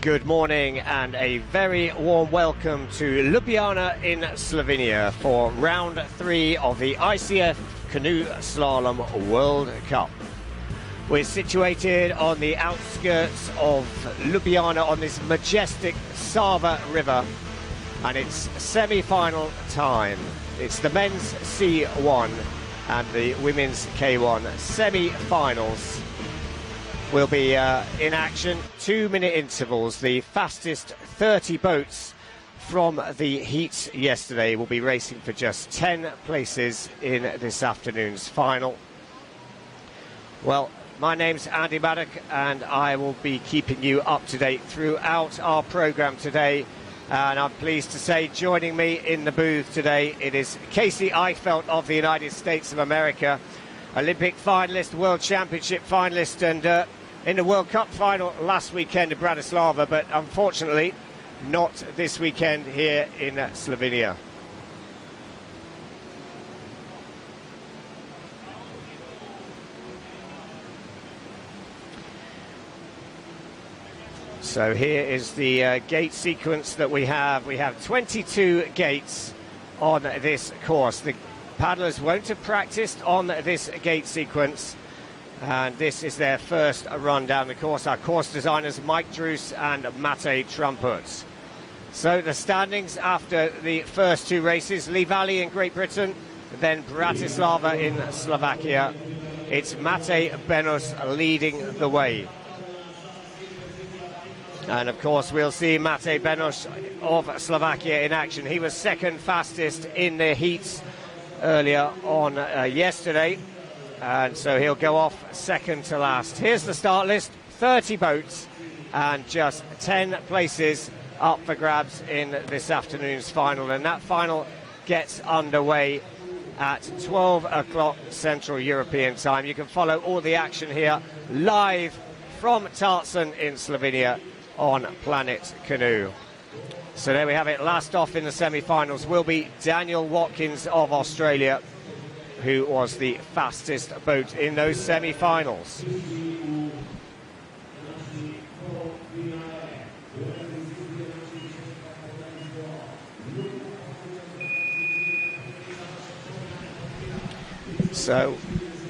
Good morning and a very warm welcome to Ljubljana in Slovenia for round 3 of the ICF Canoe Slalom World Cup. We're situated on the outskirts of Ljubljana on this majestic Sava River, and it's semi-final time. It's the men's C1 and the women's K1 semi-finals. Will be in action, 2-minute intervals. The fastest 30 boats from the heats yesterday will be racing for just 10 places in this afternoon's final. Well, my name's Andy Maddock and I will be keeping you up to date throughout our programme today. And I'm pleased to say, joining me in the booth today, it is Casey Eichfeldt of the United States of America, Olympic finalist, World Championship finalist, and in the World Cup final last weekend in Bratislava, but unfortunately not this weekend here in Slovenia. So here is the gate sequence that we have. We have 22 gates on this course. The paddlers won't have practiced on this gate sequence, and this is their first run down the course. Our course designers Mike Druce and Mate Trumpets. So the standings after the first two races: Lee Valley in Great Britain, then Bratislava in Slovakia. It's Mate Benos leading the way. And of course we'll see Mate Benos of Slovakia in action. He was second fastest in the heats earlier on yesterday. And so he'll go off second to last. Here's the start list: 30 boats and just 10 places up for grabs in this afternoon's final. And that final gets underway at 12 o'clock Central European time. You can follow all the action here live from Tartson in Slovenia on Planet Canoe. So there we have it. Last off in the semi-finals will be Daniel Watkins of Australia, who was the fastest boat in those semi-finals. So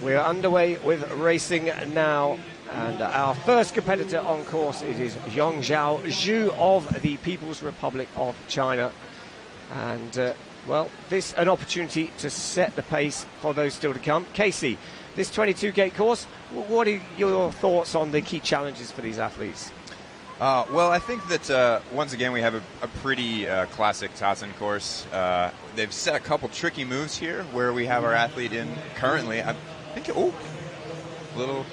we're underway with racing now, and our first competitor on course is Yongzhao Zhu of the People's Republic of China. And well, this an opportunity to set the pace for those still to come. Casey, this 22-gate course, what are your thoughts on the key challenges for these athletes? Well, I think that once again we have a pretty classic Tartson course. They've set a couple tricky moves here where we have our athlete in currently. I think, little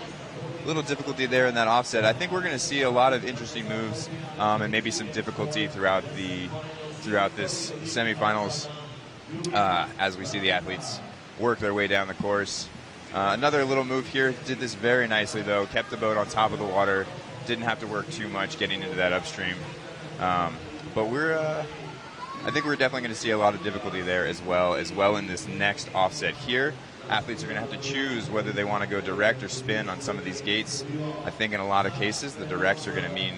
difficulty there in that offset. I think we're going to see a lot of interesting moves and maybe some difficulty throughout this semifinals as we see the athletes work their way down the course. Another little move here, did this very nicely though, kept the boat on top of the water, didn't have to work too much getting into that upstream. But I think we're definitely going to see a lot of difficulty there as well in this next offset here. Athletes are going to have to choose whether they want to go direct or spin on some of these gates. I think in a lot of cases the directs are going to mean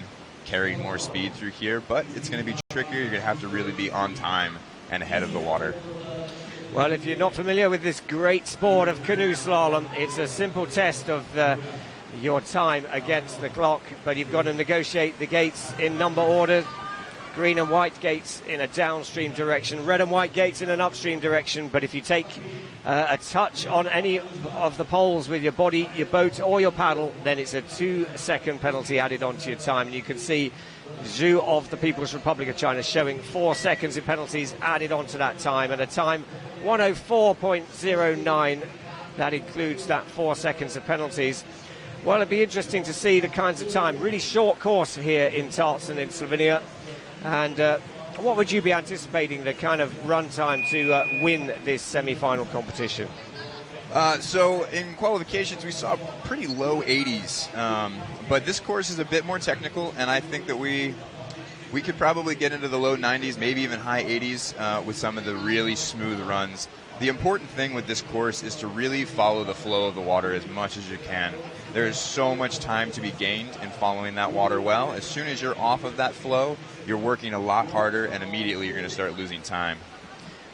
carrying more speed through here, but it's going to be trickier. You're going to have to really be on time and ahead of the water. Well, if you're not familiar with this great sport of canoe slalom, it's a simple test of your time against the clock, but you've got to negotiate the gates in number order. Green and white gates in a downstream direction, red and white gates in an upstream direction. But if you take a touch on any of the poles with your body, your boat or your paddle, then it's a 2-second penalty added onto your time. And you can see Zhu of the People's Republic of China showing 4 seconds in penalties added onto that time, and a time 104.09. That includes that 4 seconds of penalties. Well, it'd be interesting to see the kinds of time. Really short course here in Tartson in Slovenia. And what would you be anticipating the kind of run time to win this semi-final competition? So in qualifications we saw pretty low 80s, but this course is a bit more technical, and I think that we we could probably get into the low 90s, maybe even high 80s with some of the really smooth runs. The important thing with this course is to really follow the flow of the water as much as you can. There is so much time to be gained in following that water well. As soon as you're off of that flow, you're working a lot harder, and immediately you're going to start losing time.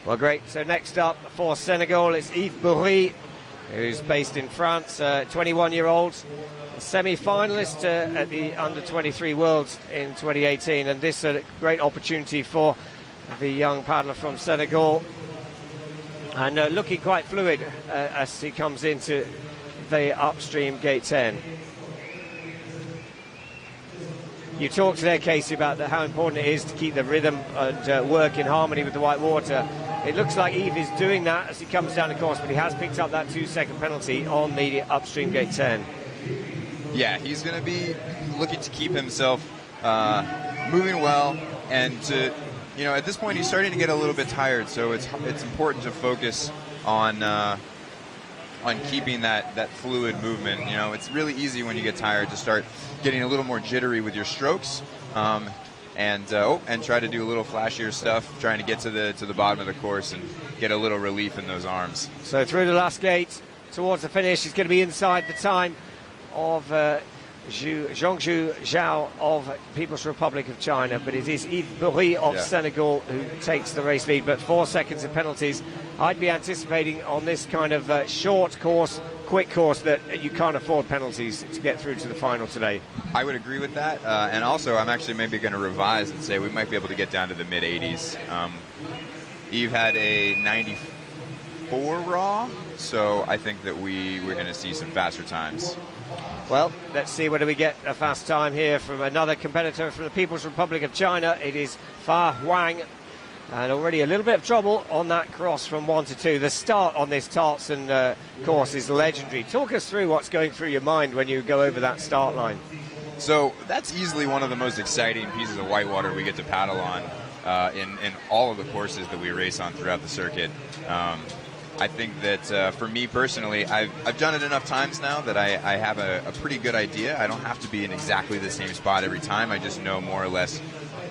Well, great. So next up for Senegal, it's Yves Bourri, who's based in France, 21-year-old, semi-finalist at the Under-23 Worlds in 2018. And this is a great opportunity for the young paddler from Senegal. And looking quite fluid as he comes into the upstream gate 10. You talked there, Casey, about how important it is to keep the rhythm and work in harmony with the white water. It looks like Yves is doing that as he comes down the course, but he has picked up that 2-second penalty on the upstream gate 10. Yeah, he's going to be looking to keep himself moving well, and to, you know, at this point he's starting to get a little bit tired, so it's important to focus on keeping that fluid movement. You know, it's really easy when you get tired to start getting a little more jittery with your strokes, and try to do a little flashier stuff, trying to get to the bottom of the course and get a little relief in those arms. So through the last gate towards the finish, he's going to be inside the time of Zhongzhu Zhao of People's Republic of China, but it is Yves Bourri of Senegal who takes the race lead. But 4 seconds of penalties. I'd be anticipating on this kind of short course, quick course, that you can't afford penalties to get through to the final today. I would agree with that, and also I'm actually maybe going to revise and say we might be able to get down to the mid-80s. Yves had a 94 raw, so I think that we're going to see some faster times. Well, let's see whether we get a fast time here from another competitor from the People's Republic of China. It is Fa Huang, and already a little bit of trouble on that cross from 1 to 2. The start on this Tartson course is legendary. Talk us through what's going through your mind when you go over that start line. So that's easily one of the most exciting pieces of whitewater we get to paddle on in all of the courses that we race on throughout the circuit. I think that for me personally, I've done it enough times now that I have a pretty good idea. I don't have to be in exactly the same spot every time. I just know more or less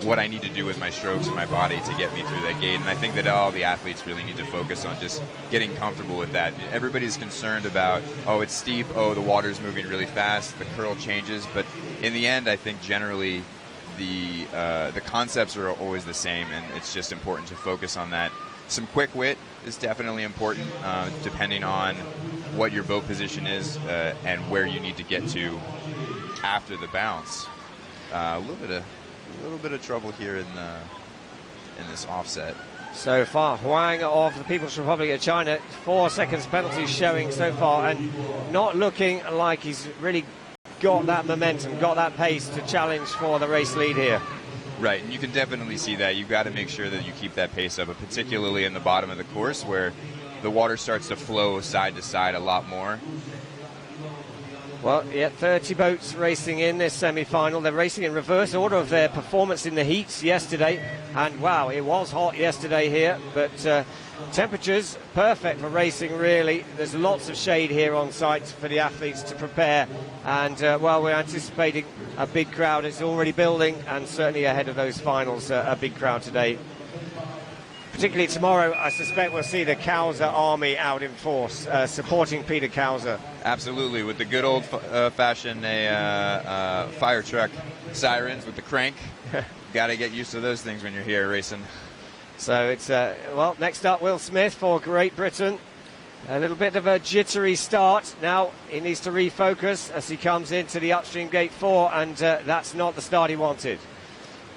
what I need to do with my strokes and my body to get me through that gate. And I think that all the athletes really need to focus on just getting comfortable with that. Everybody's concerned about, oh, it's steep, oh, the water's moving really fast, the curl changes. But in the end, I think generally the concepts are always the same, and it's just important to focus on that. Some quick wit is definitely important, depending on what your boat position is and where you need to get to after the bounce. A little bit of trouble here in this offset. So far, Huang of the People's Republic of China, 4 seconds penalty showing so far, and not looking like he's really got that momentum, got that pace to challenge for the race lead here. Right, and you can definitely see that. You've got to make sure that you keep that pace up, particularly in the bottom of the course where the water starts to flow side to side a lot more. Well, yeah, 30 boats racing in this semi-final. They're racing in reverse order of their performance in the heats yesterday. And wow, it was hot yesterday here, but temperatures perfect for racing, really. There's lots of shade here on site for the athletes to prepare. And well, we're anticipating a big crowd. It's already building, and certainly ahead of those finals, a big crowd today. Particularly tomorrow, I suspect we'll see the Cowser army out in force, supporting Peter Cowser. Absolutely, with the good old-fashioned fire truck sirens with the crank. Got to get used to those things when you're here racing. So it's, well, next up, Will Smith for Great Britain. A little bit of a jittery start. Now he needs to refocus as he comes into the upstream gate 4, and that's not the start he wanted.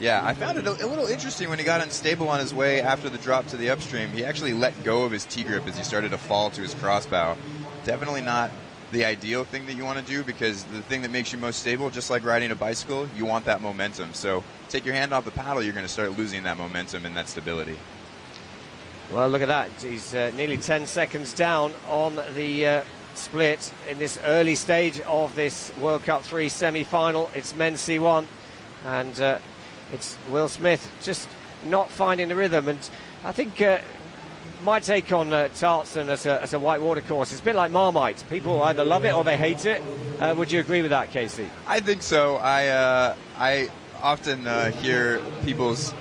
Yeah, I found it a little interesting when he got unstable on his way after the drop to the upstream. He actually let go of his T-grip as he started to fall to his crossbow. Definitely not the ideal thing that you want to do, because the thing that makes you most stable, just like riding a bicycle, you want that momentum. So take your hand off the paddle, you're going to start losing that momentum and that stability. Well, look at that. He's nearly 10 seconds down on the split in this early stage of this World Cup 3 semi-final. It's men's C1, and it's Will Smith just not finding the rhythm. And I think my take on Tartson as a whitewater course is a bit like Marmite. People either love it or they hate it. Would you agree with that, Casey? I think so. I often hear people's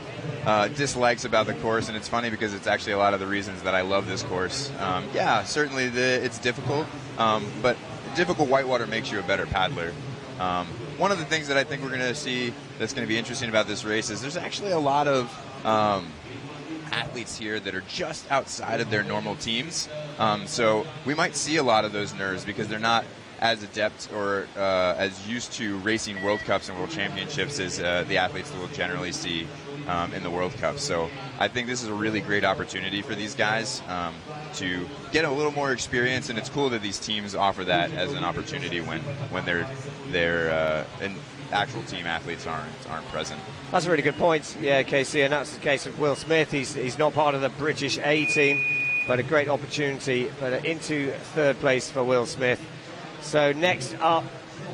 dislikes about the course, and it's funny because it's actually a lot of the reasons that I love this course. Yeah, certainly it's difficult, but difficult whitewater makes you a better paddler. One of the things that I think we're going to see that's going to be interesting about this race is there's actually a lot of athletes here that are just outside of their normal teams. So we might see a lot of those nerves because they're not as adept or as used to racing World Cups and World Championships as the athletes that we'll generally see in the World Cup. So I think this is a really great opportunity for these guys to get a little more experience, and it's cool that these teams offer that as an opportunity when their actual team athletes aren't present. That's a really good point, yeah, Casey, and that's the case of Will Smith. He's not part of the British A team, but a great opportunity, but into third place for Will Smith. So next up,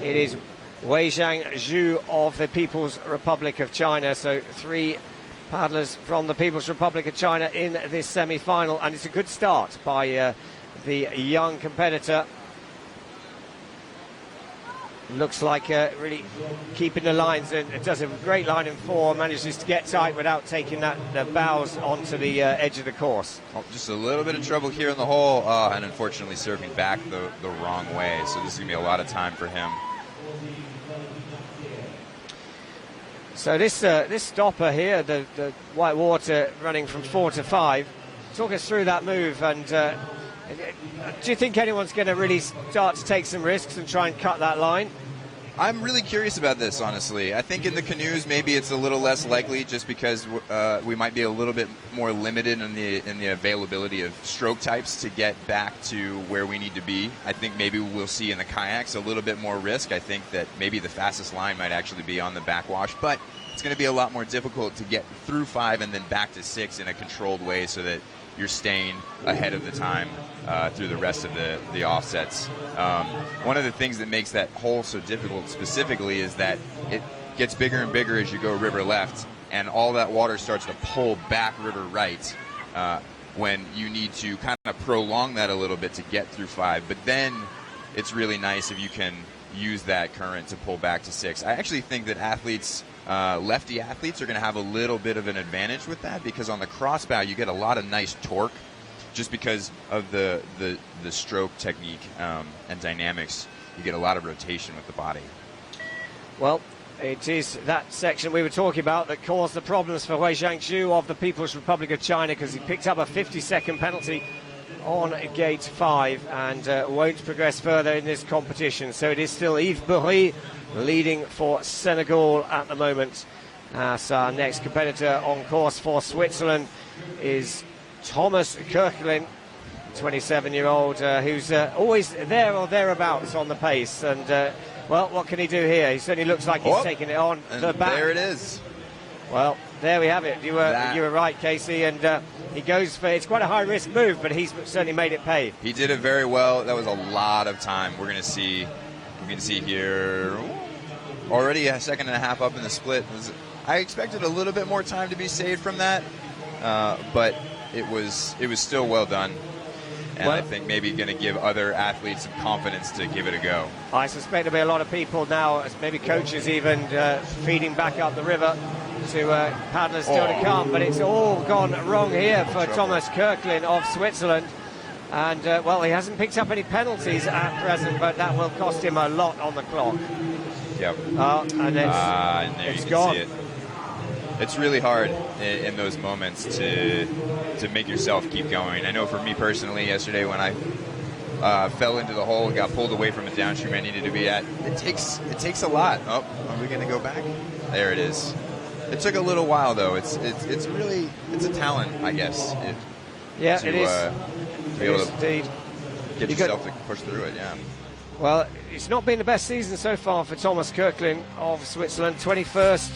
it is Weizhang Zhu of the People's Republic of China. So 3 paddlers from the People's Republic of China in this semi-final, and it's a good start by the young competitor. Looks like really keeping the lines, and it does a great line in 4, manages to get tight without taking the bows onto the edge of the course. Oh, just a little bit of trouble here in the hole, and unfortunately surfing back the wrong way, so this is going to be a lot of time for him. So this stopper here, the white water running from 4 to 5, talk us through that move, and do you think anyone's going to really start to take some risks and try and cut that line? I'm really curious about this, honestly. I think in the canoes maybe it's a little less likely just because we might be a little bit more limited in the availability of stroke types to get back to where we need to be. I think maybe we'll see in the kayaks a little bit more risk. I think that maybe the fastest line might actually be on the backwash, but it's going to be a lot more difficult to get through 5 and then back to 6 in a controlled way so that you're staying ahead of the time through the rest of the offsets. One of the things that makes that hole so difficult specifically is that it gets bigger and bigger as you go river left, and all that water starts to pull back river right when you need to kind of prolong that a little bit to get through 5. But then it's really nice if you can use that current to pull back to 6. I actually think that lefty athletes are going to have a little bit of an advantage with that, because on the crossbow you get a lot of nice torque just because of the stroke technique and dynamics. You get a lot of rotation with the body. Well, it is that section we were talking about that caused the problems for Weizhang Zhu of the People's Republic of China, because he picked up a 50-second penalty on gate 5 and won't progress further in this competition. So it is still Yves Bourri leading for Senegal at the moment. So our next competitor on course for Switzerland is Thomas Kirklin, 27-year-old, who's always there or thereabouts on the pace. And, well, what can he do here? He certainly looks like he's taking it on the back. There it is. Well, there we have it. You were right, Casey, and he goes for, it's quite a high-risk move, but he's certainly made it pay. He did it very well. That was a lot of time. We can see here already a second and a half up in the split. I expected a little bit more time to be saved from that, but it was still well done. And I think maybe going to give other athletes some confidence to give it a go. I suspect there'll be a lot of people now, maybe coaches even, feeding back up the river to paddlers still to come. But it's all gone wrong here for Thomas Kirklin of Switzerland. And, well, he hasn't picked up any penalties at present, but that will cost him a lot on the clock. Yep. And there it's you can gone. see it. It's really hard in those moments to make yourself keep going. I know for me personally, yesterday when I fell into the hole and got pulled away from the downstream I needed to be at, it takes a lot. Oh, are we going to go back? There it is. It took a little while though. It's a talent, I guess. It is. To be able to get yourself to push through it. Yeah. Well, it's not been the best season so far for Thomas Kirklin of Switzerland. 21st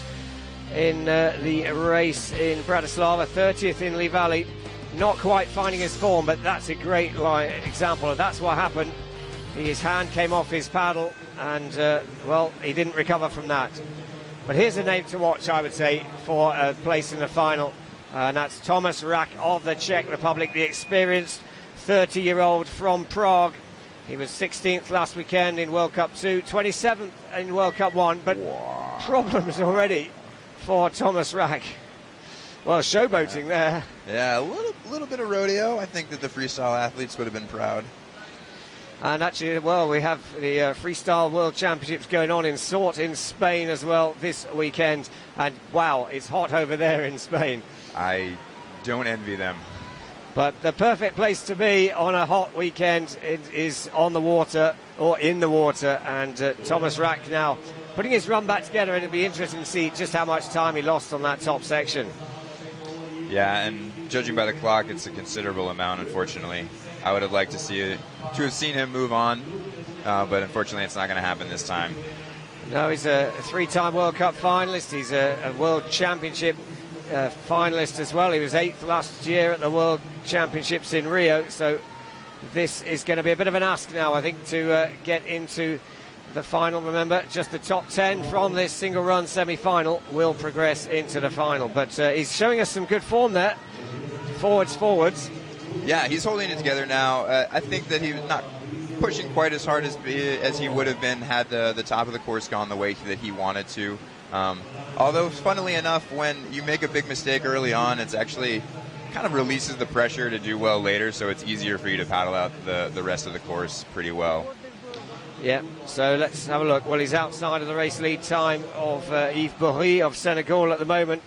in the race in Bratislava, 30th in Lee Valley. Not quite finding his form, but that's a great example of that's what happened. His hand came off his paddle, and well, he didn't recover from that. But here's a name to watch, I would say, for a place in the final, and that's Thomas Rak of the Czech Republic, the experienced 30-year-old from Prague. He was 16th last weekend in World Cup 2, 27th in World Cup 1, but problems already for Thomas Rack. Well, showboating there. Yeah, a little bit of rodeo. I think that the freestyle athletes would have been proud. And actually, well, we have the Freestyle World Championships going on in Sort in Spain as well this weekend. And wow, it's hot over there in Spain. I don't envy them. But the perfect place to be on a hot weekend is on the water or in the water. And Thomas Rack now putting his run back together, and it'll be interesting to see just how much time he lost on that top section. Yeah, and judging by the clock, it's a considerable amount, unfortunately. I would have liked to have seen him move on, but unfortunately it's not going to happen this time. No, he's a three-time World Cup finalist. He's a World Championship finalist as well. He was 8th last year at the World Championships in Rio, so this is going to be a bit of an ask now, I think, to get into the final. Remember, just the top 10 from this single-run semi-final will progress into the final. But he's showing us some good form there. Forwards. Yeah, he's holding it together now. I think that he was not pushing quite as hard as he would have been had the top of the course gone the way that he wanted to. Although, funnily enough, when you make a big mistake early on, it's actually kind of releases the pressure to do well later, so it's easier for you to paddle out the rest of the course pretty well. Yeah, so let's have a look. Well, he's outside of the race lead time of Yves Bourri of Senegal at the moment.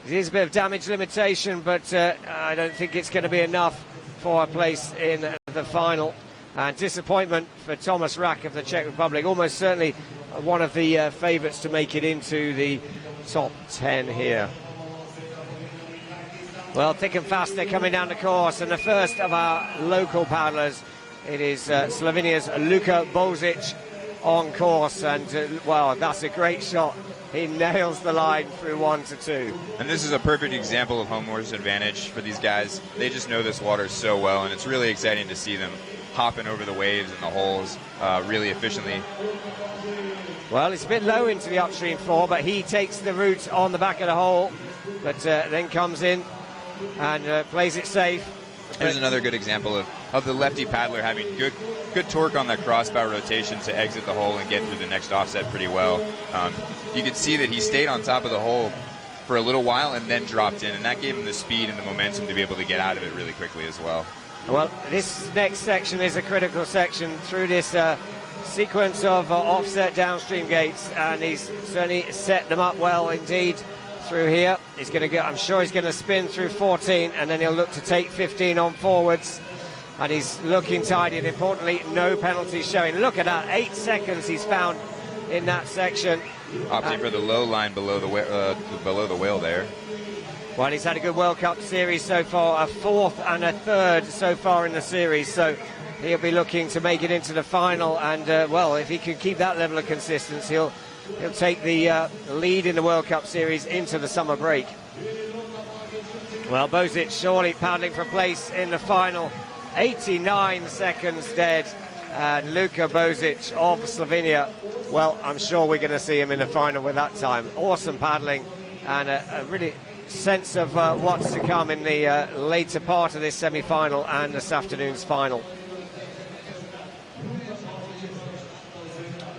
It is a bit of damage limitation, but I don't think it's going to be enough for a place in the final. And disappointment for Thomas Rack of the Czech Republic, almost certainly one of the favourites to make it into the top 10 here. Well, thick and fast they're coming down the course, and the first of our local paddlers, it is Slovenia's Luka Bozic on course, and wow, that's a great shot. He nails the line through 1 to 2. And this is a perfect example of home course advantage for these guys. They just know this water so well, and it's really exciting to see them hopping over the waves and the holes really efficiently. Well, it's a bit low into the upstream floor, but he takes the route on the back of the hole, but then comes in and plays it safe. Here's another good example of the lefty paddler having good torque on that crossbar rotation to exit the hole and get through the next offset pretty well. You can see that he stayed on top of the hole for a little while and then dropped in, and that gave him the speed and the momentum to be able to get out of it really quickly as well. Well, this next section is a critical section through this sequence of offset downstream gates, and he's certainly set them up well indeed through here. He's going to I'm sure he's going to spin through 14, and then he'll look to take 15 on forwards, and he's looking tidy, and importantly, no penalties showing. Look at that, 8 seconds he's found in that section. Opting for the low line below the whale there. Well, he's had a good World Cup series so far, a 4th and a 3rd so far in the series, so he'll be looking to make it into the final, and well, if he can keep that level of consistency, he'll take the lead in the World Cup series into the summer break. Well, Bozic surely paddling for a place in the final, 89 seconds dead, and Luka Bozic of Slovenia, well, I'm sure we're going to see him in the final with that time. Awesome paddling, and a really sense of what's to come in the later part of this semi-final and this afternoon's final.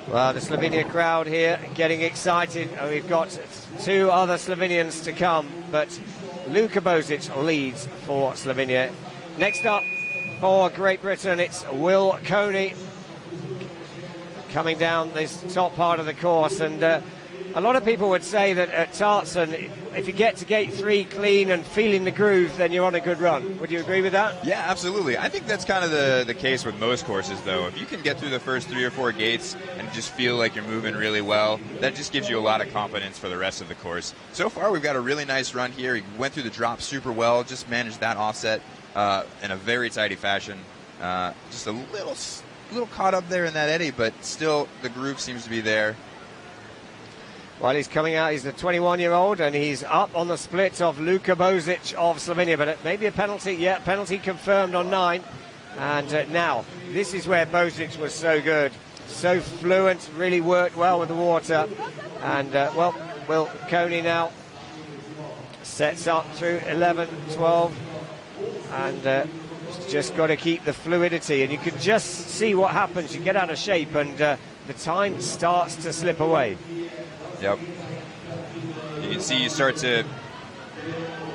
Well, the Slovenia crowd here getting excited. We've got 2 other Slovenians to come, but Luka Bozic leads for Slovenia. Next up for Great Britain, it's Will Coney coming down this top part of the course, and a lot of people would say that at Tartson, if you get to gate 3 clean and feeling the groove, then you're on a good run. Would you agree with that? Yeah, absolutely. I think that's kind of the case with most courses, though. If you can get through the first 3 or 4 gates and just feel like you're moving really well, that just gives you a lot of confidence for the rest of the course. So far, we've got a really nice run here. He went through the drop super well, just managed that offset in a very tidy fashion. Just a little caught up there in that eddy, but still the groove seems to be there. Well, he's coming out, he's the 21-year-old, and he's up on the split of Luka Bozic of Slovenia, but it may be a penalty. Yeah, penalty confirmed on 9. And now, this is where Bozic was so good, so fluent, really worked well with the water. And, well, Will Coney now sets up through 11, 12, and just got to keep the fluidity. And you can just see what happens. You get out of shape, and the time starts to slip away. Yep. can see you start to.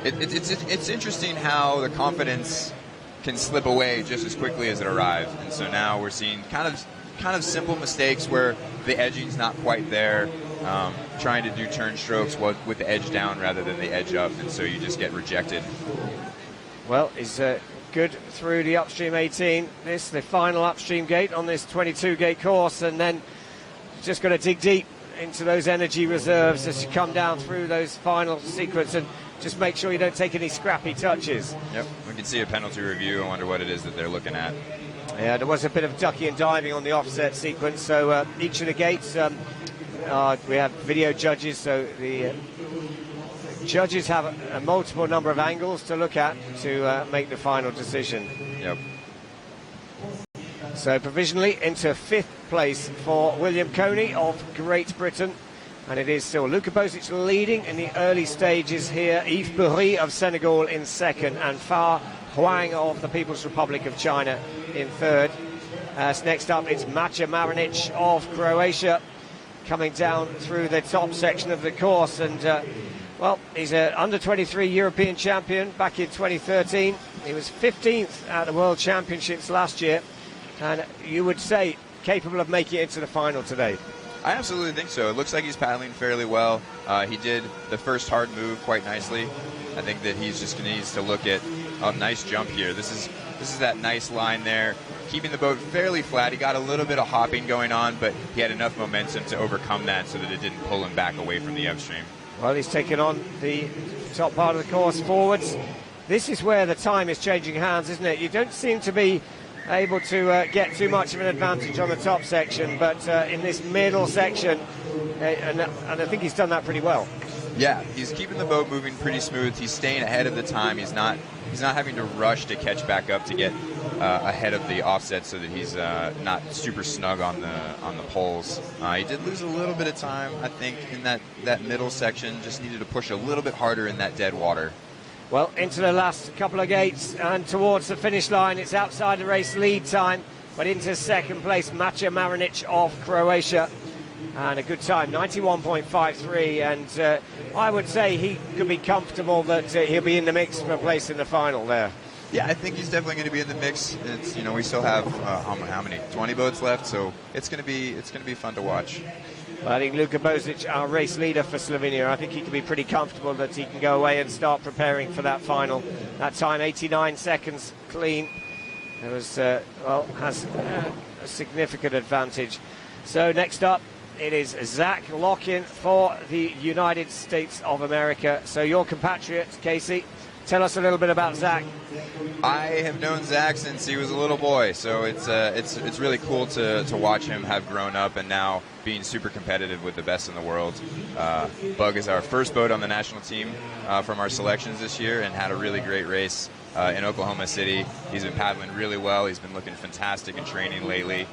It's interesting how the confidence can slip away just as quickly as it arrived, and so now we're seeing kind of simple mistakes where the edging's not quite there, trying to do turn strokes with the edge down rather than the edge up, and so you just get rejected. Well, he's good through the upstream 18. This the final upstream gate on this 22-gate course, and then just got to dig deep into those energy reserves as you come down through those final sequence, and just make sure you don't take any scrappy touches. Yep, we can see a penalty review. I wonder what it is that they're looking at. Yeah, there was a bit of ducking and diving on the offset sequence, so each of the gates, we have video judges, so the judges have a multiple number of angles to look at to make the final decision. Yep. So provisionally into 5th place for William Coney of Great Britain. And it is still Luka Bosic leading in the early stages here. Yves Bourri of Senegal in 2nd, and Fa Huang of the People's Republic of China in 3rd. Next up, it's Macha Marinic of Croatia coming down through the top section of the course. And, well, he's an under-23 European champion back in 2013. He was 15th at the World Championships last year. And you would say capable of making it into the final today. I absolutely think so. It looks like he's paddling fairly well. He did the first hard move quite nicely. I think that he's just needs to look at a nice jump here. This is that nice line there, keeping the boat fairly flat. He got a little bit of hopping going on, but he had enough momentum to overcome that so that it didn't pull him back away from the upstream. Well, he's taken on the top part of the course forwards. This is where the time is changing hands, isn't it? You don't seem to be able to get too much of an advantage on the top section, but in this middle section, and I think he's done that pretty well. Yeah, he's keeping the boat moving pretty smooth. He's staying ahead of the time. He's not having to rush to catch back up to get ahead of the offset so that he's not super snug on the poles. He did lose a little bit of time, I think, in that middle section. Just needed to push a little bit harder in that dead water. Well, into the last couple of gates and towards the finish line. It's outside the race lead time, but into 2nd place, Macha Marinic of Croatia. And a good time, 91.53, and I would say he could be comfortable that he'll be in the mix for a place in the final there. Yeah, I think he's definitely going to be in the mix. It's, we still have how many? 20 boats left, so it's going to be fun to watch. Well, I think Luka Bosic, our race leader for Slovenia, I think he can be pretty comfortable that he can go away and start preparing for that final. That time, 89 seconds clean. It was, has a significant advantage. So next up, it is Zach Lockin for the United States of America. So your compatriot, Casey, tell us a little bit about Zach. I have known Zach since he was a little boy, so it's really cool to watch him have grown up and now being super competitive with the best in the world. Bug is our first boat on the national team from our selections this year and had a really great race in Oklahoma City. He's been paddling really well. He's been looking fantastic in training lately.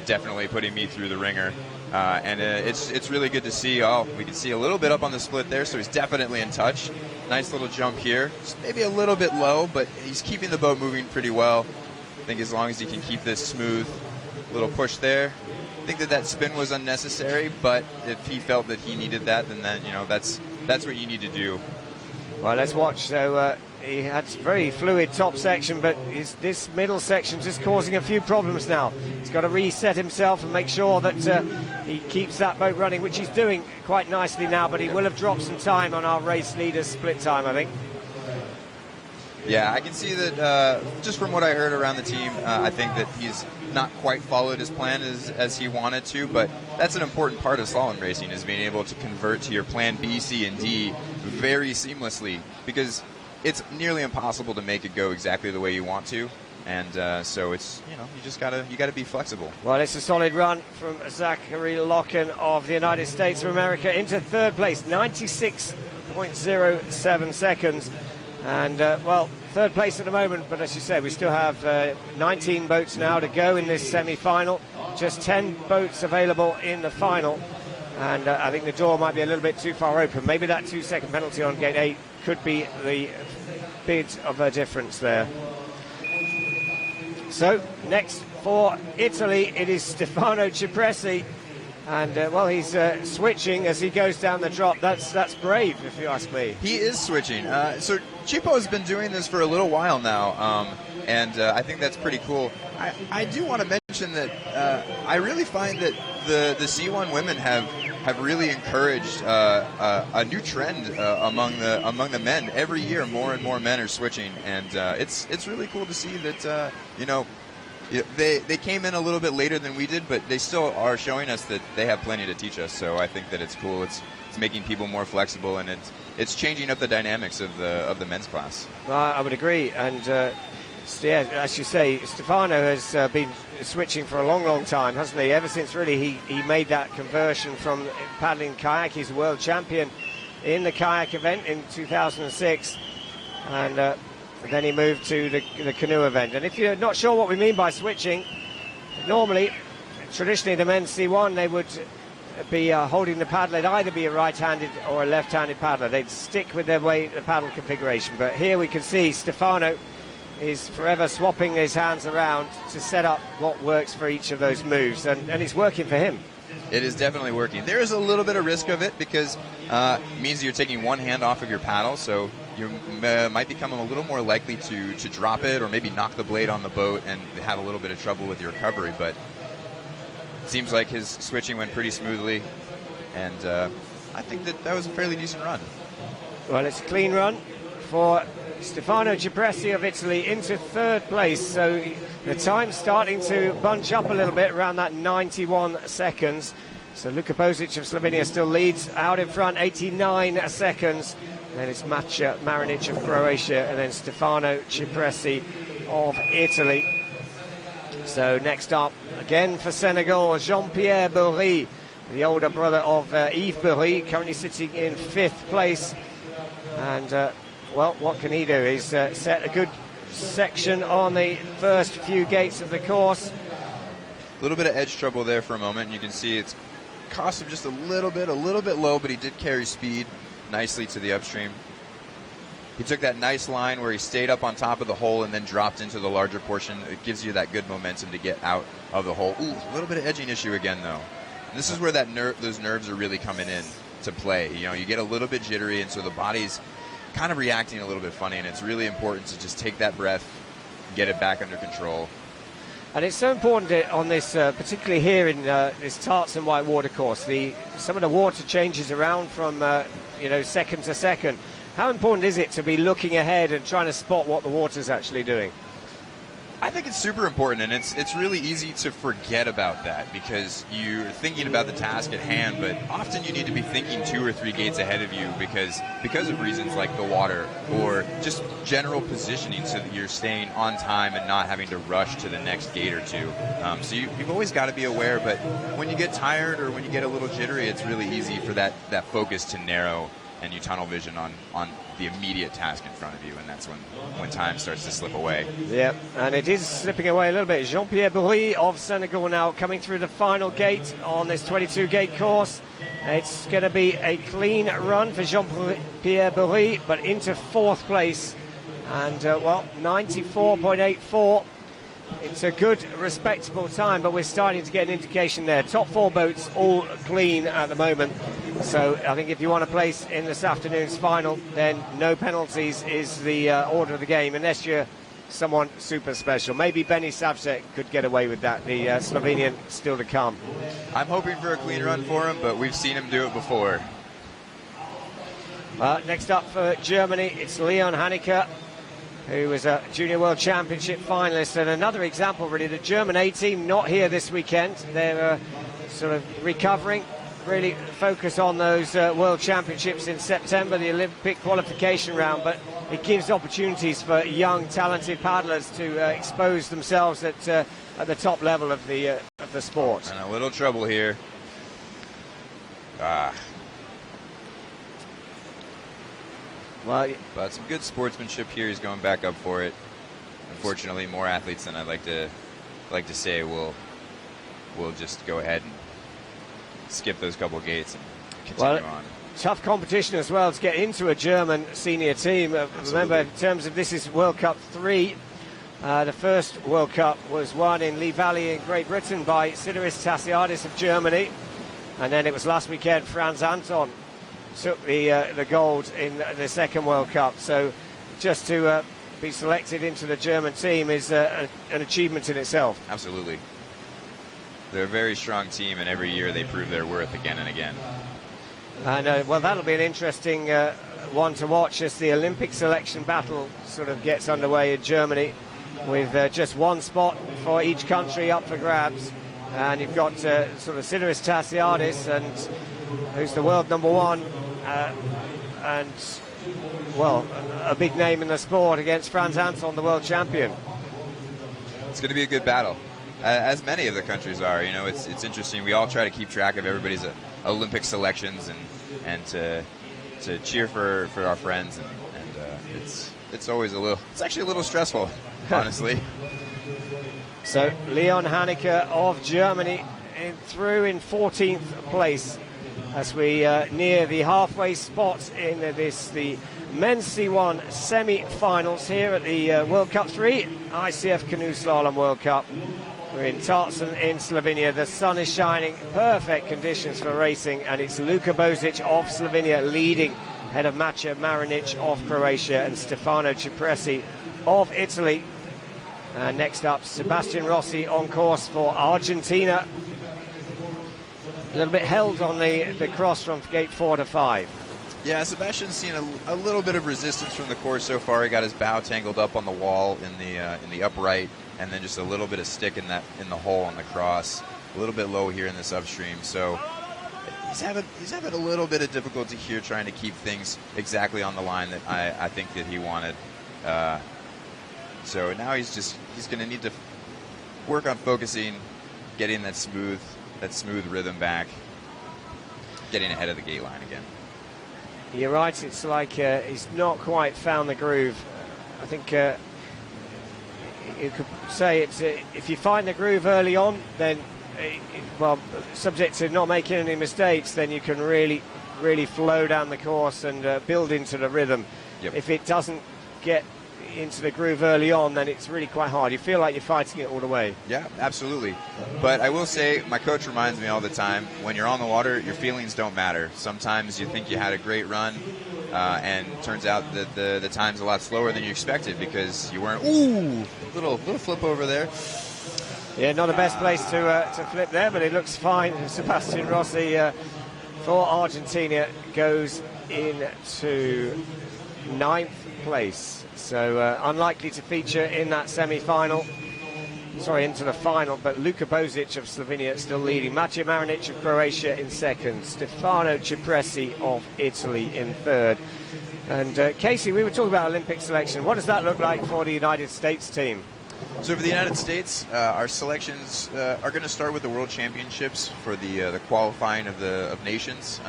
Definitely putting me through the ringer. And it's really good to see. We can see a little bit up on the split there, so he's definitely in touch. Nice little jump here. Just maybe a little bit low, but he's keeping the boat moving pretty well. I think as long as he can keep this smooth, little push there. I think that spin was unnecessary, but if he felt that he needed that, then that's what you need to do. Well, let's watch. So he had very fluid top section, but this middle section just causing a few problems now. He's got to reset himself and make sure that he keeps that boat running, which he's doing quite nicely now, but he will have dropped some time on our race leader's split time, I think. Yeah, I can see that just from what I heard around the team, I think that he's not quite followed his plan as he wanted to, but that's an important part of slalom racing, is being able to convert to your plan B, C, and D very seamlessly, because it's nearly impossible to make it go exactly the way you want to, and so it's, you gotta be flexible. Well, it's a solid run from Zachary Lockin of the United States of America into 3rd place, 96.07 seconds. And, 3rd place at the moment, but as you say, we still have 19 boats now to go in this semi-final. Just 10 boats available in the final. And I think the door might be a little bit too far open. Maybe that 2-second penalty on gate 8 could be the bit of a difference there. So, next for Italy, it is Stefano Cipresi And well, he's switching as he goes down the drop. That's brave, if you ask me. He is switching. So Chipo has been doing this for a little while now, and I think that's pretty cool. I do want to mention that I really find that the C1 women have really encouraged a new trend among the men. Every year, more and more men are switching, and it's really cool to see that they came in a little bit later than we did, but they still are showing us that they have plenty to teach us. So I think that it's cool. It's making people more flexible, and it's changing up the dynamics of the men's class. I would agree, and yeah, as you say, Stefano has been switching for a long time, hasn't he? Ever since really he made that conversion from paddling kayak. He's a world champion in the kayak event in 2006, and then he moved to the canoe event. And if you're not sure what we mean by switching, normally, traditionally the men's C1, they would be holding the paddle. It'd either be a right-handed or a left-handed paddler. They'd stick with their the paddle configuration. But here we can see Stefano is forever swapping his hands around to set up what works for each of those moves, and it's working for him. It is definitely working. There is a little bit of risk of it because it means you're taking one hand off of your paddle, so you might become a little more likely to drop it or maybe knock the blade on the boat and have a little bit of trouble with your recovery. But it seems like his switching went pretty smoothly, and I think that was a fairly decent run. Well, it's a clean run for Stefano Cipressi of Italy into third place, so the time's starting to bunch up a little bit around that 91 seconds. So Luka Bozic of Slovenia still leads out in front, 89 seconds. Then it's Matja Marinic of Croatia, and then Stefano Cipressi of Italy. So next up, again for Senegal, Jean-Pierre Bourri, the older brother of Yves Bourri, currently sitting in fifth place. And well, what can he do? He's set a good section on the first few gates of the course. A little bit of edge trouble there for a moment. You can see it's cost him just a little bit low, but he did carry speed nicely to the upstream. He took that nice line where he stayed up on top of the hole and then dropped into the larger portion. It gives you that good momentum to get out of the hole. Ooh, a little bit of edging issue again, though. And this is where those nerves are really coming in to play. You know, you get a little bit jittery, and so the body's kind of reacting a little bit funny, and it's really important to just take that breath, get it back under control. And it's so important on this, particularly here in this Tarts and White water course. Some of the water changes around from second to second. How important is it to be looking ahead and trying to spot what the water's actually doing? I think it's super important, and it's really easy to forget about that because you're thinking about the task at hand, but often you need to be thinking 2 or 3 gates ahead of you because of reasons like the water or just general positioning so that you're staying on time and not having to rush to the next gate or two. So you've always got to be aware, but when you get tired or when you get a little jittery, it's really easy for that focus to narrow and you tunnel vision on the immediate task in front of you, and that's when time starts to slip away. Yeah, and it is slipping away a little bit. Jean-Pierre Bourri of Senegal now coming through the final gate on this 22-gate course. It's going to be a clean run for Jean-Pierre Bourri, but into fourth place. And, 94.84. It's a good, respectable time, but we're starting to get an indication there. Top 4 boats all clean at the moment. So I think if you want to place in this afternoon's final, then no penalties is the order of the game, unless you're someone super special. Maybe Benny Savcek could get away with that, the Slovenian still to come. I'm hoping for a clean run for him, but we've seen him do it before. Next up for Germany, it's Leon Haneke, who was a Junior World Championship finalist, and another example really, the German A team not here this weekend. They're sort of recovering, really focus on those World Championships in September, the Olympic qualification round, but it gives opportunities for young, talented paddlers to expose themselves at the top level of the sport. And a little trouble here. Well, but some good sportsmanship here. He's going back up for it. Unfortunately, more athletes than I'd like to say will just go ahead and skip those couple gates and continue on. Tough competition as well to get into a German senior team. Remember, in terms of this is World Cup 3. The first World Cup was won in Lee Valley in Great Britain by Sideris Tassiadis of Germany. And then it was last weekend Franz Anton took the gold in the second World Cup. So just to be selected into the German team is an achievement in itself. Absolutely. They're a very strong team, and every year they prove their worth again and again. And well, that'll be an interesting one to watch as the Olympic selection battle sort of gets underway in Germany, with just one spot for each country up for grabs. And you've got sort of Sidiris Tassiadis, and who's the world #1, and well, a big name in the sport, against Franz Anton, the world champion. It's going to be a good battle, as many of the countries are. You know, it's interesting. We all try to keep track of everybody's Olympic selections and to cheer for our friends, and it's always it's actually a little stressful, honestly. So Leon Haneke of Germany through in 14th place as we near the halfway spot in the men's C1 semi-finals here at the World Cup 3 ICF Canoe Slalom World Cup. We're in Tartan in Slovenia. The sun is shining, perfect conditions for racing, and it's Luka Bozic of Slovenia leading, ahead of Macha Marinic of Croatia and Stefano Cipresi of Italy. Next up, Sebastian Rossi on course for Argentina. A little bit held on the cross from gate 4 to 5. Yeah, Sebastian's seen a little bit of resistance from the course so far. He got his bow tangled up on the wall in the upright, and then just a little bit of stick in the hole on the cross. A little bit low here in this upstream, so he's having a little bit of difficulty here trying to keep things exactly on the line that I think that he wanted. So now he's going to need to work on focusing, getting that smooth rhythm back, getting ahead of the gate line again. You're right, it's like he's not quite found the groove. I think you could say it's if you find the groove early on, then well, subject to not making any mistakes, then you can really flow down the course and build into the rhythm. Yep. If it doesn't get into the groove early on, then it's really quite hard. You feel like you're fighting it all the way. Yeah, absolutely. But I will say, my coach reminds me all the time, when you're on the water, your feelings don't matter. Sometimes you think you had a great run, and it turns out that the time's a lot slower than you expected because you weren't. Ooh, little flip over there. Yeah, not the best place to flip there, but it looks fine. Sebastian Rossi for Argentina goes into 9th place. So unlikely to feature in that semi-final. Sorry, into the final, but Luka Bozic of Slovenia still leading. Macha Marinic of Croatia in 2nd. Stefano Cipresi of Italy in 3rd. And Casey, we were talking about Olympic selection. What does that look like for the United States team? So for the United States, our selections are going to start with the World Championships for the qualifying of nations,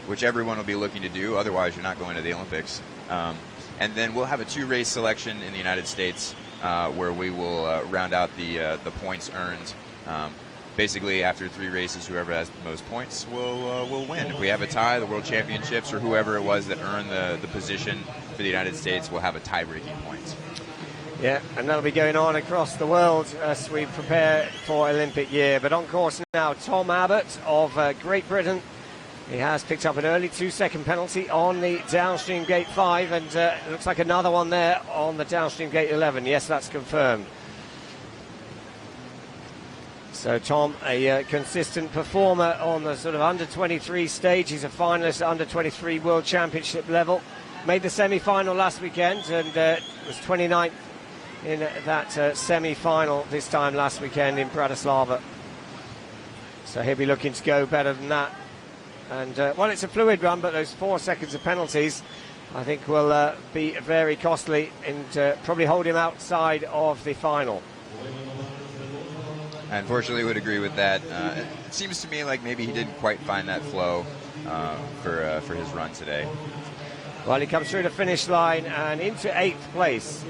which everyone will be looking to do. Otherwise, you're not going to the Olympics. And then we'll have a 2-race selection in the United States where we will round out the points earned. Basically, after 3 races, whoever has the most points will win. If we have a tie, the World Championships or whoever it was that earned the position for the United States will have a tie-breaking point. Yeah, and that'll be going on across the world as we prepare for Olympic year. But on course now, Tom Abbott of Great Britain. He has picked up an early 2-second penalty on the downstream gate 5, and it looks like another one there on the downstream gate 11. Yes, that's confirmed. So Tom, a consistent performer on the sort of under-23 stage. He's a finalist at under-23 World Championship level. Made the semi-final last weekend and was 29th in that semi-final this time last weekend in Bratislava. So he'll be looking to go better than that. And, well, it's a fluid run, but those 4 seconds of penalties, I think, will be very costly and probably hold him outside of the final. I unfortunately would agree with that. It seems to me like maybe he didn't quite find that flow for his run today. Well, he comes through the finish line and into 8th place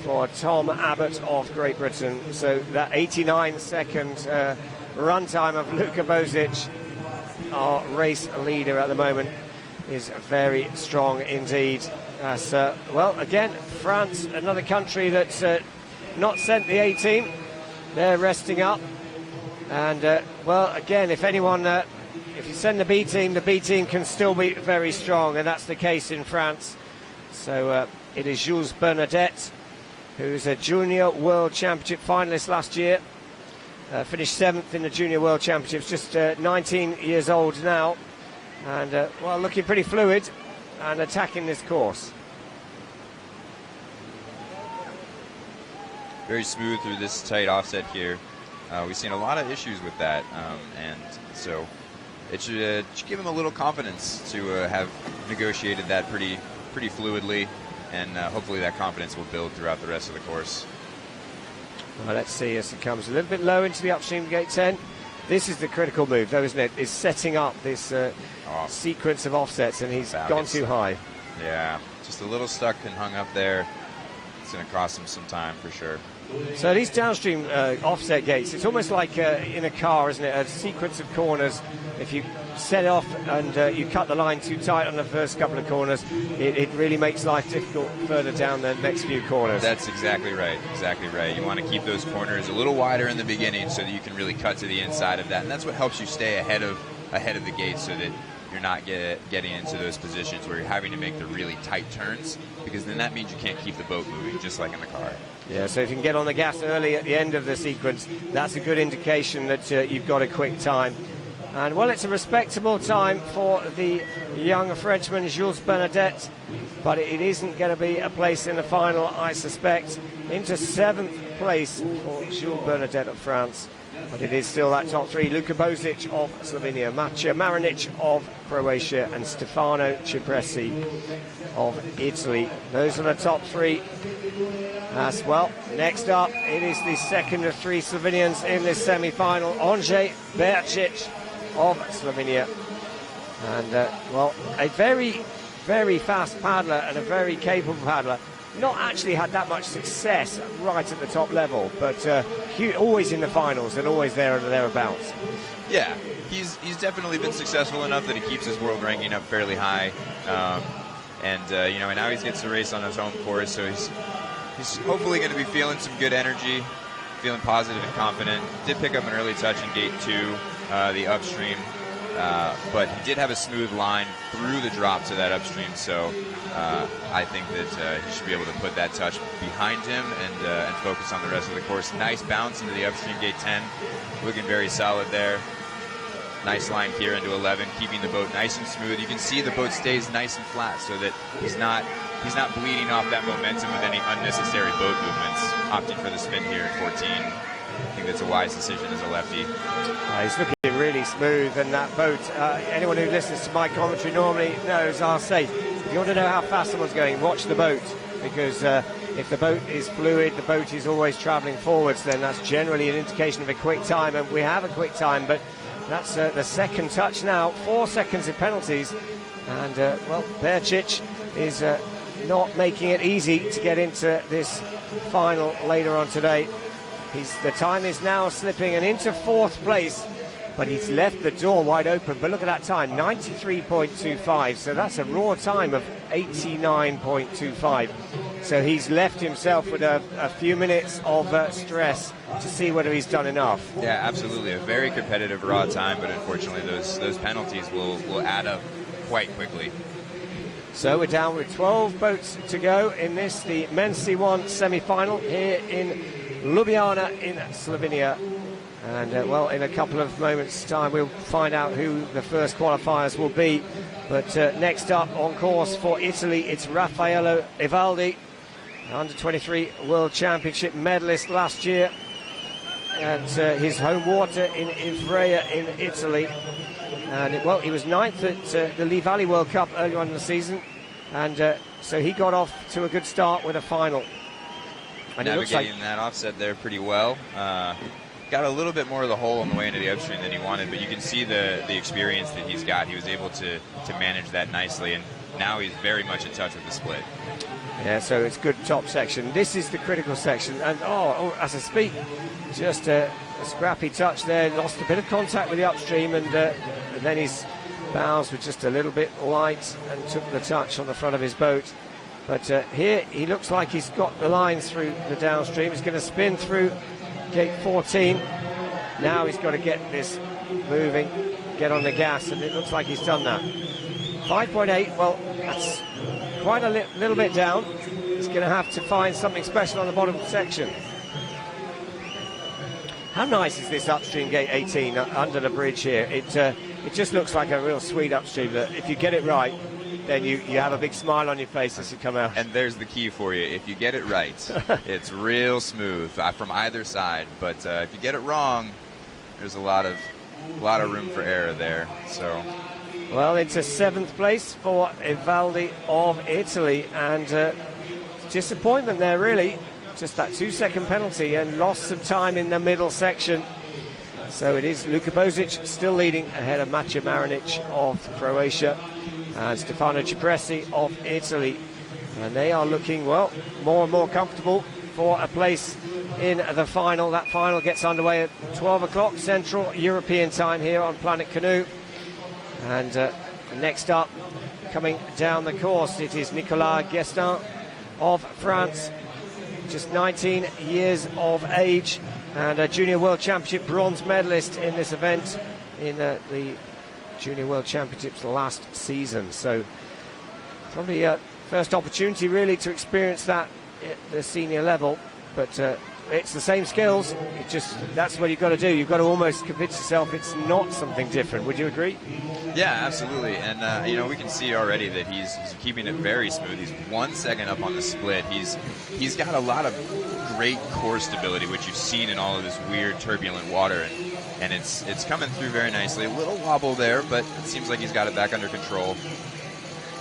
for Tom Abbott of Great Britain. So that 89-second run time of Luka Bozic, our race leader at the moment, is very strong indeed. As well, again, France, another country that's not sent the A team. They're resting up, and well, again, if anyone if you send the B team can still be very strong, and that's the case in France. So it is Jules Bernadette, who's a Junior World Championship finalist last year. Finished 7th in the Junior World Championships, just 19 years old now, and well, looking pretty fluid and attacking this course. Very smooth through this tight offset here. We've seen a lot of issues with that, and so it should give him a little confidence to have negotiated that pretty fluidly, and hopefully that confidence will build throughout the rest of the course. Well, let's see as it comes a little bit low into the upstream gate 10. This is the critical move, though, isn't it? Is setting up this sequence of offsets, and he's gone too high. Yeah, just a little stuck and hung up there. It's going to cost him some time for sure. So these downstream offset gates, it's almost like in a car, isn't it? A sequence of corners. If you set off and you cut the line too tight on the first couple of corners, it really makes life difficult further down the next few corners. That's exactly right. Exactly right. You want to keep those corners a little wider in the beginning so that you can really cut to the inside of that, and that's what helps you stay ahead of the gate, so that you're not getting into those positions where you're having to make the really tight turns, because then that means you can't keep the boat moving, just like in the car. Yeah, so if you can get on the gas early at the end of the sequence, that's a good indication that you've got a quick time. And, well, it's a respectable time for the young Frenchman, Jules Bernadette, but it isn't going to be a place in the final, I suspect. Into 7th place for Jules Bernadette of France. But it is still that top three: Luka Bozic of Slovenia, Matija Marinic of Croatia, and Stefano Cipresi of Italy. Those are the top three. As well, next up, it is the second of three Slovenians in this semi-final, Ondrej Berčič of Slovenia. And, well, a very, very fast paddler and a very capable paddler. Not actually had that much success right at the top level, but always in the finals and always there or thereabouts. Yeah, he's definitely been successful enough that he keeps his world ranking up fairly high, and you know, and now he gets to race on his home course, so he's hopefully going to be feeling some good energy, feeling positive and confident. Did pick up an early touch in gate 2, the upstream, but he did have a smooth line through the drop to that upstream, so I think that he should be able to put that touch behind him and focus on the rest of the course. Nice bounce into the upstream gate 10, looking very solid there. Nice line here into 11, keeping the boat nice and smooth. You can see the boat stays nice and flat, so that he's not bleeding off that momentum with any unnecessary boat movements. Opting for the spin here at 14. I think that's a wise decision as a lefty. He's looking really smooth, and that boat, anyone who listens to my commentary normally knows I'll say, if you want to know how fast someone's going, watch the boat, because if the boat is fluid, the boat is always travelling forwards, then that's generally an indication of a quick time, and we have a quick time, but that's the second touch now, 4 seconds of penalties, and well, Berčič is not making it easy to get into this final later on today. The time is now slipping and into 4th place, but he's left the door wide open. But look at that time, 93.25, so that's a raw time of 89.25. So he's left himself with a few minutes of stress to see whether he's done enough. Yeah, absolutely. A very competitive raw time, but unfortunately those penalties will add up quite quickly. So we're down with 12 boats to go in this, the men's C1 semi-final here in Ljubljana in Slovenia. And, well, in a couple of moments' time, we'll find out who the first qualifiers will be. But next up on course for Italy, it's Raffaello Evaldi, under-23 World Championship medalist last year at his home water in Ivrea in Italy. And, well, he was 9th at the Lee Valley World Cup earlier on in the season. And so he got off to a good start with a final. And navigating that offset there pretty well. Got a little bit more of the hole on the way into the upstream than he wanted, but you can see the experience that he's got. He was able to manage that nicely, and now he's very much in touch with the split. Yeah, so it's good top section. This is the critical section, and as I speak, just a scrappy touch there. Lost a bit of contact with the upstream, and then his bows were just a little bit light and took the touch on the front of his boat. But here he looks like he's got the line through the downstream. He's going to spin through gate 14. Now he's got to get this moving, get on the gas, and it looks like he's done that. 5.8, well, that's quite a little bit down. He's going to have to find something special on the bottom section. How nice is this upstream gate 18 under the bridge here? It just looks like a real sweet upstream that if you get it right, then you have a big smile on your face as you come out. And there's the key for you. If you get it right, it's real smooth from either side. But if you get it wrong, there's a lot of room for error there. So, well, it's a 7th place for Evaldi of Italy, and disappointment there really. Just that 2-second penalty and lost some time in the middle section. So it is Luka Bozic still leading ahead of Matej Marinic of Croatia and Stefano Cipresi of Italy. And they are looking, well, more and more comfortable for a place in the final. That final gets underway at 12 o'clock Central European time here on Planet Canoe. And next up, coming down the course, it is Nicolas Guestin of France, just 19 years of age, and a Junior World Championship bronze medalist in this event in the Junior World Championships last season. So probably first opportunity really to experience that at the senior level, but it's the same skills. That's what you've got to do. You've got to almost convince yourself it's not something different. Would you agree? Yeah, absolutely. And you know, we can see already that he's keeping it very smooth. He's 1 second up on the split. He's got a lot of great core stability, which you've seen in all of this weird turbulent water, and it's coming through very nicely. A little wobble there, but it seems like he's got it back under control.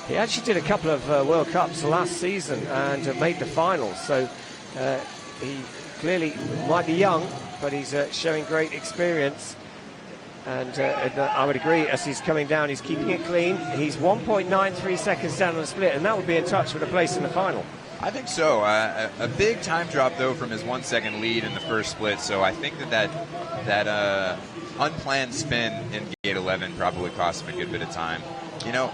He actually did a couple of World Cups last season and made the finals. So he clearly might be young, but he's showing great experience. And I would agree, as he's coming down, he's keeping it clean. He's 1.93 seconds down on the split, and that would be in touch with a place in the final. I think so. A big time drop, though, from his 1 second lead in the first split. So I think that unplanned spin in gate 11 probably cost him a good bit of time. You know,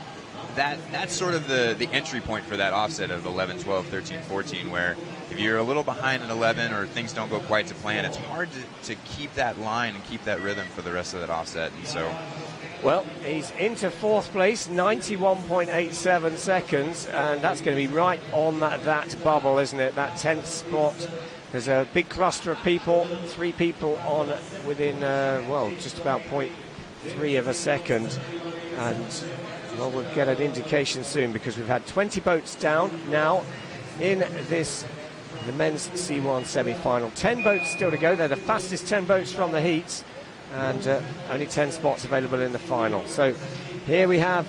that's sort of the entry point for that offset of 11, 12, 13, 14, where if you're a little behind in 11 or things don't go quite to plan, it's hard to keep that line and keep that rhythm for the rest of that offset. And so, well, he's into 4th place, 91.87 seconds, and that's going to be right on that bubble, isn't it? That 10th spot. There's a big cluster of people, 3 people on within, just about 0.3 of a second. And, well, we'll get an indication soon because we've had 20 boats down now in the men's C1 semi-final. 10 boats still to go. They're the fastest 10 boats from the heats, and only 10 spots available in the final. So here we have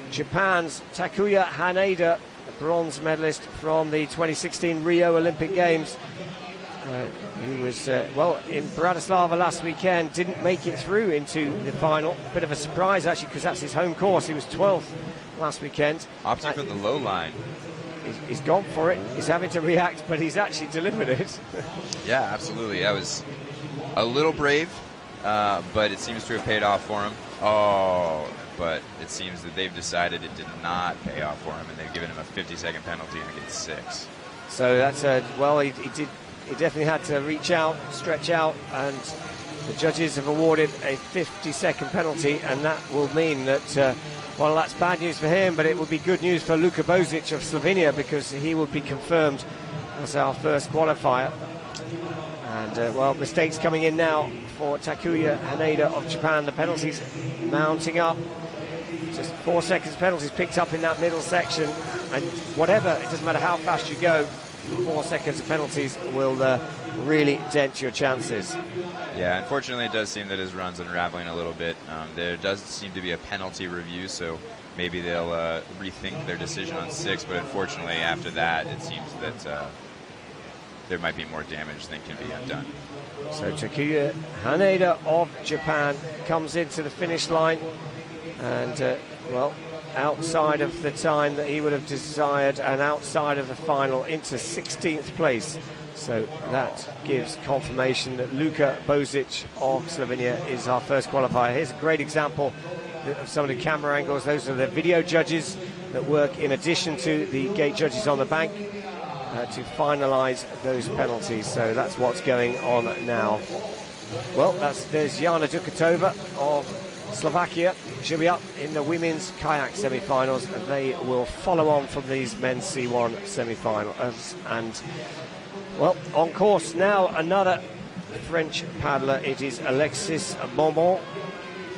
Japan's Takuya Haneda, a bronze medalist from the 2016 Rio Olympic Games. He was, in Bratislava last weekend, didn't make it through into the final. Bit of a surprise, actually, because that's his home course. He was 12th last weekend. Opting for the low line. He's gone for it. He's having to react, but he's actually delivered it. Yeah, absolutely. That was a little brave, but it seems to have paid off for him. Oh, but it seems that they've decided it did not pay off for him, and they've given him a 50-second penalty and he gets 6. So that's he definitely had to reach out, stretch out, and the judges have awarded a 50-second penalty, and that will mean that. Well, that's bad news for him, but it would be good news for Luka Bozic of Slovenia because he would be confirmed as our first qualifier. And, mistakes coming in now for Takuya Haneda of Japan. The penalties mounting up. Just 4 seconds penalties picked up in that middle section. And whatever, it doesn't matter how fast you go, 4 seconds of penalties will really dent your chances. Yeah, unfortunately it does seem that his run's unraveling a little bit. There does seem to be a penalty review, so maybe they'll rethink their decision on 6, but unfortunately after that it seems that there might be more damage than can be undone. So Takuya Haneda of Japan comes into the finish line, and outside of the time that he would have desired and outside of the final, into 16th place. So that gives confirmation that Luka Bozic of Slovenia is our first qualifier. Here's a great example of some of the camera angles. Those are the video judges that work in addition to the gate judges on the bank to finalise those penalties. So that's what's going on now. Well, there's Jana Dukatova of Slovakia. She'll be up in the women's kayak semi-finals, and they will follow on from these men's C1 semi-finals. And, well, on course now, another French paddler. It is Alexis Bonbon.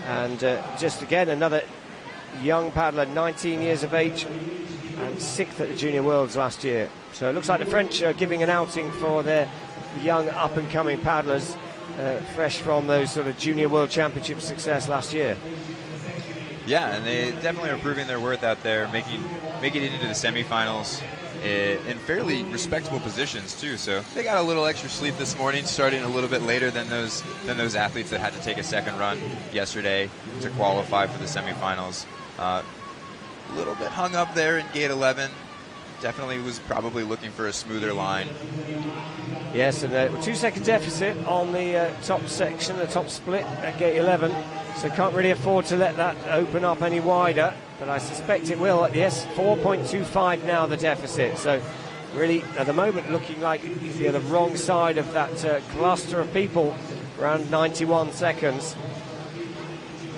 And just again, another young paddler, 19 years of age, and 6th at the Junior Worlds last year. So it looks like the French are giving an outing for their young up-and-coming paddlers, fresh from those sort of Junior World Championship success last year. Yeah, and they definitely are proving their worth out there, making it into the semifinals in fairly respectable positions too. So they got a little extra sleep this morning, starting a little bit later than those athletes that had to take a second run yesterday to qualify for the semifinals. A little bit hung up there in gate 11. Definitely was probably looking for a smoother line. Yes, and a 2-second deficit on the top section, the top split at gate 11. So can't really afford to let that open up any wider, but I suspect it will. Yes, 4.25 now the deficit. So really, at the moment, looking like you're the wrong side of that cluster of people, around 91 seconds.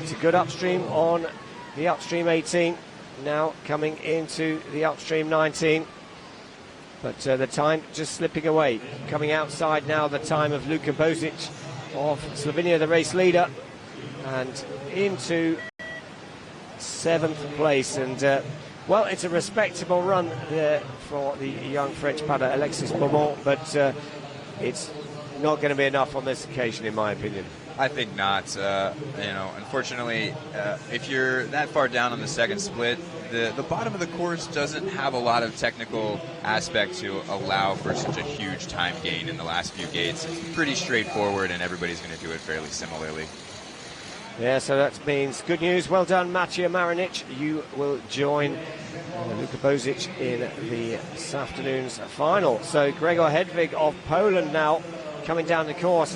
It's a good upstream on the upstream 18. Now coming into the upstream 19, but the time just slipping away. Coming outside now, the time of Luka Bozic of Slovenia, the race leader, and into 7th place. And well, it's a respectable run there for the young French paddler Alexis Bonbon, but it's not going to be enough on this occasion, in my opinion. I think not. Unfortunately, if you're that far down on the second split, the bottom of the course doesn't have a lot of technical aspect to allow for such a huge time gain in the last few gates. It's pretty straightforward, and everybody's going to do it fairly similarly. Yeah, so that means good news. Well done, Maciej Marinic. You will join Luka Bozic in this afternoon's final. So Gregor Hedvig of Poland now coming down the course.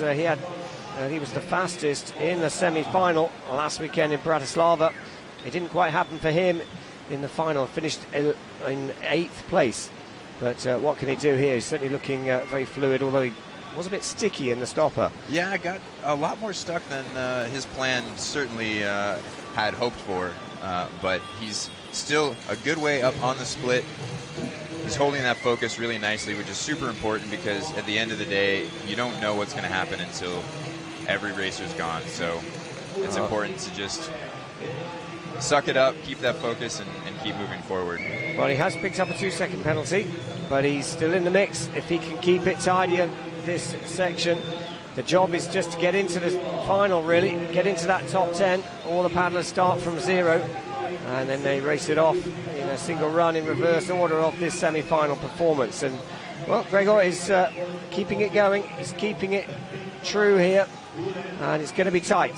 He was the fastest in the semi-final last weekend in Bratislava. It didn't quite happen for him in the final, finished in 8th place. But what can he do here? He's certainly looking very fluid, although he was a bit sticky in the stopper. Yeah, got a lot more stuck than his plan certainly had hoped for. But he's still a good way up on the split. He's holding that focus really nicely, which is super important because at the end of the day, you don't know what's going to happen until every racer's gone. So it's important to just suck it up, keep that focus, and keep moving forward. Well, he has picked up a 2-second penalty, but he's still in the mix. If he can keep it tidy in this section, the job is just to get into the final, really, get into that top 10. All the paddlers start from 0, and then they race it off in a single run in reverse order of this semi-final performance. And, well, Gregor is keeping it going. He's keeping it true here, and it's going to be tight.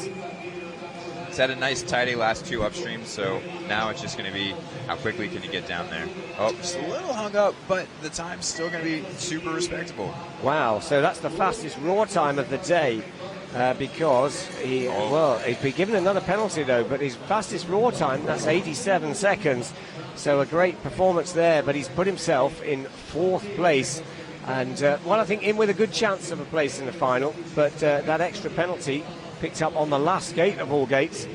He's had a nice tidy last 2 upstreams, so now it's just going to be how quickly can you get down there. Oh, just a little hung up, but the time's still going to be super respectable. Wow, so that's the fastest raw time of the day because he's been given another penalty though, but his fastest raw time, that's 87 seconds. So a great performance there, but he's put himself in 4th place. And, I think in with a good chance of a place in the final, but that extra penalty picked up on the last gate of all gates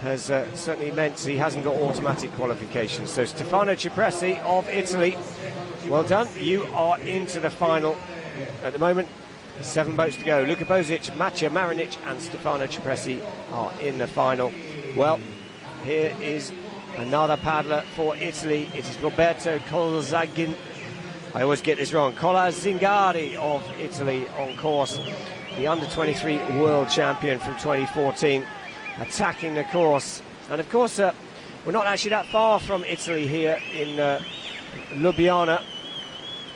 has certainly meant he hasn't got automatic qualification. So Stefano Cipresi of Italy, well done. You are into the final at the moment. 7 boats to go. Luka Bozic, Maciej Marinic and Stefano Cipresi are in the final. Well, here is another paddler for Italy. It is Roberto Colzagin. I always get this wrong. Zingari of Italy on course. The under-23 world champion from 2014, attacking the course. And of course, we're not actually that far from Italy here in Ljubljana.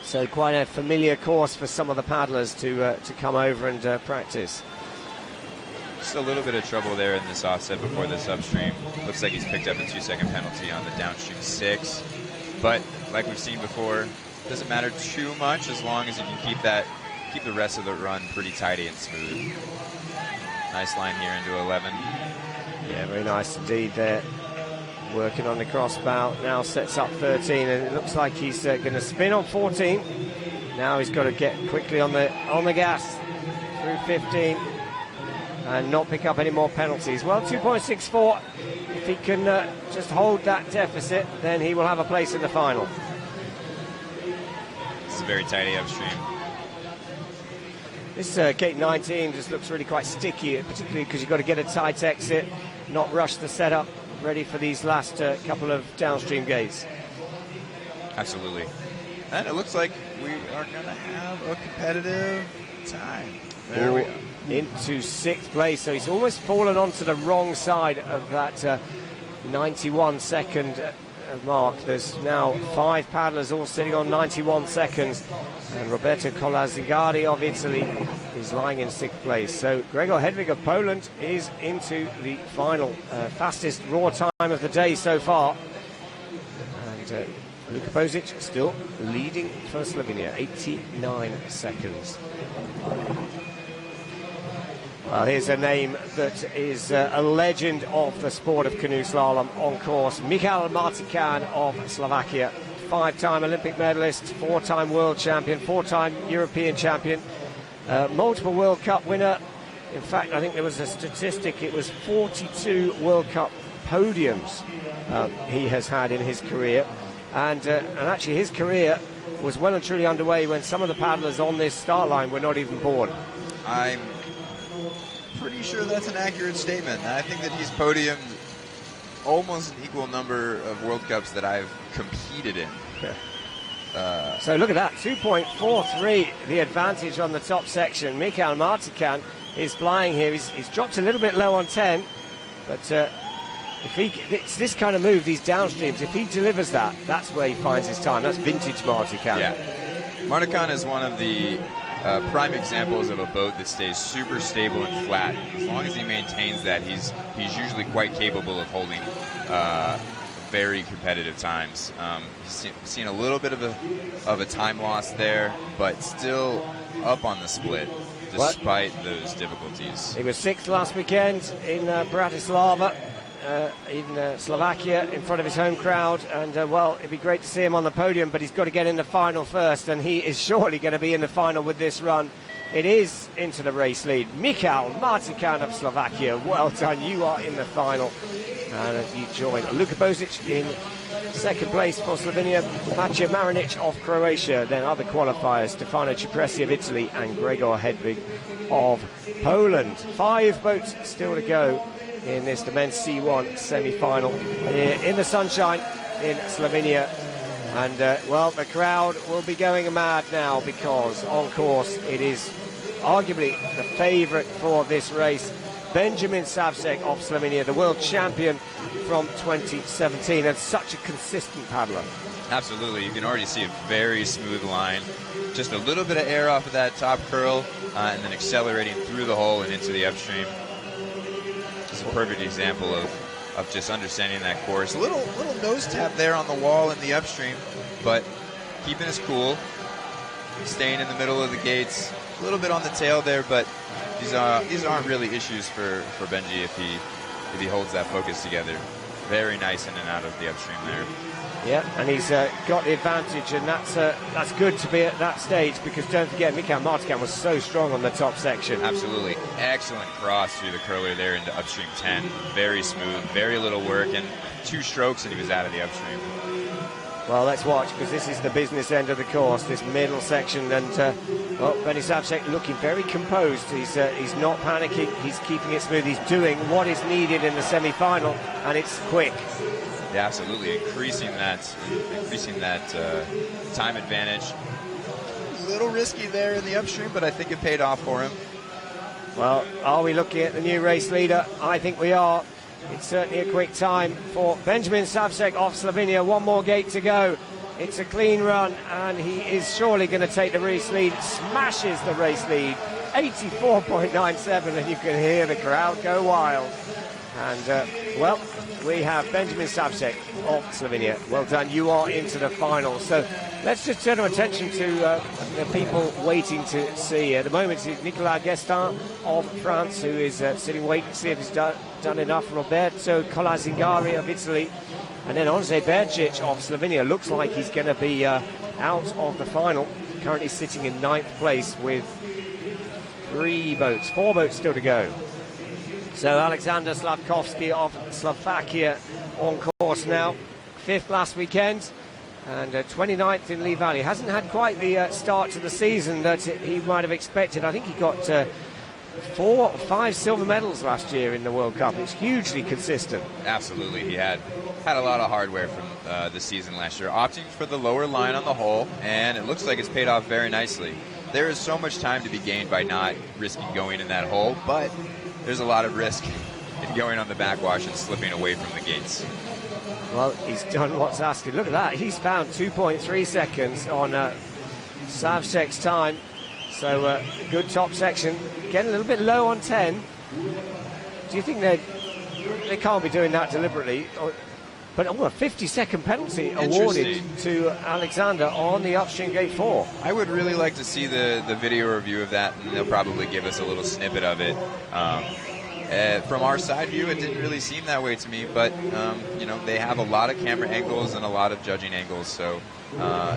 So quite a familiar course for some of the paddlers to come over and practice. Just a little bit of trouble there in this offset before this upstream. Looks like he's picked up a 2-second penalty on the downstream 6. But like we've seen before, doesn't matter too much as long as you can keep the rest of the run pretty tidy and smooth. Nice line here into 11. Yeah, very nice indeed there. Working on the crossbow, now sets up 13, and it looks like he's going to spin on 14. Now he's got to get quickly on the gas through 15. and not pick up any more penalties. Well, 2.64, if he can just hold that deficit, then he will have a place in the final. It's a very tidy upstream. This gate 19 just looks really quite sticky, particularly because you've got to get a tight exit, not rush the setup, ready for these last couple of downstream gates. Absolutely. And it looks like we are going to have a competitive time. There we go. Into 6th place, so he's almost fallen onto the wrong side of that 91 second mark. There's now 5 paddlers all sitting on 91 seconds, and Roberto Colazzigari of Italy is lying in 6th place. So Gregor Hedvig of Poland is into the final. Fastest raw time of the day so far. And Luka Bozic still leading for Slovenia, 89 seconds. Well, here's a name that is a legend of the sport of canoe slalom on course. Michal Martikan of Slovakia, 5-time Olympic medalist, 4-time world champion, 4-time European champion, multiple World Cup winner. In fact, I think there was a statistic, it was 42 World Cup podiums he has had in his career. And actually his career was well and truly underway when some of the paddlers on this start line were not even born. I'm pretty sure that's an accurate statement. I think that he's podiumed almost an equal number of World Cups that I've competed in. So look at that, 2.43 the advantage on the top section. Michal Martikan is flying here. He's dropped a little bit low on 10, but it's this kind of move, these downstreams, if he delivers that, that's where he finds his time. That's vintage Martikan. Yeah. Martikan is one of the prime examples of a boat that stays super stable and flat. As long as he maintains that, he's usually quite capable of holding very competitive times. He's seen a little bit of a time loss there, but still up on the split despite those difficulties. He was 6th last weekend in Bratislava, in Slovakia, in front of his home crowd, and well, it'd be great to see him on the podium, but he's got to get in the final first, and he is surely going to be in the final with this run. It is into the race lead. Michal Martikan of Slovakia, well done, you are in the final. And you join Luka Bozic in 2nd place for Slovenia, Maciej Marinic of Croatia, then other qualifiers, Stefano Cipressi of Italy and Gregor Hedvig of Poland. 5 boats still to go in this men's C1 semi-final here in the sunshine in Slovenia. And well, the crowd will be going mad now, because on course it is arguably the favourite for this race, Benjamin Savcek of Slovenia, the world champion from 2017, and such a consistent paddler. Absolutely, you can already see a very smooth line, just a little bit of air off of that top curl, and then accelerating through the hole and into the upstream. It's a perfect example of just understanding that course. A little nose tap there on the wall in the upstream, but keeping us cool, staying in the middle of the gates, a little bit on the tail there, but these aren't really issues for Benji if he holds that focus together. Very nice in and out of the upstream there. Yeah, and he's got the advantage, and that's good to be at that stage, because don't forget, Michal Martikan was so strong on the top section. Absolutely. Excellent cross through the curler there into upstream 10. Very smooth, very little work, and 2 strokes and he was out of the upstream. Well, let's watch, because this is the business end of the course, this middle section, and well, Benny Savcek looking very composed. He's not panicking, he's keeping it smooth, he's doing what is needed in the semi-final, and it's quick. Yeah, absolutely, increasing that time advantage. A little risky there in the upstream, but I think it paid off for him. Well, are we looking at the new race leader? I think we are. It's certainly a quick time for Benjamin Savcek of Slovenia. 1 more gate to go. It's a clean run, and he is surely going to take the race lead. Smashes the race lead, 84.97, and you can hear the crowd go wild. And well, we have Benjamin Savcek of Slovenia. Well done, you are into the final. So let's just turn our attention to the people waiting to see. At the moment, it's Nicolas Guestin of France, who is sitting waiting to see if he's done enough. Roberto Colazzigari of Italy, and then Ondřej Berčič of Slovenia. Looks like he's going to be out of the final. Currently sitting in 9th place with 4 boats still to go. So Alexander Slavkovsky of Slovakia on course now. 5th last weekend and 29th in Lee Valley. Hasn't had quite the start to the season that he might have expected. I think he got 4 or 5 silver medals last year in the World Cup. It's hugely consistent. Absolutely. He had a lot of hardware from the season last year, opting for the lower line on the hole, and it looks like it's paid off very nicely. There is so much time to be gained by not risking going in that hole, but there's a lot of risk in going on the backwash and slipping away from the gates. Well, he's done what's asked him. Look at that. He's found 2.3 seconds on Savchek's time. So good top section. Getting a little bit low on 10. Do you think they can't be doing that deliberately? But a 50-second penalty awarded to Alexander on the upstream gate 4. I would really like to see the video review of that, and they'll probably give us a little snippet of it. From our side view, it didn't really seem that way to me, but they have a lot of camera angles and a lot of judging angles, so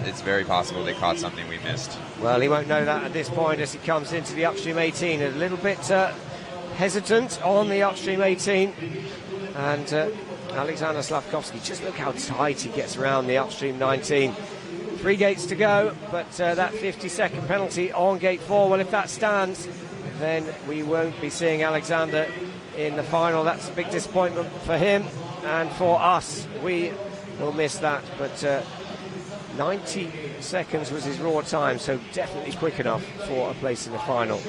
it's very possible they caught something we missed. Well, he won't know that at this point as he comes into the upstream 18. A little bit hesitant on the upstream 18, and Alexander Slavkovsky, just look how tight he gets around the upstream 19. 3 gates to go, but that 50-second penalty on gate 4, well, if that stands, then we won't be seeing Alexander in the final. That's a big disappointment for him and for us. We will miss that, but 90 seconds was his raw time, so definitely quick enough for a place in the final.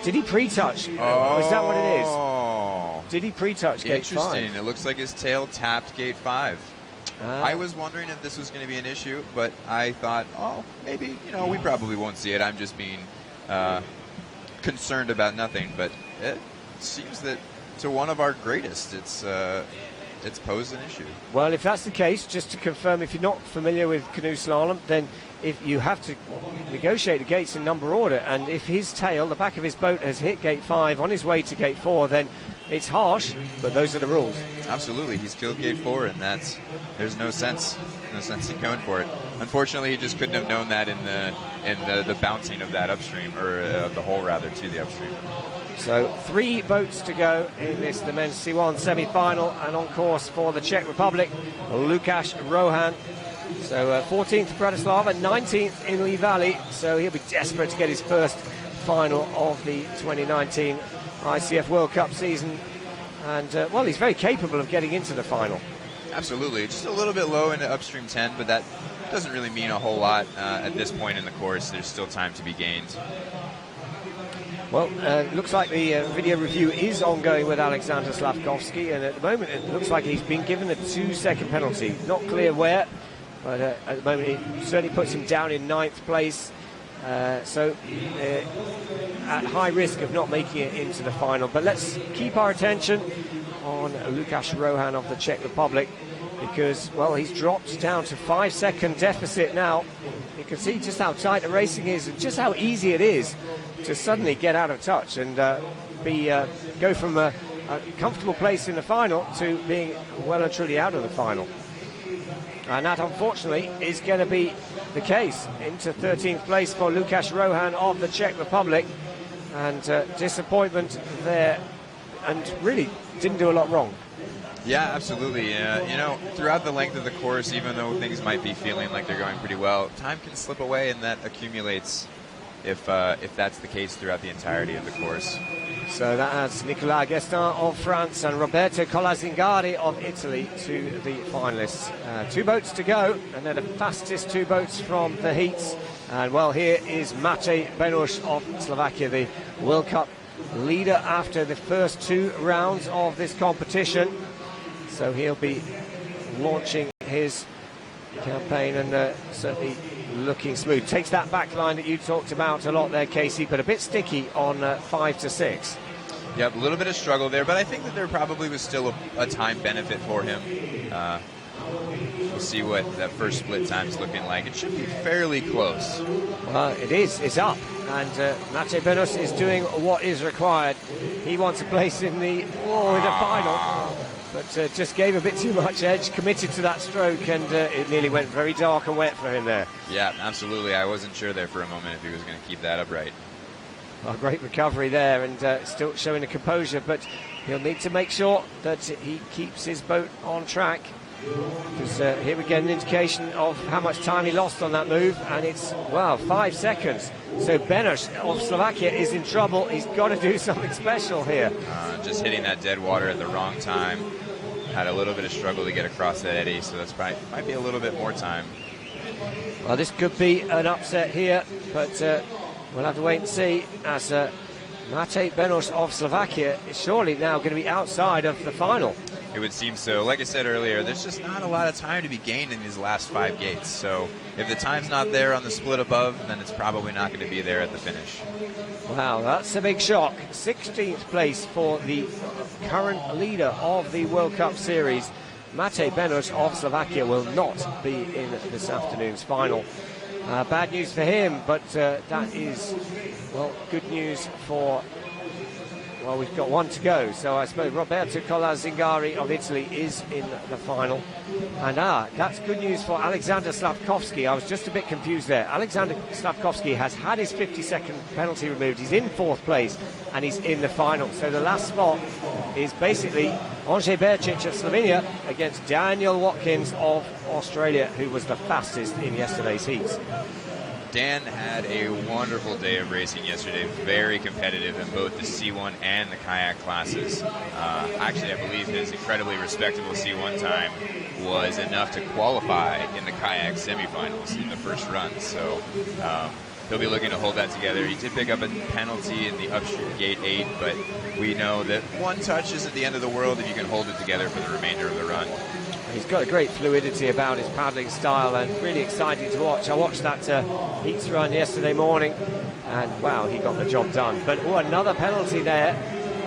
Did he pre-touch? Oh. Is that what it is? Did he pre-touch gate 5? Interesting. It looks like his tail tapped gate 5. I was wondering if this was going to be an issue, but I thought, maybe, we probably won't see it. I'm just being concerned about nothing, but it seems that to one of our greatest, it's posed an issue. Well, if that's the case, just to confirm, if you're not familiar with canoe slalom, then if you have to negotiate the gates in number order, and if his tail, the back of his boat, has hit gate 5 on his way to gate 4, then it's harsh, but those are the rules. Absolutely, he's killed gate 4, and there's no sense in going for it. Unfortunately, he just couldn't have known that in the bouncing of that upstream, or the hole rather, to the upstream. So 3 boats to go in the men's C1 semi-final, and on course for the Czech Republic, Lukáš Rohan. So 14th Bratislava, 19th in Lee Valley, so he'll be desperate to get his first final of the 2019 ICF World Cup season, and well, he's very capable of getting into the final. Absolutely, just a little bit low into upstream 10, but that doesn't really mean a whole lot at this point in the course. There's still time to be gained. Well, looks like the video review is ongoing with Alexander Slavkovsky, and at the moment it looks like he's been given a 2-second penalty. Not clear where, but at the moment it certainly puts him down in 9th place. So at high risk of not making it into the final. But let's keep our attention on Lukáš Rohan of the Czech Republic, because, well, he's dropped down to 5-second deficit now. You can see just how tight the racing is and just how easy it is to suddenly get out of touch and go from a comfortable place in the final to being well and truly out of the final. And that, unfortunately, is going to be the case. Into 13th place for Lukáš Rohan of the Czech Republic. And disappointment there, and really didn't do a lot wrong. Yeah, absolutely. Throughout the length of the course, even though things might be feeling like they're going pretty well, time can slip away, and that accumulates if that's the case throughout the entirety of the course. So that adds Nicolas Guestin of France and Roberto Colazzingari of Italy to the finalists. 2 boats to go, and they're the fastest 2 boats from the heats. And, well, here is Matej Benuš of Slovakia, the World Cup leader after the first 2 rounds of this competition. So he'll be launching his campaign and certainly looking smooth. Takes that back line that you talked about a lot there, Casey, but a bit sticky on 5 to 6. Yep, a little bit of struggle there, but I think that there probably was still a time benefit for him. We'll see what that first split time's looking like. It should be fairly close. Well, it is. It's up. And Matej Benuš is doing what is required. He wants a place in the final, but just gave a bit too much edge, committed to that stroke, and it nearly went very dark and wet for him there. Yeah, absolutely. I wasn't sure there for a moment if he was going to keep that upright. Well, great recovery there, and still showing a composure, but he'll need to make sure that he keeps his boat on track. Because here we get an indication of how much time he lost on that move, and it's, wow, 5 seconds. So Benos of Slovakia is in trouble. He's got to do something special here. Just hitting that dead water at the wrong time. Had a little bit of struggle to get across that eddy, so that's might be a little bit more time. Well, this could be an upset here, but we'll have to wait and see, as Matej Benos of Slovakia is surely now going to be outside of the final. It would seem so. Like I said earlier, there's just not a lot of time to be gained in these last 5 gates. So if the time's not there on the split above, then it's probably not going to be there at the finish. Wow, that's a big shock. 16th place for the current leader of the World Cup Series. Matej Benos of Slovakia will not be in this afternoon's final. Bad news for him, but that is, well, good news for... Well, we've got one to go, so I suppose Roberto Colazzingari of Italy is in the final. And that's good news for Alexander Slavkovsky. I was just a bit confused there. Alexander Slavkovsky has had his 50-second penalty removed. He's in 4th place, and he's in the final. So the last spot is basically Ondřej Berčič of Slovenia against Daniel Watkins of Australia, who was the fastest in yesterday's heats. Dan had a wonderful day of racing yesterday, very competitive in both the C1 and the kayak classes. Actually, I believe his incredibly respectable C1 time was enough to qualify in the kayak semifinals in the first run. So he'll be looking to hold that together. He did pick up a penalty in the upstream gate 8, but we know that one touch isn't the end of the world if you can hold it together for the remainder of the run. He's got a great fluidity about his paddling style and really exciting to watch. I watched that heats run yesterday morning, and wow, he got the job done. But another penalty there,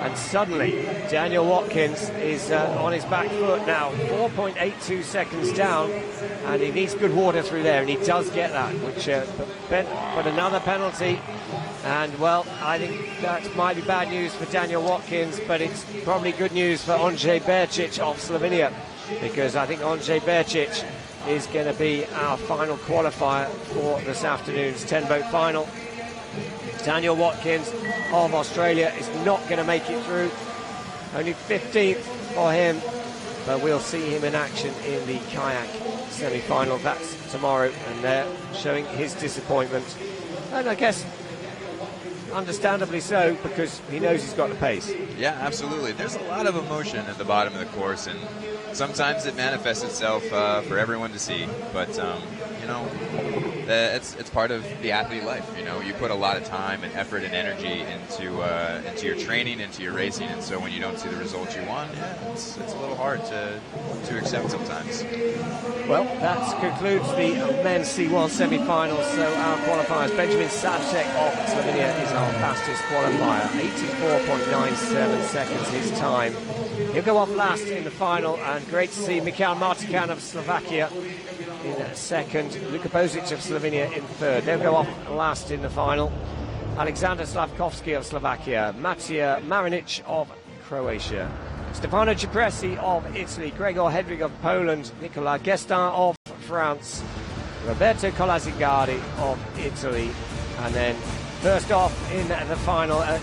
and suddenly Daniel Watkins is on his back foot now, 4.82 seconds down, and he needs good water through there, and he does get that, which but another penalty. And, well, I think that might be bad news for Daniel Watkins, but it's probably good news for Ondřej Berčič of Slovenia, because I think Ondřej Berčič is going to be our final qualifier for this afternoon's 10-boat final. Daniel Watkins of Australia is not going to make it through. Only 15th for him, but we'll see him in action in the kayak semi-final. That's tomorrow, and they're showing his disappointment. And I guess understandably so, because he knows he's got the pace. Yeah, absolutely. There's a lot of emotion at the bottom of the course, and sometimes it manifests itself for everyone to see. But you know, it's part of the athlete life. You know, you put a lot of time and effort and energy into your training, into your racing, and so when you don't see the results you want, yeah, it's a little hard to accept sometimes. Well, that concludes the men's C1 semi-finals. So our qualifiers, Benjamin Savcek of Slovenia is our fastest qualifier, 84.97 seconds his time. He'll go off last in the final, and great to see Michal Martikan of Slovakia in second, Luka Bozic of Slovenia in third. They'll go off last in the final. Alexander Slavkovsky of Slovakia, Matija Marinic of Croatia, Stefano Cipresi of Italy, Gregor Hedvig of Poland, Nicolas Gestin of France, Roberto Colazzingari of Italy, and then first off in the final at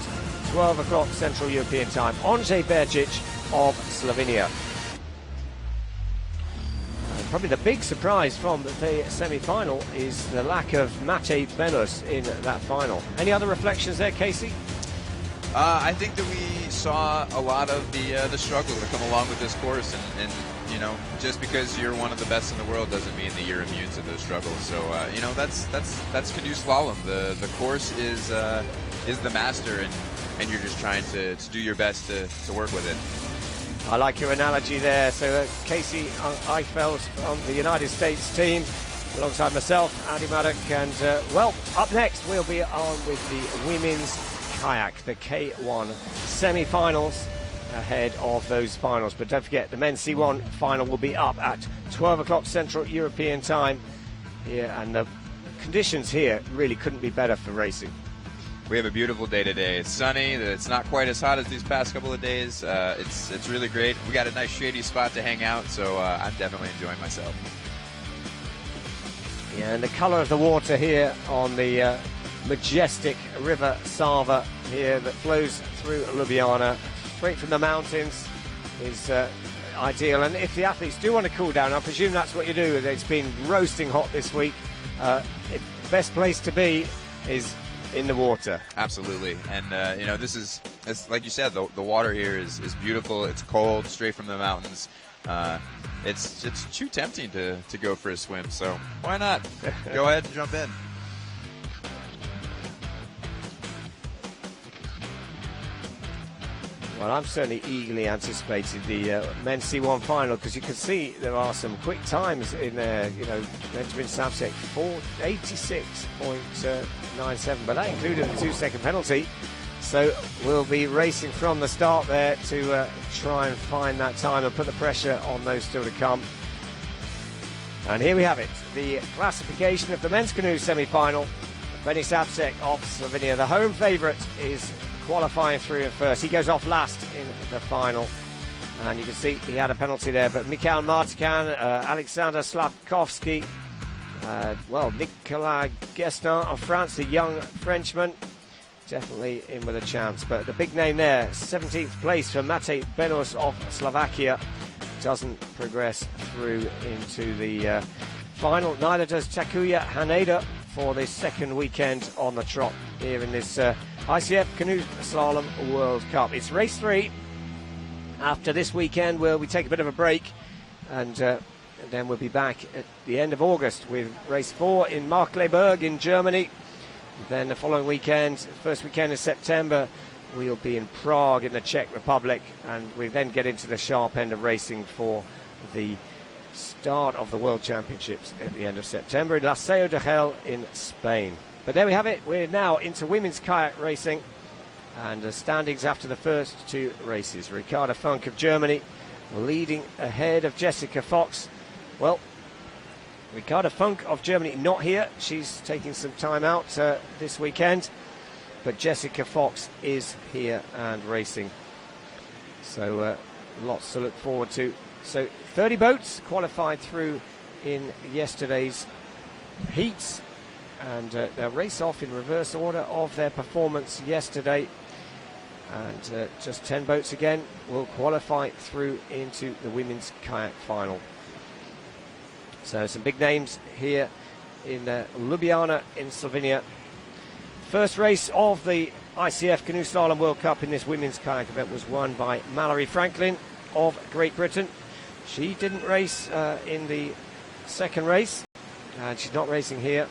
12 o'clock Central European time, Ondřej Berčič of Slovenia. And probably the big surprise from the semi-final is the lack of Matej Benos in that final. Any other reflections there, Casey? I think that we saw a lot of the struggle to come along with this course, and you know, just because you're one of the best in the world doesn't mean that you're immune to those struggles. So you know, that's Canoe Slalom. The course is the master, and you're just trying to do your best to work with it. I like your analogy there. So Casey Eichfeld from the United States team, alongside myself, Andy Maddock, and well, up next we'll be on with the women's kayak, the K1 semi-finals, ahead of those finals. But don't forget, the men's C1 final will be up at 12 o'clock Central European time here, and the conditions here really couldn't be better for racing. We have a beautiful day today. It's sunny. It's not quite as hot as these past couple of days. It's really great. We got a nice shady spot to hang out, so I'm definitely enjoying myself. Yeah, and the colour of the water here on the majestic River Sava here that flows through Ljubljana straight from the mountains is ideal. And if the athletes do want to cool down, I presume that's what you do. It's been roasting hot this week. The best place to be is in the water. Absolutely. And, you know, it's like you said, the water here is beautiful. It's cold, straight from the mountains. It's too tempting to go for a swim, so why not? Go ahead and jump in. Well, I'm certainly eagerly anticipating the men's C1 final, because you can see there are some quick times in there. You know, Benjamin Savcek 486.97, but that included a 2-second penalty. So we'll be racing from the start there to try and find that time and put the pressure on those still to come. And here we have it, the classification of the men's canoe semi-final. Benny Savcek of Slovenia, the home favourite, is qualifying through in first. He goes off last in the final, and you can see he had a penalty there, but Mikhail Martikan, Alexander Slavkovsky, Nicolas Guestin of France, the young Frenchman, definitely in with a chance. But the big name there, 17th place for Matej Benos of Slovakia, doesn't progress through into the final. Neither does Takuya Haneda for the second weekend on the trot here in this ICF Canoe Slalom World Cup. It's race 3. After this weekend, we take a bit of a break, and then we'll be back at the end of August with race 4 in Markkleeberg in Germany. Then the following weekend, first weekend in September, we'll be in Prague in the Czech Republic, and we then get into the sharp end of racing for the start of the World Championships at the end of September in La Seu de Gel in Spain. But there we have it. We're now into women's kayak racing, and the standings after the first 2 races. Ricarda Funk of Germany leading ahead of Jessica Fox. Well, Ricarda Funk of Germany not here. She's taking some time out this weekend, but Jessica Fox is here and racing. So lots to look forward to. So 30 boats qualified through in yesterday's heats, and they'll race off in reverse order of their performance yesterday. And just 10 boats again will qualify through into the women's kayak final. So some big names here in Ljubljana in Slovenia. First race of the ICF Canoe Slalom World Cup in this women's kayak event was won by Mallory Franklin of Great Britain. She didn't race in the second race, and she's not racing here.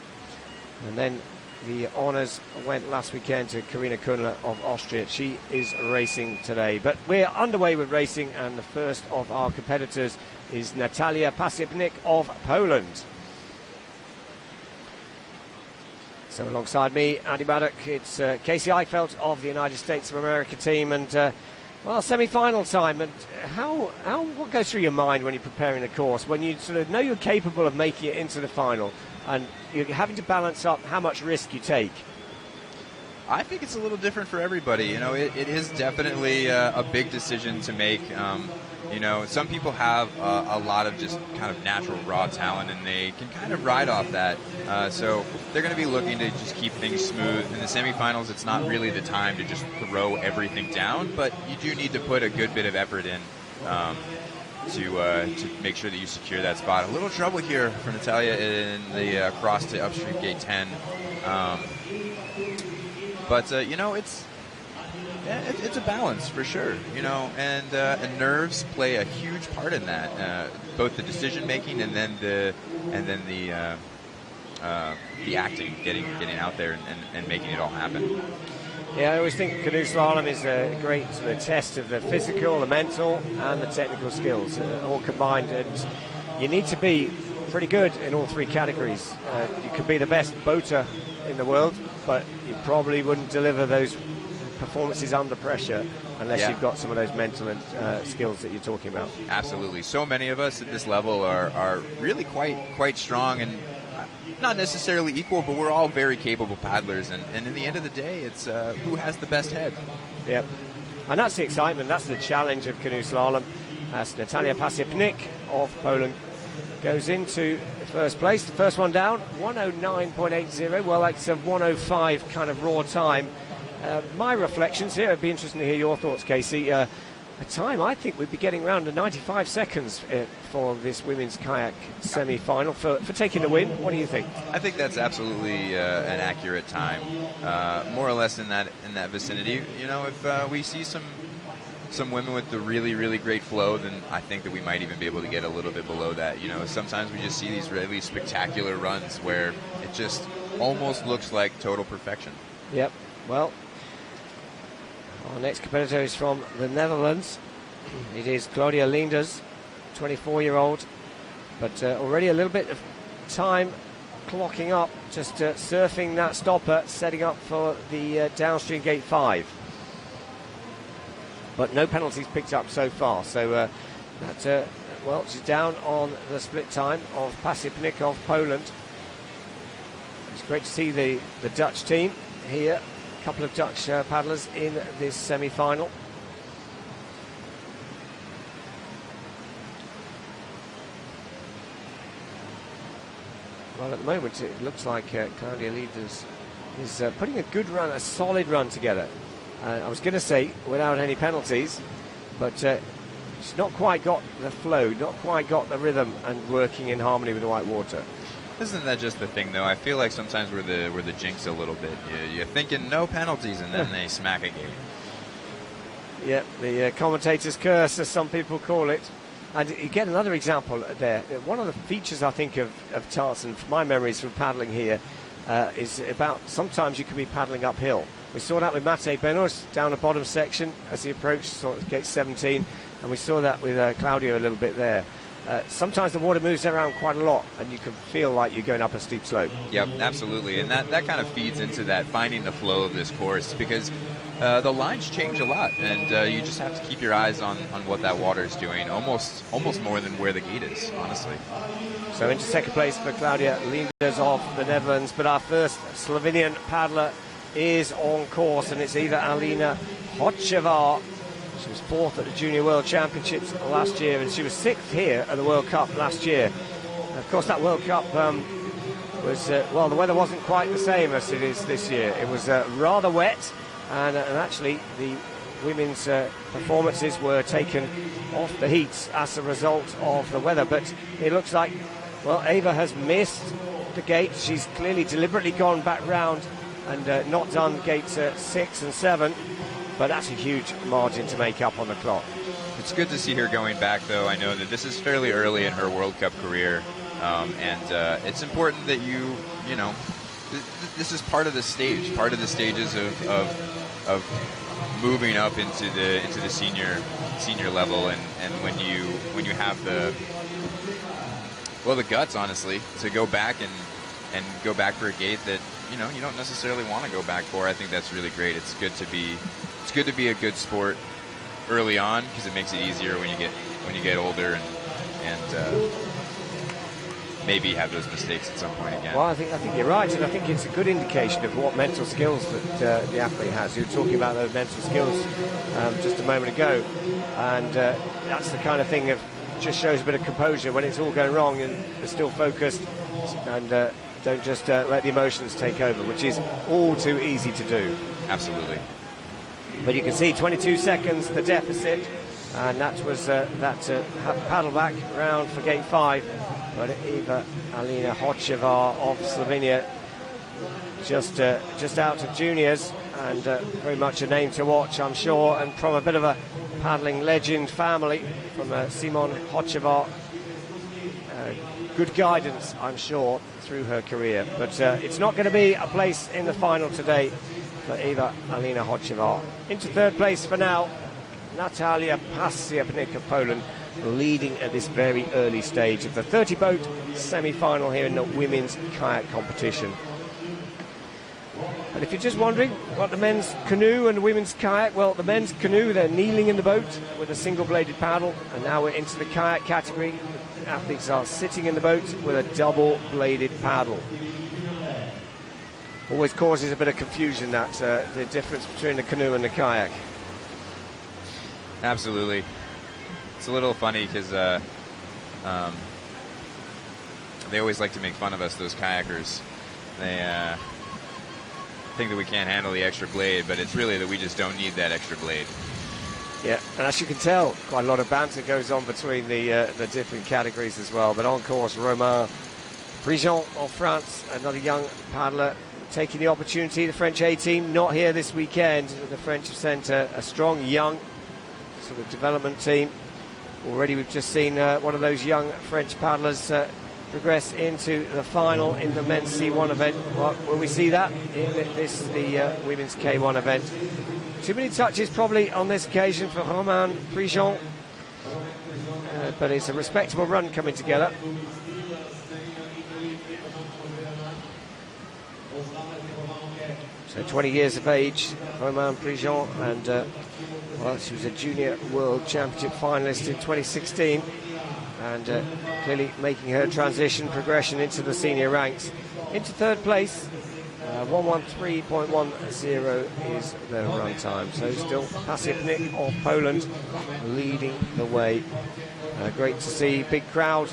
And then the honours went last weekend to Karina Kunle of Austria. She is racing today. But we're underway with racing, and the first of our competitors is Natalia Pasiepnik of Poland. So alongside me, Andy Maddock, it's Casey Eichfeldt of the United States of America team, and well, semi-final time. And what goes through your mind when you're preparing the course, when you sort of know you're capable of making it into the final, and you're having to balance up how much risk you take? I think it's a little different for everybody. You know, it is definitely a big decision to make. You know, some people have a lot of just kind of natural raw talent, and they can kind of ride off that. So they're going to be looking to just keep things smooth. In the semifinals, it's not really the time to just throw everything down, but you do need to put a good bit of effort in to make sure that you secure that spot. A little trouble here for Natalia in the cross to upstream gate 10. But you know, it's a balance for sure, you know, and nerves play a huge part in that. Both the decision making and then the acting, getting out there and making it all happen. Yeah, I always think canoe slalom is a great sort of test of the physical, the mental, and the technical skills all combined. And you need to be pretty good in all 3 categories. You could be the best boater in the world, but you probably wouldn't deliver those performances under pressure unless you've got some of those mental and skills that you're talking about. Absolutely. So many of us at this level are really quite strong, and not necessarily equal, but we're all very capable paddlers, and in the end of the day, it's who has the best head. Yep. And that's the excitement, that's the challenge of canoe slalom. As Natalia Pasiepnik of Poland goes into first place, the first one down, 109.80. Well, that's a 105 kind of raw time. my reflections here, it'd be interesting to hear your thoughts, Casey. A time I think we'd be getting around to 95 seconds for this women's kayak semi-final for taking the win. What do you think? I think that's absolutely an accurate time, more or less in that vicinity. You know, if we see some women with the really, really great flow, then I think that we might even be able to get a little bit below that. You know, sometimes we just see these really spectacular runs where it just almost looks like total perfection. Yep. Well, our next competitor is from the Netherlands. It is Claudia Leenders, 24-year-old, but already a little bit of time clocking up, just surfing that stopper, setting up for the downstream gate 5. But no penalties picked up so far, so well, she's down on the split time of Pasipnik of Poland. It's great to see the Dutch team here. A couple of Dutch paddlers in this semi-final. Well, at the moment it looks like Claudia Leenders is putting a good run, a solid run together. I was going to say without any penalties, but she's not quite got the flow, not quite got the rhythm and working in harmony with the white water. Isn't that just the thing, though? I feel like sometimes we're the jinx a little bit. You're thinking no penalties, and then they smack a gate. Yeah, the commentator's curse, as some people call it. And you get another example there. One of the features, I think, of tarts, and from my memories from paddling here, is about sometimes you can be paddling uphill. We saw that with Mate Benus down the bottom section as he approached sort of gate 17, and we saw that with Claudio a little bit there. Sometimes the water moves around quite a lot, and you can feel like you're going up a steep slope. Yep, absolutely, and that kind of feeds into that finding the flow of this course, because the lines change a lot, and you just have to keep your eyes on what that water is doing, almost more than where the gate is, honestly. So into second place for Claudia Leenders of the Netherlands, but our first Slovenian paddler is on course, and it's either Alina Hočevar. She was 4th at the Junior World Championships last year, and she was 6th here at the World Cup last year. And of course, that World Cup was, well, the weather wasn't quite the same as it is this year. It was rather wet, and actually the women's performances were taken off the heats as a result of the weather. But it looks like, well, Eva has missed the gate. She's clearly deliberately gone back round and not done gates 6 and 7. But that's a huge margin to make up on the clock. It's good to see her going back, though. I know that this is fairly early in her World Cup career, and it's important that you know, this is part of the stage, part of the stages of moving up into the senior level, and when you have the guts, honestly, to go back and go back for a gate that you don't necessarily want to go back for. I think that's really great. It's good to be a good sport early on, because it makes it easier when you get older and maybe have those mistakes at some point again. Well, I think you're right, and I think it's a good indication of what mental skills that the athlete has. You were talking about those mental skills just a moment ago, and that's the kind of thing that just shows a bit of composure when it's all going wrong, and they're still focused and don't just let the emotions take over, which is all too easy to do. Absolutely. But you can see 22 seconds the deficit, and that was that paddle back round for gate 5. But Eva Alina Hočevar of Slovenia just out of juniors, and very much a name to watch, I'm sure, and from a bit of a paddling legend family, from Simon Hočevar. Good guidance, I'm sure, through her career. But it's not going to be a place in the final today for Eva Alina Hočevar. Into third place for now, Natalia Pasiepnik of Poland, leading at this very early stage of the 30-boat semi-final here in the women's kayak competition. And if you're just wondering what the men's canoe and the women's kayak, well, the men's canoe, they're kneeling in the boat with a single-bladed paddle, and now we're into the kayak category. The athletes are sitting in the boat with a double-bladed paddle. Always causes a bit of confusion, that the difference between the canoe and the kayak. Absolutely. It's a little funny because they always like to make fun of us, those kayakers. think that we can't handle the extra blade, but it's really that we just don't need that extra blade. Yeah, and as you can tell, quite a lot of banter goes on between the different categories as well. But on course, Romain Prigent of France, another young paddler, taking the opportunity. The French A team not here this weekend. The French have sent a strong young sort of development team. Already we've just seen one of those young French paddlers progress into the final in the men's C1 event. Well, will we see that in the women's K1 event? Too many touches probably on this occasion for Romain Prigent, but it's a respectable run coming together. So 20 years of age, Romain Prigent, and well, she was a junior world championship finalist in 2016, and clearly making her progression into the senior ranks. Into third place, 113.10 is the run time. So still Pasipnik of Poland leading the way. Great to see, big crowd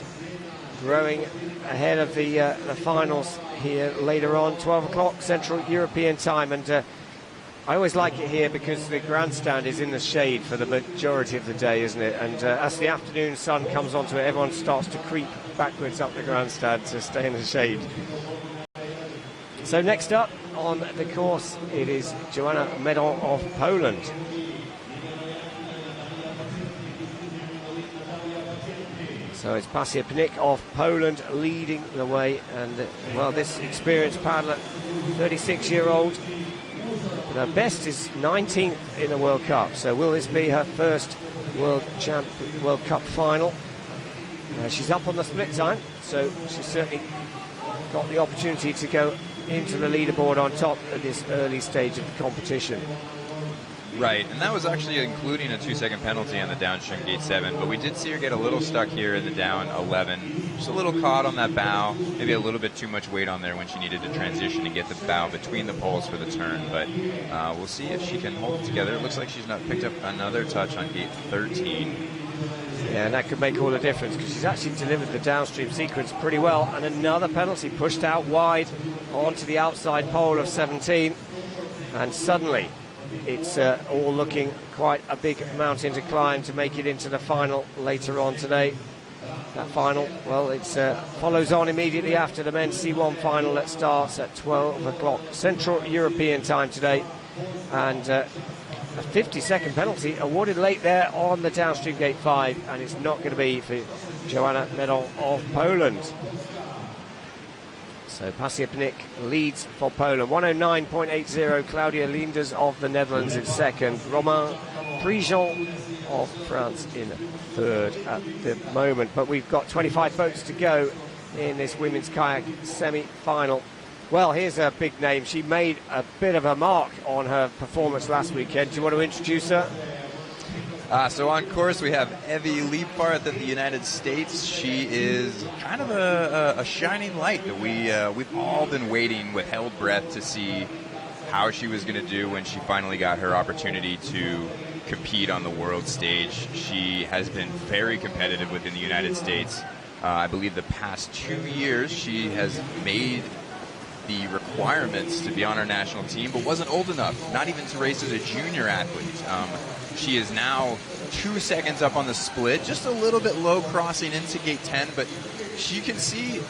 growing ahead of the finals here later on, 12 o'clock Central European time. And I always like it here because the grandstand is in the shade for the majority of the day, isn't it? And as the afternoon sun comes onto it, everyone starts to creep backwards up the grandstand to stay in the shade. So next up on the course, it is Joanna Medon of Poland. So it's Pasipnik of Poland leading the way, and well, this experienced paddler, 36-year-old, her best is 19th in the World Cup. So will this be her first World Cup final? She's up on the split time, so she's certainly got the opportunity to go into the leaderboard on top at this early stage of the competition. Right, and that was actually including a 2-second penalty on the downstream gate 7, but we did see her get a little stuck here in the down 11. Just a little caught on that bow, maybe a little bit too much weight on there when she needed to transition and get the bow between the poles for the turn, but we'll see if she can hold it together. It looks like she's not picked up another touch on gate 13. Yeah, and that could make all the difference because she's actually delivered the downstream sequence pretty well, and another penalty pushed out wide onto the outside pole of 17, and suddenly it's all looking quite a big mountain to climb to make it into the final later on today. That final, well, it follows on immediately after the men's C1 final that starts at 12 o'clock Central European time today, and a 50-second penalty awarded late there on the downstream gate 5, and it's not going to be for Joanna Medon of Poland. So Pasipnik leads for Poland. 109.80, Claudia Linders of the Netherlands in second. Romain Prigent of France in third at the moment. But we've got 25 boats to go in this women's kayak semi-final. Well, here's a big name. She made a bit of a mark on her performance last weekend. Do you want to introduce her? So on course we have Evie Liebhardt of the United States. She is kind of a shining light that we've all been waiting with held breath to see how she was going to do when she finally got her opportunity to compete on the world stage. She has been very competitive within the United States. I believe the past 2 years she has made the requirements to be on our national team, but wasn't old enough, not even to race as a junior athlete. She is now 2 seconds up on the split, just a little bit low crossing into gate 10, but you can see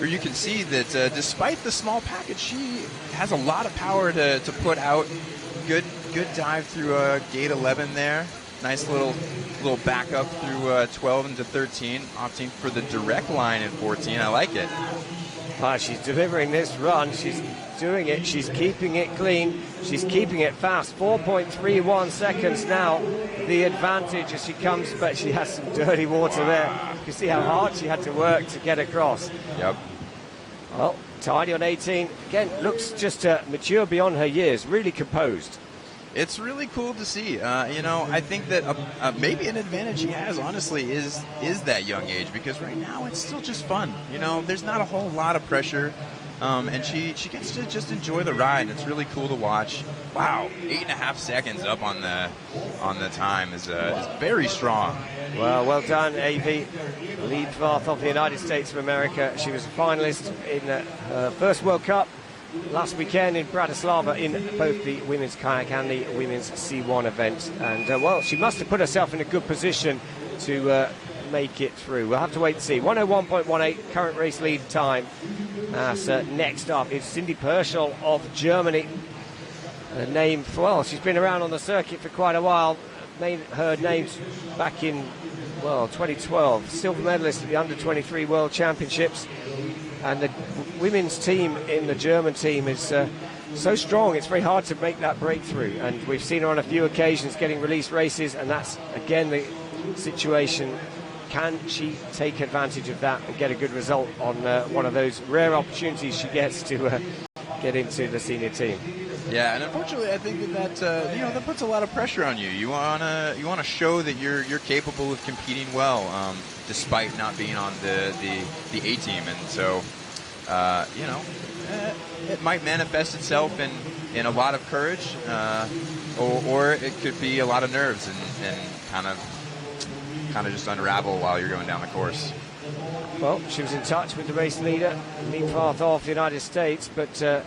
that despite the small package, she has a lot of power to put out. Good dive through gate 11 there. Nice little backup through 12 into 13, opting for the direct line in 14. I like it. She's delivering this run. She's doing it. She's keeping it clean. She's keeping it fast. 4.31 seconds now. The advantage as she comes, but she has some dirty water there. You see how hard she had to work to get across. Yep. Well, tidy on 18. Again, looks just mature beyond her years. Really composed. It's really cool to see. I think that maybe an advantage she has, honestly, is that young age, because right now it's still just fun. There's not a whole lot of pressure, and she gets to just enjoy the ride. It's really cool to watch. Wow, 8.5 seconds up on the time is very strong. Well done, Evie Liebhardt of the United States of America. She was a finalist in her first World Cup last weekend in Bratislava in both the women's kayak and the women's C1 event. And, well, she must have put herself in a good position to make it through. We'll have to wait and see. 101.18 current race lead time. So next up is Cindy Perschel of Germany. A name, well, she's been around on the circuit for quite a while. Made her names back in, well, 2012. Silver medalist at the Under-23 World Championships. And the women's team in the German team is so strong, it's very hard to make that breakthrough. And we've seen her on a few occasions getting released races, and that's, again, the situation. Can she take advantage of that and get a good result on one of those rare opportunities she gets to get into the senior team? Yeah, and unfortunately, I think that that puts a lot of pressure on you. You wanna show that you're capable of competing well, despite not being on the A team, and so it might manifest itself in a lot of courage, or it could be a lot of nerves and kind of just unravel while you're going down the course. Well, she was in touch with the race leader, lead path off the United States, but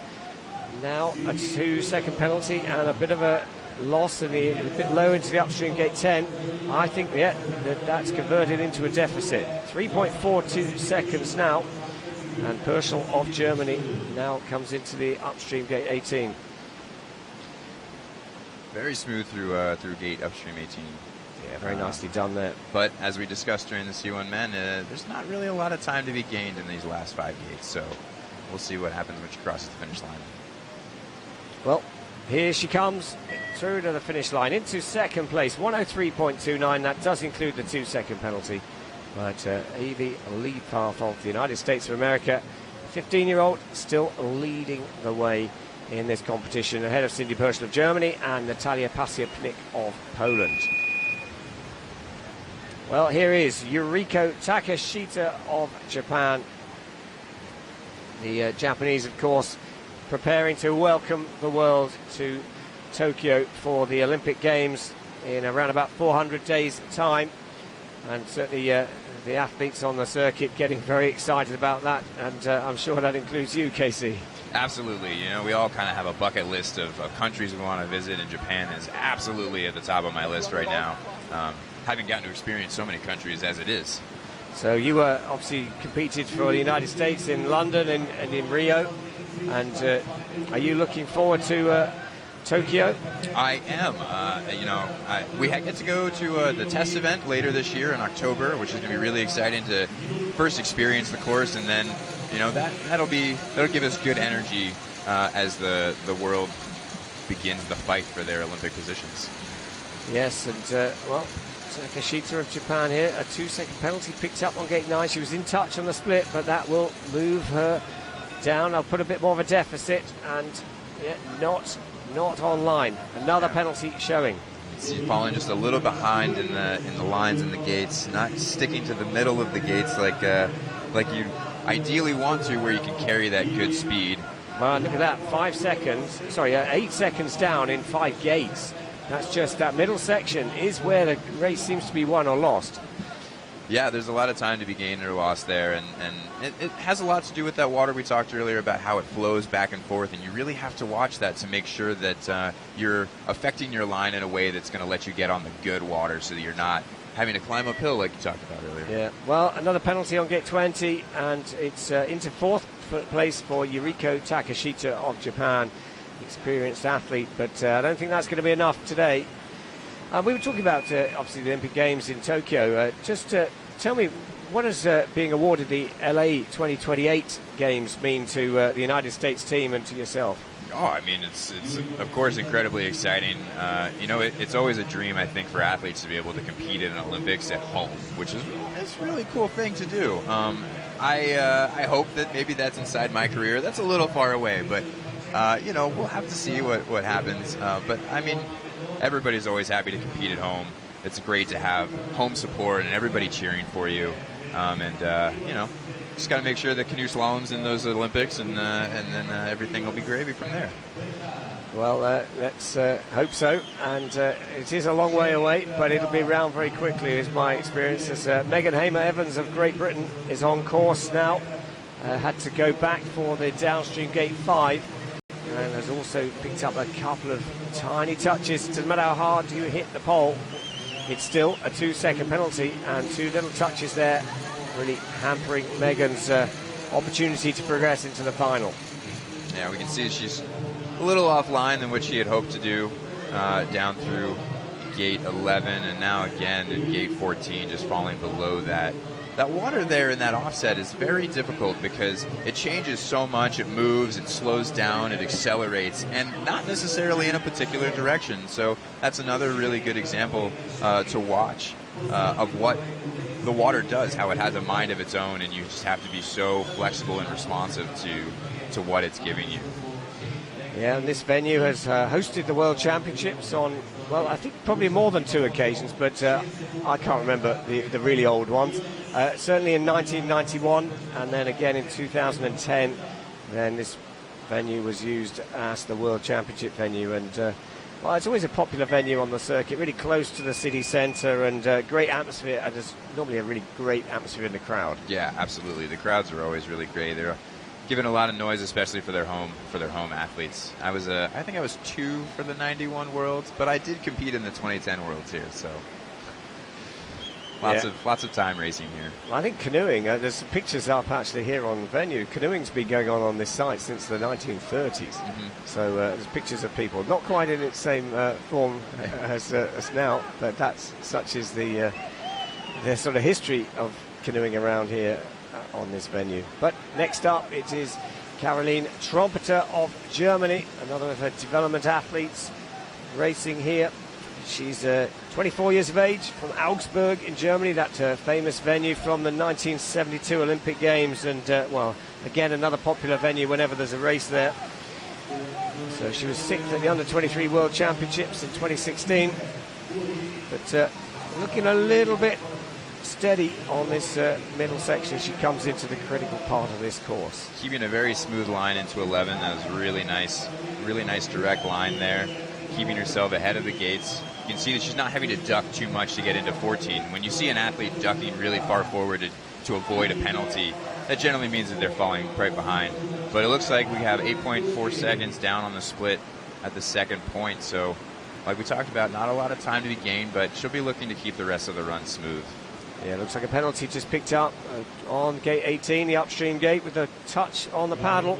now a 2-second penalty and a bit of a loss and a bit low into the upstream gate 10. I think, yeah, that's converted into a deficit. 3.42 seconds now, and Perschel of Germany now comes into the upstream gate 18. Very smooth through gate upstream 18. Yeah, very nicely done there. But as we discussed during the C1 men, there's not really a lot of time to be gained in these last 5 gates, so we'll see what happens when she crosses the finish line. Well, here she comes through to the finish line into second place, 103.29. That does include the 2-second penalty. But Evie lead path of the United States of America, 15-year-old, still leading the way in this competition ahead of Cindy Perschel of Germany and Natalia Pasiepnik of Poland. Well, here is Yuriko Takeshita of Japan. The Japanese, of course, preparing to welcome the world to Tokyo for the Olympic Games in around about 400 days' time. And certainly the athletes on the circuit getting very excited about that. And I'm sure that includes you, Casey. Absolutely. We all kind of have a bucket list of countries we want to visit, and Japan is absolutely at the top of my list right now. Having gotten to experience so many countries as it is. So you obviously competed for the United States in London and in Rio. And are you looking forward to Tokyo? I am. We get to go to the test event later this year in October, which is going to be really exciting to first experience the course, and then that'll give us good energy as the world begins the fight for their Olympic positions. Yes, and well, Takeshita of Japan here, a 2-second penalty picked up on gate 9. She was in touch on the split, but that will move her down. I'll put a bit more of a deficit, and yeah, not online. Another penalty showing. She's falling just a little behind in the lines in the gates, not sticking to the middle of the gates like you ideally want to, where you can carry that good speed. Well, look at that, 5 seconds. Sorry, 8 seconds down in 5 gates. That's just that middle section is where the race seems to be won or lost. Yeah, there's a lot of time to be gained or lost there, and it has a lot to do with that water we talked earlier about how it flows back and forth, and you really have to watch that to make sure that you're affecting your line in a way that's going to let you get on the good water so that you're not having to climb uphill like you talked about earlier. Yeah, well, another penalty on gate 20, and it's into 4th place for Yuriko Takeshita of Japan, experienced athlete, but I don't think that's going to be enough today. We were talking about, obviously, the Olympic Games in Tokyo. Just tell me, what does being awarded the LA 2028 Games mean to the United States team and to yourself? Oh, I mean, it's of course incredibly exciting. It's always a dream, I think, for athletes to be able to compete in an Olympics at home, which is a really cool thing to do. I hope that maybe that's inside my career. That's a little far away, but we'll have to see what happens. But I mean, everybody's always happy to compete at home. It's great to have home support and everybody cheering for you. Just got to make sure that canoe slalom's in those Olympics, and then everything will be gravy from there. Well, let's hope so. And it is a long way away, but it'll be round very quickly, is my experience. As Megan Hamer-Evans of Great Britain is on course now. had to go back for the downstream gate 5, and has also picked up a couple of tiny touches. Doesn't matter how hard you hit the pole, it's still a 2-second penalty, and 2 little touches there really hampering Megan's opportunity to progress into the final. Yeah, we can see she's a little offline than what she had hoped to do down through gate 11, and now again in gate 14, just falling below that. That water there in that offset is very difficult because it changes so much. It moves, it slows down, it accelerates, and not necessarily in a particular direction. So that's another really good example to watch of what the water does, how it has a mind of its own, and you just have to be so flexible and responsive to what it's giving you. Yeah, and this venue has hosted the World Championships on, well, I think probably more than 2 occasions, but I can't remember the really old ones. Certainly in 1991, and then again in 2010, then this venue was used as the World Championship venue, and well, it's always a popular venue on the circuit, really close to the city centre, and great atmosphere, and there's normally a really great atmosphere in the crowd. Yeah, absolutely. The crowds are always really great. They're giving a lot of noise, especially for their home athletes. I think I was 2 for the 91 Worlds, but I did compete in the 2010 Worlds here, so lots of time racing here. Well, I think canoeing, there's some pictures up actually here on the venue. Canoeing's been going on this site since the 1930s. So there's pictures of people, not quite in its same form as now, but such is the sort of history of canoeing around here on this venue. But next up, it is Caroline Trompeter of Germany, another of her development athletes racing here. She's 24 years of age, from Augsburg in Germany, that famous venue from the 1972 Olympic Games, and well, again another popular venue whenever there's a race there. So she was 6th at the Under-23 World Championships in 2016, but looking a little bit steady on this middle section. She comes into the critical part of this course. Keeping a very smooth line into 11. That was really nice direct line there. Keeping herself ahead of the gates. You can see that she's not having to duck too much to get into 14. When you see an athlete ducking really far forward to avoid a penalty, that generally means that they're falling right behind. But it looks like we have 8.4 seconds down on the split at the second point. So, like we talked about, not a lot of time to be gained, but she'll be looking to keep the rest of the run smooth. Yeah, looks like a penalty just picked up on gate 18, the upstream gate, with a touch on the paddle.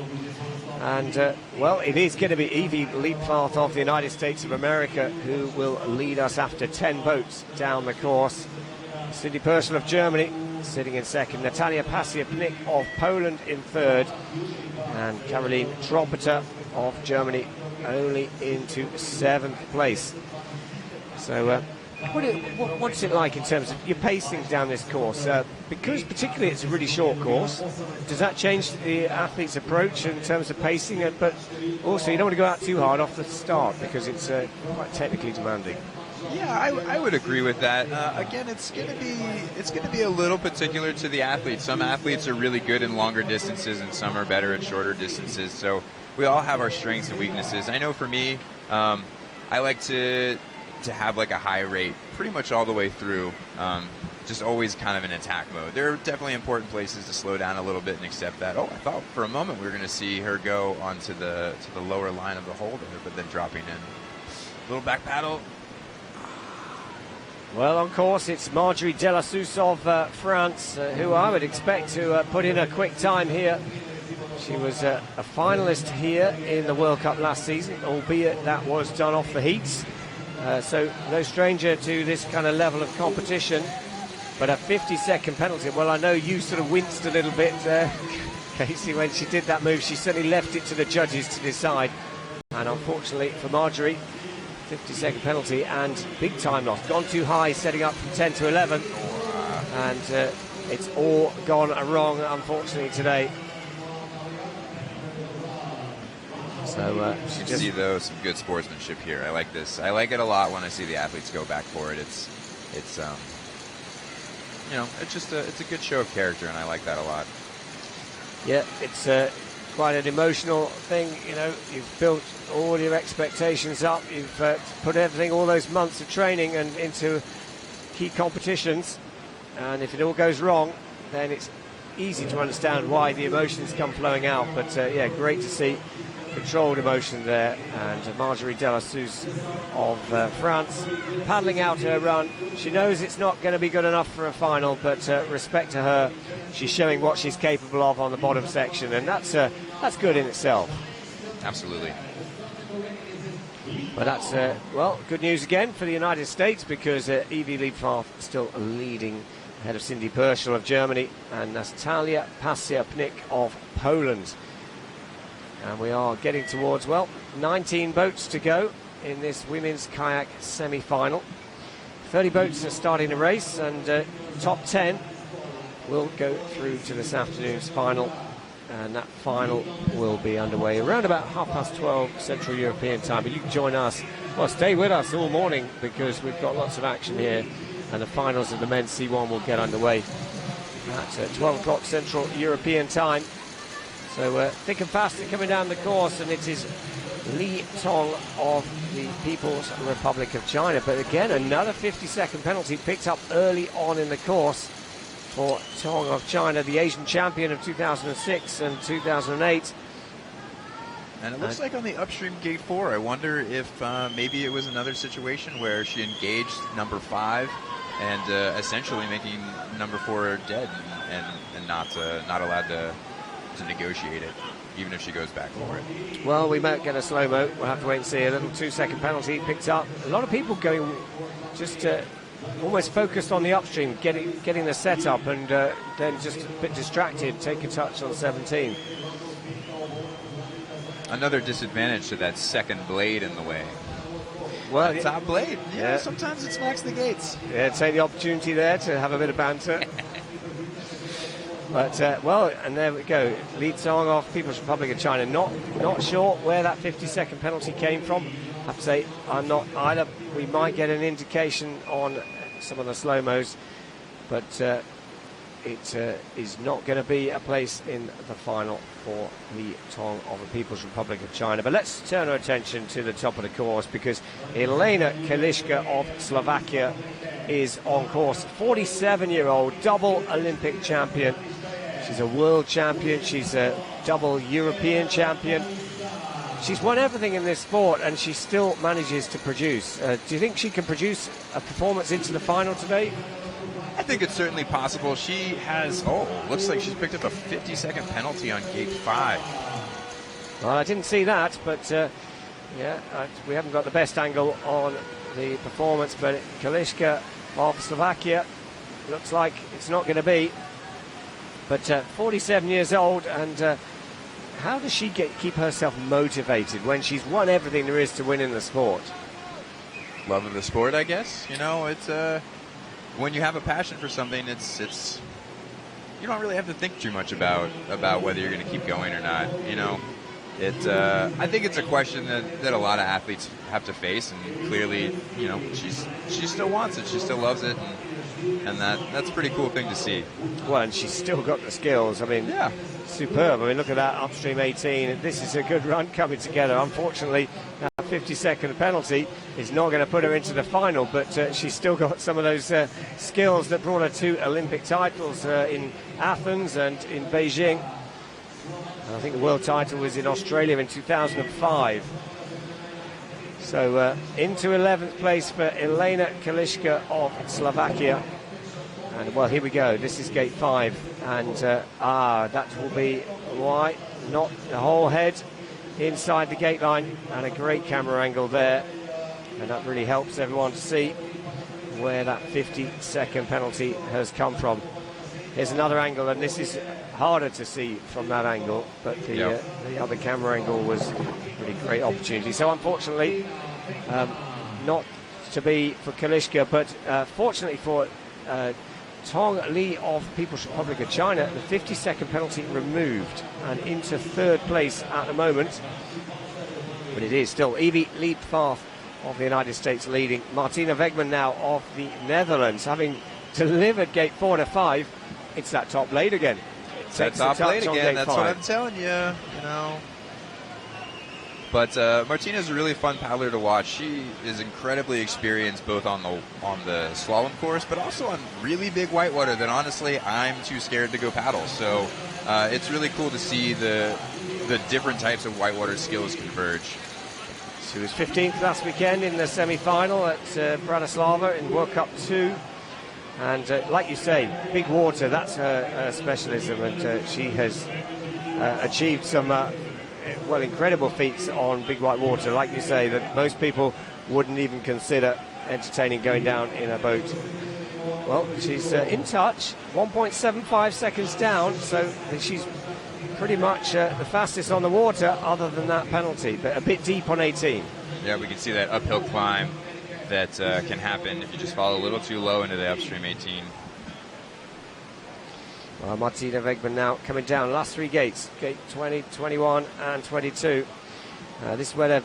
And, well, it is going to be Evie Liebfart of the United States of America who will lead us after 10 boats down the course. Cindy Purcell of Germany sitting in second, Natalia Pasiepnik of Poland in third, and Caroline Trompeter of Germany only into 7th place. So, what's it like in terms of your pacing down this course? Because particularly it's a really short course, does that change the athlete's approach in terms of pacing? But also you don't want to go out too hard off the start because it's quite technically demanding. Yeah, I would agree with that. Again, it's going to be a little particular to the athlete. Some athletes are really good in longer distances, and some are better at shorter distances. So we all have our strengths and weaknesses. I know for me, I like to have like a high rate pretty much all the way through, just always kind of in attack mode. There are definitely important places to slow down a little bit and accept that. Oh, I thought for a moment we were going to see her go onto the lower line of the holder, but then dropping in. Little back paddle. Well, on course, it's Marjorie Delassus of France, who I would expect to put in a quick time here. She was a finalist here in the World Cup last season, albeit that was done off the heats. So no stranger to this kind of level of competition. But a 50-second penalty. Well, I know you sort of winced a little bit, Casey, when she did that move. She certainly left it to the judges to decide. And unfortunately for Marjorie, 50-second penalty and big time loss. Gone too high, setting up from 10 to 11. And it's all gone wrong, unfortunately, today. So you can see though some good sportsmanship here. I like this. I like it a lot when I see the athletes go back for it. It's you know, it's a good show of character, and I like that a lot. Yeah, it's quite an emotional thing. You know, you've built all your expectations up. You've put everything, all those months of training, and into key competitions. And if it all goes wrong, then it's easy to understand why the emotions come flowing out. But yeah, great to see controlled emotion there. And Marjorie Delassous of France paddling out her run. She knows it's not going to be good enough for a final, but respect to her. She's showing what she's capable of on the bottom section, and that's good in itself. Absolutely. But that's, well, good news again for the United States, because Evie Liebfrath still leading ahead of Cindy Perschel of Germany and Natalia Pasiapnik of Poland. And we are getting towards, well, 19 boats to go in this women's kayak semi-final. 30 boats are starting the race, and top 10 will go through to this afternoon's final. And that final will be underway around about 12:30 Central European time. But you can join us, well, stay with us all morning, because we've got lots of action here. And the finals of the men's C1 will get underway at 12 o'clock Central European time. So thick and fast coming down the course, and it is Li Tong of the People's Republic of China. But again, another 50-second penalty picked up early on in the course for Tong of China, the Asian champion of 2006 and 2008. And it looks like on the upstream gate 4, I wonder if maybe it was another situation where she engaged number 5 and essentially making number 4 dead and not allowed to negotiate it, even if she goes back for it. Well, we might get a slow-mo. We'll have to wait and see. A little 2-second penalty picked up. A lot of people going just almost focused on the upstream, getting the setup, and then just a bit distracted, take a touch on 17. Another disadvantage to that second blade in the way. Well, top blade. Yeah, sometimes it smacks the gates. Yeah, take the opportunity there to have a bit of banter. But, well, and there we go. Li Tong of People's Republic of China. Not sure where that 50-second penalty came from. I have to say, I'm not either. We might get an indication on some of the slow-mos, but it is not going to be a place in the final for Li Tong of the People's Republic of China. But let's turn our attention to the top of the course, because Elena Kališka of Slovakia is on course. 47-year-old, double Olympic champion. She's a world champion. She's a double European champion. She's won everything in this sport, and she still manages to produce. Do you think she can produce a performance into the final today? I think it's certainly possible. She has, looks like she's picked up a 50-second penalty on gate 5. Well, I didn't see that, but we haven't got the best angle on the performance, but Kališka of Slovakia looks like it's not going to be. But 47 years old, and how does she keep herself motivated when she's won everything there is to win in the sport? Love of the sport, I guess. You know, it's when you have a passion for something, it's you don't really have to think too much about whether you're going to keep going or not. You know, I think it's a question that a lot of athletes have to face, and clearly, you know, she still wants it, she still loves it, and that's a pretty cool thing to see. Well, and she's still got the skills. I mean, yeah, superb. I mean, look at that upstream 18. This is a good run coming together. Unfortunately, that 50-second penalty is not going to put her into the final, but she's still got some of those skills that brought her 2 Olympic titles in Athens and in Beijing. And I think the world title was in Australia in 2005. So into 11th place for Elena Kališka of Slovakia. And well, here we go. This is gate 5, and that will be why not the whole head inside the gate line, and a great camera angle there, and that really helps everyone to see where that 50-second penalty has come from. Here's another angle, and this is harder to see from that angle, but the other camera angle was a really great opportunity. So unfortunately, not to be for Kališka, but fortunately for Tong Li of People's Republic of China, the 50-second penalty removed, and into 3rd place at the moment. But it is still Evie Liebfrath of the United States leading. Martina Wegman now of the Netherlands, having delivered gate 4 to 5. It's that top blade again. It's that top blade again. That's what I'm telling you. You know, But Martina's a really fun paddler to watch. She is incredibly experienced both on the slalom course, but also on really big whitewater that honestly I'm too scared to go paddle. So it's really cool to see the different types of whitewater skills converge. She was 15th last weekend in the semi-final at Bratislava in World Cup 2. And like you say, big water, that's her specialism, and she has achieved some incredible feats on big white water, like you say, that most people wouldn't even consider entertaining going down in a boat. Well, she's in touch, 1.75 seconds down, so she's pretty much the fastest on the water other than that penalty, but a bit deep on 18. Yeah, we can see that uphill climb that can happen if you just fall a little too low into the upstream 18. Well, Martina Wegman now coming down, last three gates, gate 20, 21 and 22. This is where the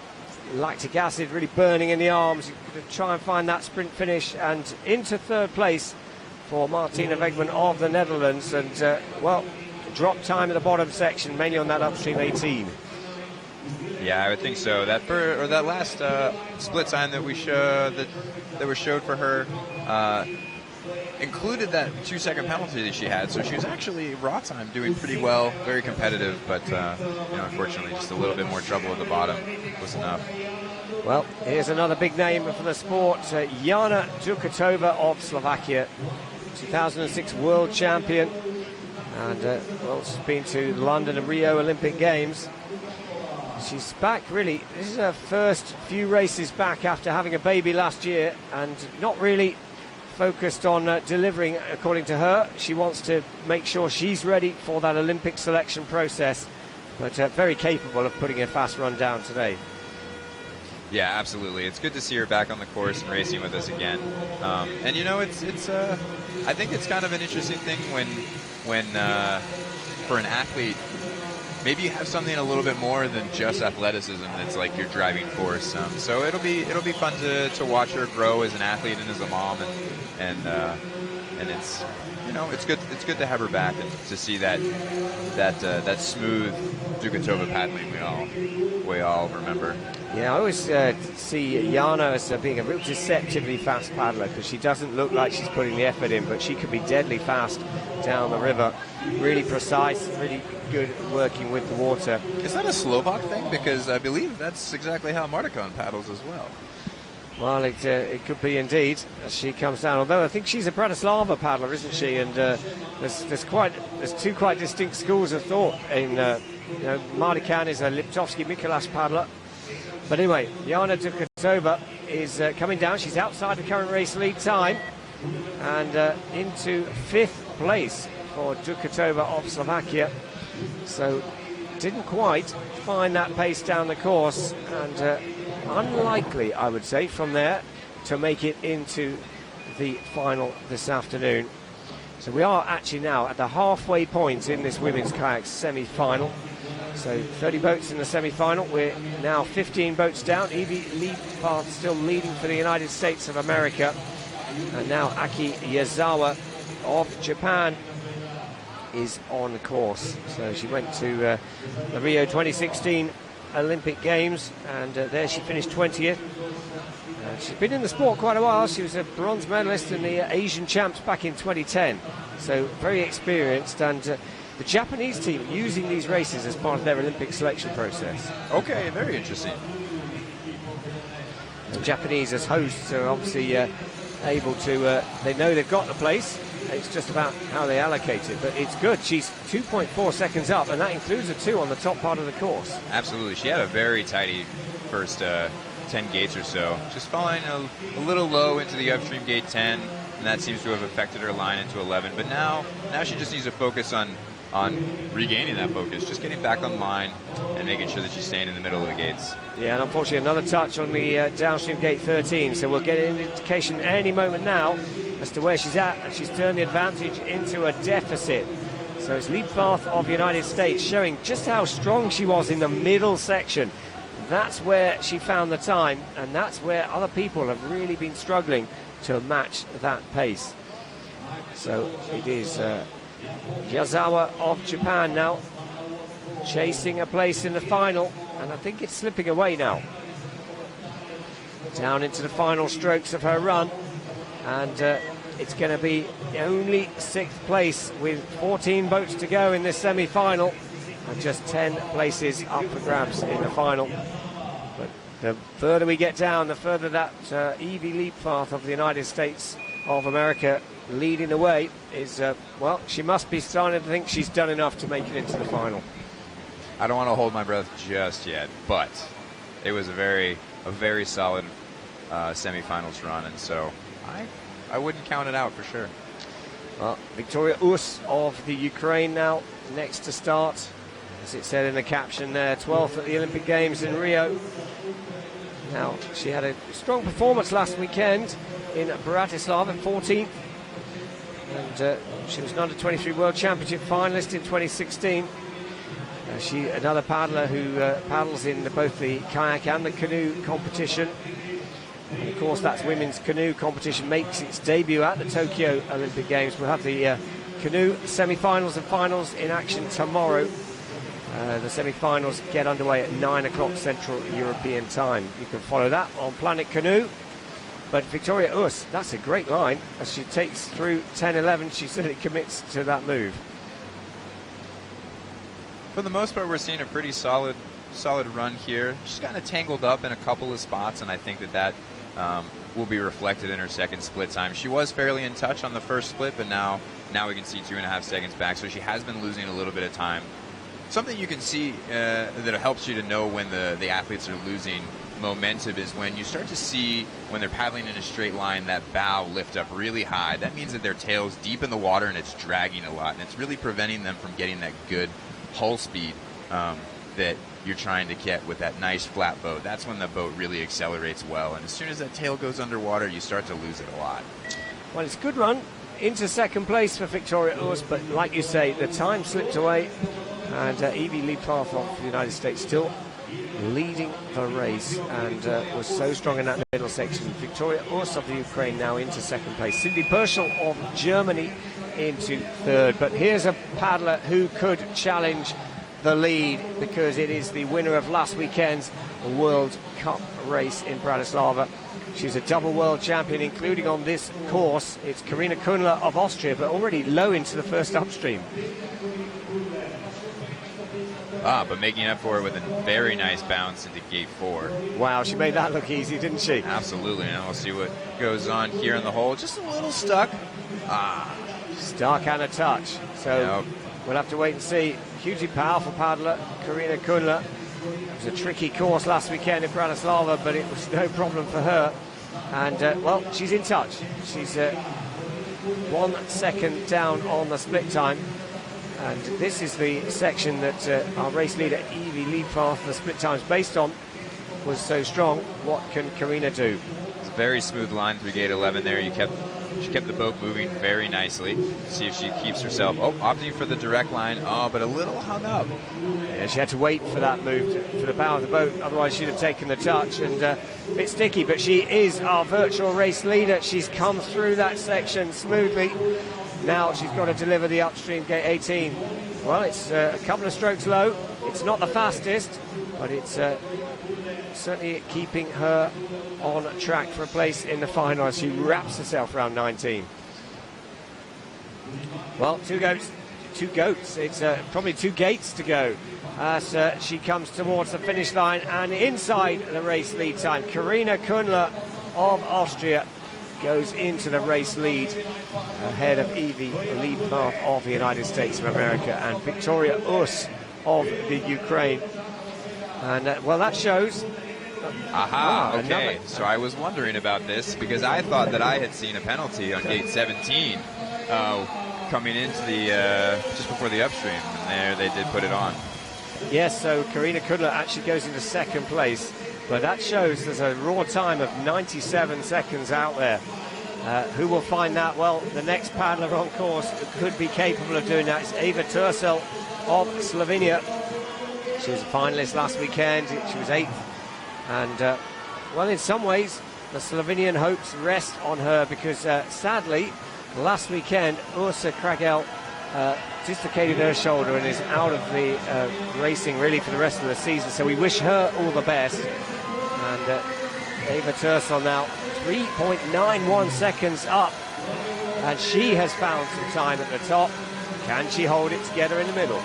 lactic acid really burning in the arms. You're going to try and find that sprint finish, and into third place for Martina Wegman of the Netherlands. And, drop time at the bottom section, mainly on that upstream 18. Yeah, I would think so. That last split time that that was showed for her included that 2-second penalty that she had. So she was actually raw time doing pretty well, very competitive, but unfortunately just a little bit more trouble at the bottom was enough. Well, here's another big name for the sport, Jana Dukatova of Slovakia, 2006 world champion, and she's been to the London and Rio Olympic Games. She's back, really. This is her first few races back after having a baby last year, and not really focused on delivering, according to her. She wants to make sure she's ready for that Olympic selection process, but very capable of putting a fast run down today. Yeah, absolutely. It's good to see her back on the course and racing with us again. And it's I think it's kind of an interesting thing when for an athlete, maybe you have something a little bit more than just athleticism that's like your driving force. So it'll be fun to watch her grow as an athlete and as a mom, and it's good to have her back and to see that smooth Dukatova paddling we all remember. Yeah, I always see Jana as being a real deceptively fast paddler, because she doesn't look like she's putting the effort in, but she could be deadly fast down the river. Really precise, really good at working with the water. Is that a Slovak thing? Because I believe that's exactly how Martikon paddles as well. Well, it could be indeed as she comes down. Although I think she's a Bratislava paddler, isn't she? And there's two quite distinct schools of thought. Martikon is a Liptovsky Mikuláš paddler. But anyway, Jana Dukatova is coming down. She's outside the current race lead time, and into fifth place for Dukatova of Slovakia. So didn't quite find that pace down the course, and unlikely, I would say, from there to make it into the final this afternoon. So we are actually now at the halfway point in this women's kayak semi-final. So 30 boats in the semi-final. We're now 15 boats down. Evie Liebhardt still leading for the United States of America. And now Aki Yazawa of Japan is on course. So she went to the Rio 2016 Olympic Games, and there she finished 20th. She's been in the sport quite a while. She was a bronze medalist in the Asian Champs back in 2010. So very experienced, and the Japanese team using these races as part of their Olympic selection process. Okay, very interesting. The Japanese as hosts are obviously able to, they know they've got the place. It's just about how they allocate it, but it's good. She's 2.4 seconds up, and that includes a 2 on the top part of the course. Absolutely. She had a very tidy first 10 gates or so. Just falling a little low into the upstream gate 10, and that seems to have affected her line into 11. But now she just needs to focus on regaining that focus, just getting back on line and making sure that she's staying in the middle of the gates. Yeah, and unfortunately another touch on the downstream gate 13, so we'll get an indication any moment now as to where she's at, and she's turned the advantage into a deficit. So it's Liebhardt of the United States showing just how strong she was in the middle section. That's where she found the time, and that's where other people have really been struggling to match that pace. So it is Yazawa of Japan now chasing a place in the final, and I think it's slipping away now. Down into the final strokes of her run, and it's going to be only 6th place with 14 boats to go in this semi-final, and just 10 places up for grabs in the final. But the further we get down, the further that Evie Leappath of the United States of America leading the way is, well, she must be starting to think she's done enough to make it into the final. I don't want to hold my breath just yet, but it was a very solid semifinals run, and so I wouldn't count it out for sure. Well, Victoria Urs of the Ukraine now next to start, as it said in the caption there, 12th at the Olympic Games in Rio. Now, she had a strong performance last weekend in Bratislava, 14th, and she was an under-23 World Championship finalist in 2016. She, another paddler who paddles in both the kayak and the canoe competition. And of course, that's women's canoe competition makes its debut at the Tokyo Olympic Games. We'll have the canoe semi-finals and finals in action tomorrow. The semi-finals get underway at 9 o'clock Central European time. You can follow that on Planet Canoe. But Victoria Urs, that's a great line. As she takes through 10-11, she certainly commits to that move. For the most part, we're seeing a pretty solid run here. She's kind of tangled up in a couple of spots, and I think that will be reflected in her second split time. She was fairly in touch on the first split, but now we can see 2.5 seconds back, so she has been losing a little bit of time. Something you can see that helps you to know when the athletes are losing momentum is when you start to see, when they're paddling in a straight line, that bow lift up really high. That means that their tail's deep in the water and it's dragging a lot, and it's really preventing them from getting that good hull speed that you're trying to get with that nice flat boat. That's when the boat really accelerates well, and as soon as that tail goes underwater, you start to lose it a lot. Well, it's a good run into second place for Victoria Urs, but like you say, the time slipped away, and Evie Leappath of the United States still leading the race, and was so strong in that middle section. Victoria Urs of the Ukraine now into second place. Cindy Perschel of Germany into third. But here's a paddler who could challenge the lead, because it is the winner of last weekend's World Cup race in Bratislava. She's a double world champion, including on this course. It's Karina Kunler of Austria, but already low into the first upstream. But making up for it with a very nice bounce into gate 4. Wow, she made that look easy, didn't she? Absolutely, and we'll see what goes on here in the hole. Just a little stuck. Stuck and a touch. So we'll have to wait and see. Hugely powerful paddler, Karina Kunler. It was a tricky course last weekend in Bratislava, but it was no problem for her. And, well, she's in touch. She's 1 second down on the split time. And this is the section that our race leader, Evie Leappath, the split times based on, was so strong. What can Karina do? It's a very smooth line through gate 11 there. She kept the boat moving very nicely. See if she keeps herself. Opting for the direct line. But a little hung up. Yeah, she had to wait for that move for the bow of the boat. Otherwise, she'd have taken the touch. And a bit sticky, but she is our virtual race leader. She's come through that section smoothly. Now she's got to deliver the upstream gate 18. Well, it's a couple of strokes low. It's not the fastest, but it's certainly keeping her on track for a place in the final as she wraps herself around 19. Well, two goats. It's probably 2 gates to go as she comes towards the finish line, and inside the race lead time, Karina Kunler of Austria goes into the race lead ahead of Evie Leappath of the United States of America and Victoria Urs of the Ukraine. And well, that shows. Okay. So I was wondering about this because I thought that I had seen a penalty on gate 17 coming into the just before the upstream, and there they did put it on. Yes, so Karina Kunler actually goes into second place, but that shows there's a raw time of 97 seconds out there. Who will find that? Well, the next paddler on course could be capable of doing that. It's Eva Tursel of Slovenia. She was a finalist last weekend. She was 8th. And, well, in some ways, the Slovenian hopes rest on her because, sadly, last weekend, Ursa Kragel dislocated her shoulder and is out of the racing really for the rest of the season. So we wish her all the best. And Eva Tersel now 3.91 seconds up. And she has found some time at the top. Can she hold it together in the middle?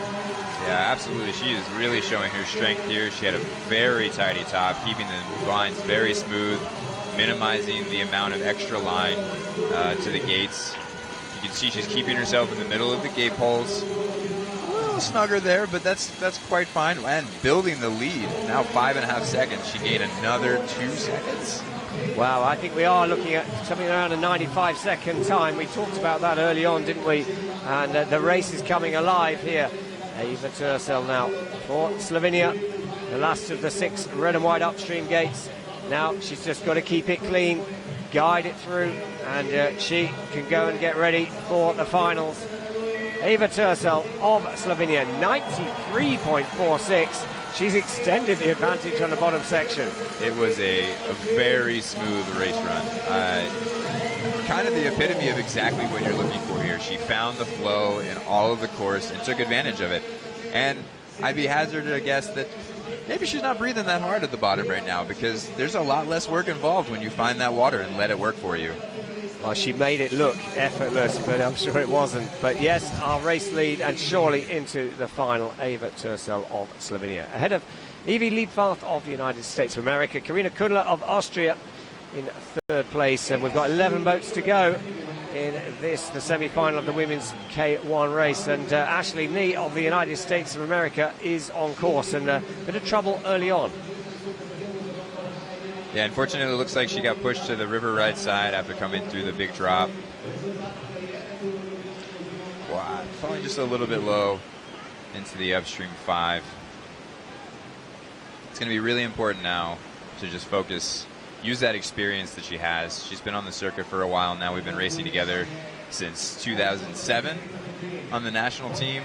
Yeah, absolutely. She is really showing her strength here. She had a very tidy top, keeping the lines very smooth, minimizing the amount of extra line to the gates. You can see she's keeping herself in the middle of the gate poles. A little snugger there, but that's quite fine. And building the lead. Now 5.5 seconds. She gained another 2 seconds. Wow, I think we are looking at something around a 95-second time. We talked about that early on, didn't we? And the race is coming alive here. Eva Tersel now for Slovenia. The last of the 6 red and white upstream gates. Now she's just got to keep it clean, guide it through, and she can go and get ready for the finals. Eva Tersel of Slovenia, 93.46. She's extended the advantage on the bottom section. It was a very smooth race run. Kind of the epitome of exactly what you're looking for here. She found the flow in all of the course and took advantage of it. And I'd be hazarded to guess that maybe she's not breathing that hard at the bottom right now, because there's a lot less work involved when you find that water and let it work for you. Well, she made it look effortless, but I'm sure it wasn't. But yes, our race lead and surely into the final, Eva Tersel of Slovenia. Ahead of Evie Liebfarth of the United States of America, Karina Kundler of Austria in 3rd place. And we've got 11 boats to go in this, the semi-final of the women's K1 race. And Ashley Nee of the United States of America is on course, and a bit of trouble early on. Yeah, unfortunately, it looks like she got pushed to the river right side after coming through the big drop. Wow, falling just a little bit low into the upstream 5. It's going to be really important now to just focus, use that experience that she has. She's been on the circuit for a while now. We've been racing together since 2007 on the national team,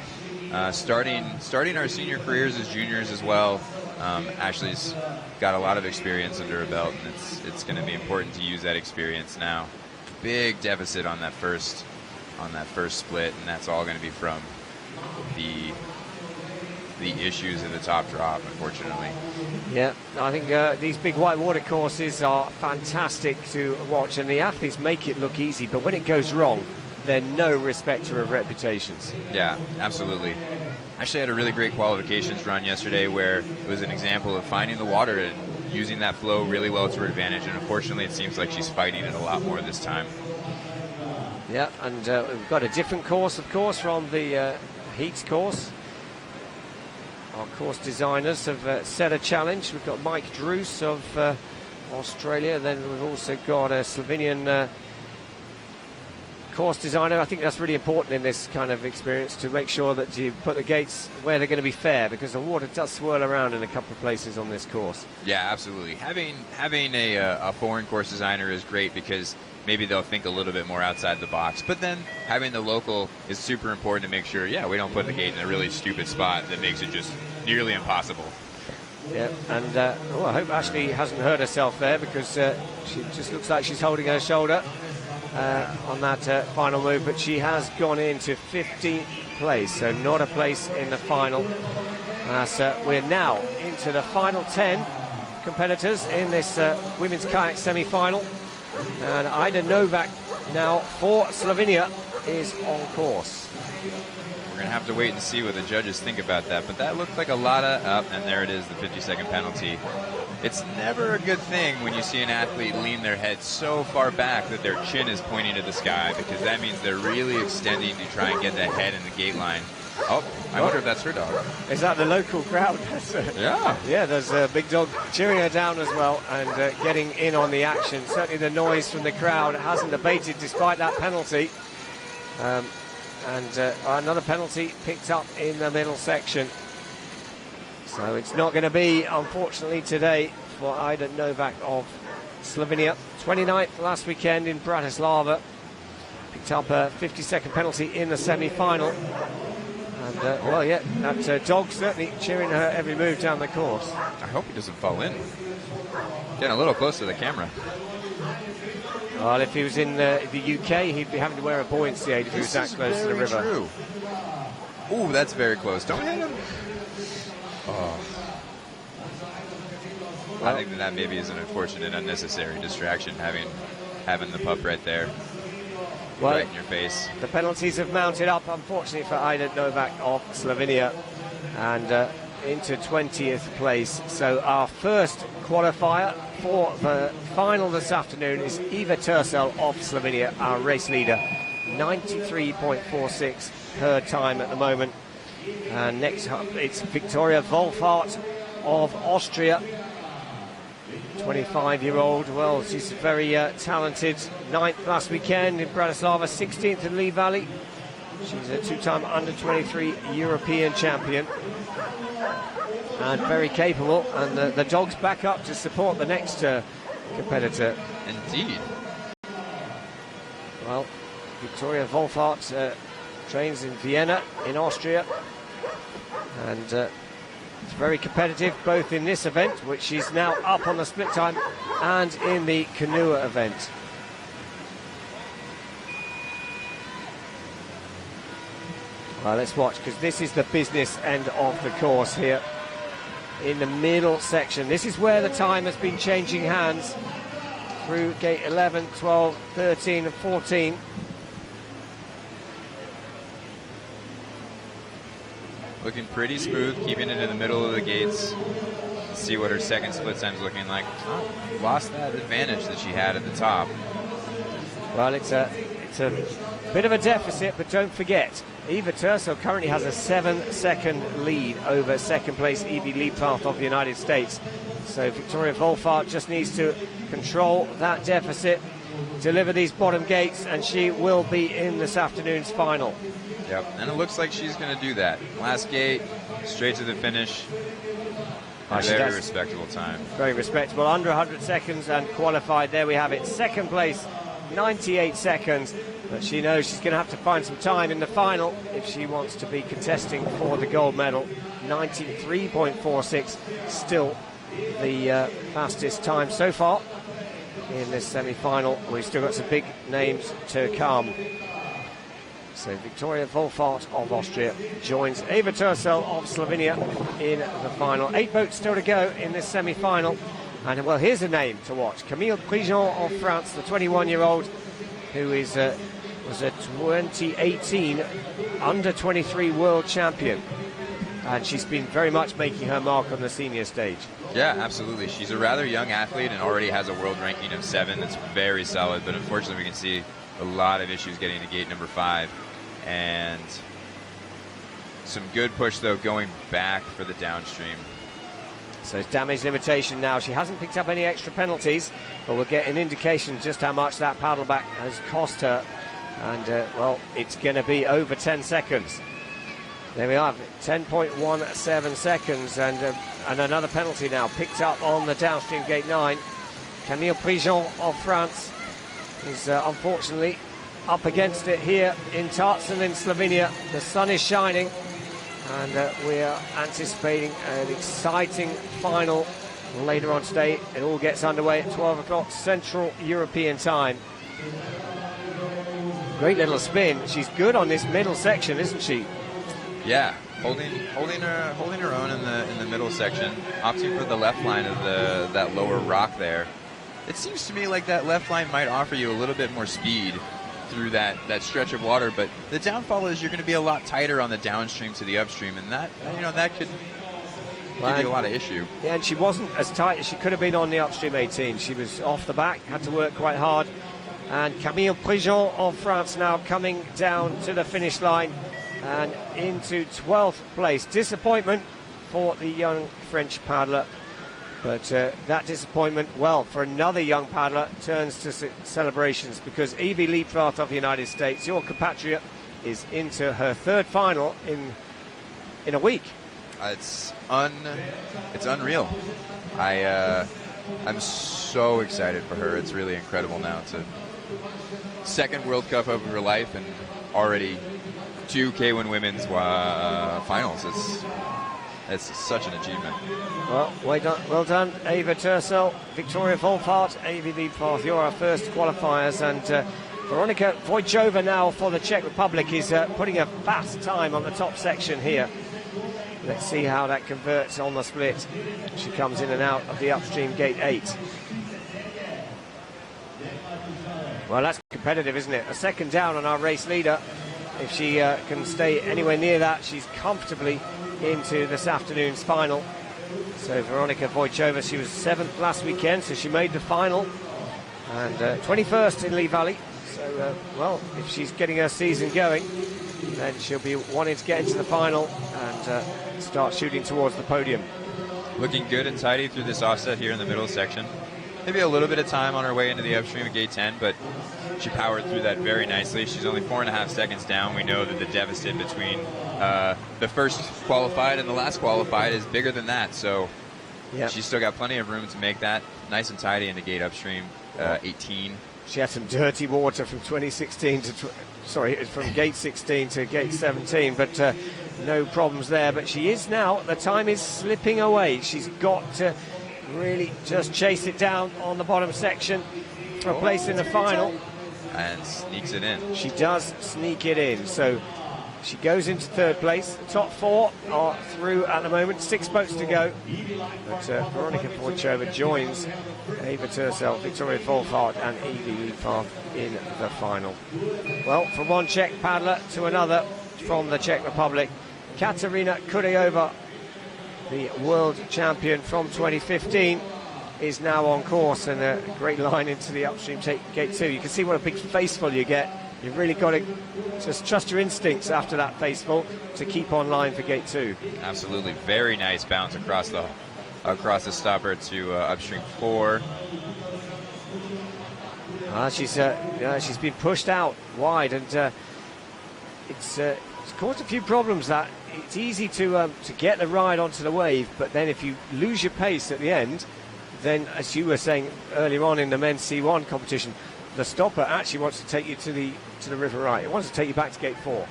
starting our senior careers as juniors as well. Ashley's got a lot of experience under her belt, and it's going to be important to use that experience now. Big deficit on that first split, and that's all going to be from the issues in the top drop, unfortunately. Yeah, I think these big whitewater courses are fantastic to watch, and the athletes make it look easy, but when it goes wrong, they're no respecter of reputations. Yeah, absolutely. Actually had a really great qualifications run yesterday where it was an example of finding the water and using that flow really well to her advantage, and unfortunately it seems like she's fighting it a lot more this time. Yeah, and we've got a different course, of course, from the heats course. Our course designers have set a challenge. We've got Mike Druce of Australia, then we've also got a Slovenian course designer. I think that's really important in this kind of experience, to make sure that you put the gates where they're going to be fair, because the water does swirl around in a couple of places on this course. Yeah, absolutely. Having a foreign course designer is great, because maybe they'll think a little bit more outside the box. But then having the local is super important to make sure, we don't put the gate in a really stupid spot that makes it just nearly impossible. Yeah, and I hope Ashley hasn't hurt herself there, because she just looks like she's holding her shoulder on that final move, but she has gone into 15th place, so not a place in the final. So we're now into the final 10 competitors in this women's kayak semi-final, and Ida Novak now for Slovenia is on course. We're going to have to wait and see what the judges think about that, but that looked like a lot of and there it is, the 50-second penalty. It's never a good thing when you see an athlete lean their head so far back that their chin is pointing to the sky, because that means they're really extending to try and get that head in the gate line. Oh, I wonder if that's her dog. Is that the local crowd? Yeah. Yeah, there's a big dog cheering her down as well, and getting in on the action. Certainly the noise from the crowd hasn't abated despite that penalty. And another penalty picked up in the middle section. So it's not going to be, unfortunately, today for Ida Novak of Slovenia. 29th last weekend in Bratislava. Picked up a 50-second penalty in the semi-final. And, that dog certainly cheering her every move down the course. I hope he doesn't fall in. Getting a little close to the camera. Well, if he was in the UK, he'd be having to wear a buoyancy aid if he was that close to the river. True. Ooh, that's very close. Don't hit him. Oh. Well, I think that maybe is an unfortunate, unnecessary distraction, having the pup right there, right in your face. The penalties have mounted up, unfortunately, for Ida Novak of Slovenia, and into 20th place. So our first qualifier for the final this afternoon is Eva Tercel of Slovenia, our race leader. 93.46 her time at the moment. And next up, it's Victoria Wolfart of Austria. 25-year-old. Well, she's very talented. 9th last weekend in Bratislava, 16th in Lee Valley. She's a two-time under-23 European champion. And very capable. And the dog's back up to support the next competitor. Indeed. Well, Victoria Wolfart trains in Vienna, in Austria. And it's very competitive, both in this event, which she's now up on the split time, and in the Canoe event. Well, let's watch, because this is the business end of the course here. In the middle section, this is where the time has been changing hands through gate 11, 12, 13 and 14. Looking pretty smooth, keeping it in the middle of the gates. Let's see what her second split time's looking like. Lost that advantage that she had at the top. Well, it's a bit of a deficit, but don't forget, Eva Tercel currently has a 7-second lead over second place Evie Liebhardt of the United States. So Victoria Wolfart just needs to control that deficit, deliver these bottom gates, and she will be in this afternoon's final. Yep, and it looks like she's going to do that. Last gate, straight to the finish. A very respectable time. Very respectable, under 100 seconds and qualified. There we have it, second place, 98 seconds. But she knows she's going to have to find some time in the final if she wants to be contesting for the gold medal. 93.46, still the fastest time so far in this semi-final. We've still got some big names to come. So Victoria Wolfart of Austria joins Eva Tercel of Slovenia in the final. 8 boats still to go in this semi-final. And well, here's a name to watch. Camille Prigent of France, the 21-year-old, who is was a 2018 under-23 world champion. And she's been very much making her mark on the senior stage. Yeah, absolutely. She's a rather young athlete and already has a world ranking of 7. That's very solid, but unfortunately we can see a lot of issues getting to gate number 5. And some good push, though, going back for the downstream. So it's damage limitation now. She hasn't picked up any extra penalties, but we'll get an indication just how much that paddle back has cost her. And, well, it's going to be over 10 seconds. There we are, 10.17 seconds, and another penalty now picked up on the downstream gate 9. Camille Prigent of France is unfortunately up against it here in Tarzen in Slovenia. The sun is shining, and we are anticipating an exciting final later on today. It all gets underway at 12 o'clock Central European time. Great little spin. She's good on this middle section, isn't she? Yeah, holding her own in the middle section, opting for the left line of that lower rock there. It seems to me like that left line might offer you a little bit more speed through that stretch of water, but the downfall is you're going to be a lot tighter on the downstream to the upstream, and that could give you a lot of issue. Yeah, and she wasn't as tight as she could have been on the upstream 18. She was off the back, had to work quite hard. And Camille Prigent of France now coming down to the finish line and into 12th place. Disappointment for the young French paddler, but that disappointment, well, for another young paddler, turns to celebrations, because Evie Liebhardt of the United States, your compatriot, is into her third final in a week. It's unreal. I'm so excited for her. It's really incredible now. It's a second World Cup of her life and already 2 K1 women's finals. It's such an achievement. Well done, Eva Tercel, Victoria Wolfart, Evie Liebhardt. You're our first qualifiers, and Veronika Vojtova now for the Czech Republic is putting a fast time on the top section here. Let's see how that converts on the split. She comes in and out of the upstream gate 8. Well, that's competitive, isn't it? A second down on our race leader. If she can stay anywhere near that, she's comfortably into this afternoon's final. So Veronika Vojtova, she was 7th last weekend, so she made the final. And 21st in Lee Valley. So, well, if she's getting her season going, then she'll be wanting to get into the final and start shooting towards the podium. Looking good and tidy through this offset here in the middle section. Maybe a little bit of time on her way into the upstream of gate 10, but she powered through that very nicely. She's only 4.5 seconds down. We know that the deficit between the first qualified and the last qualified is bigger than that, so yep. She's still got plenty of room to make that nice and tidy into gate upstream 18. She had some dirty water from 2016 to from gate 16 to gate 17, but no problems there. But she is now, the time is slipping away. She's got to really just chase it down on the bottom section for a place in the final. And sneaks it in. She does sneak it in, so she goes into 3rd place. The top 4 are through at the moment, 6 boats to go. But Veronika Vojtova joins Eva Tersel, Victoria Volfart and Evie Leifart in the final. Well, from one Czech paddler to another from the Czech Republic, Kateřina Kuryová, the world champion from 2015, is now on course, and a great line into the upstream gate 2. You can see what a big faceful you get. You've really got to just trust your instincts after that faceful to keep on line for gate 2. Absolutely, very nice bounce across the stopper to upstream 4. She's been pushed out wide, and it's caused a few problems. That it's easy to get the ride onto the wave, but then if you lose your pace at the end, then, as you were saying earlier on in the men's C1 competition, the stopper actually wants to take you to the river right. It wants to take you back to gate 4.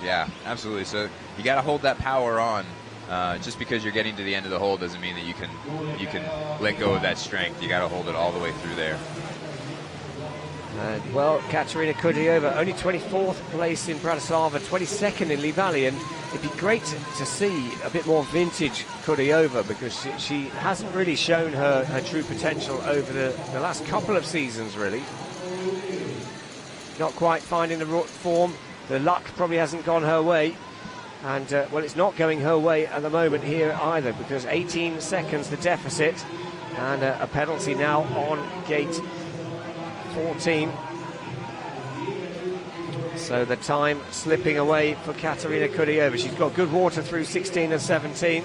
Yeah, absolutely. So you got to hold that power on. Just because you're getting to the end of the hole doesn't mean that you can let go of that strength. You got to hold it all the way through there. And, well, Kateřina Kuryová, only 24th place in Bratislava, 22nd in Lee Valley, and it'd be great to see a bit more vintage Kuryová, because she hasn't really shown her true potential over the last couple of seasons, really. Not quite finding the form. The luck probably hasn't gone her way. And, well, it's not going her way at the moment here either, because 18 seconds the deficit, and a penalty now on gate 14. So the time slipping away for Kateřina Kuryová. She's got good water through 16 and 17.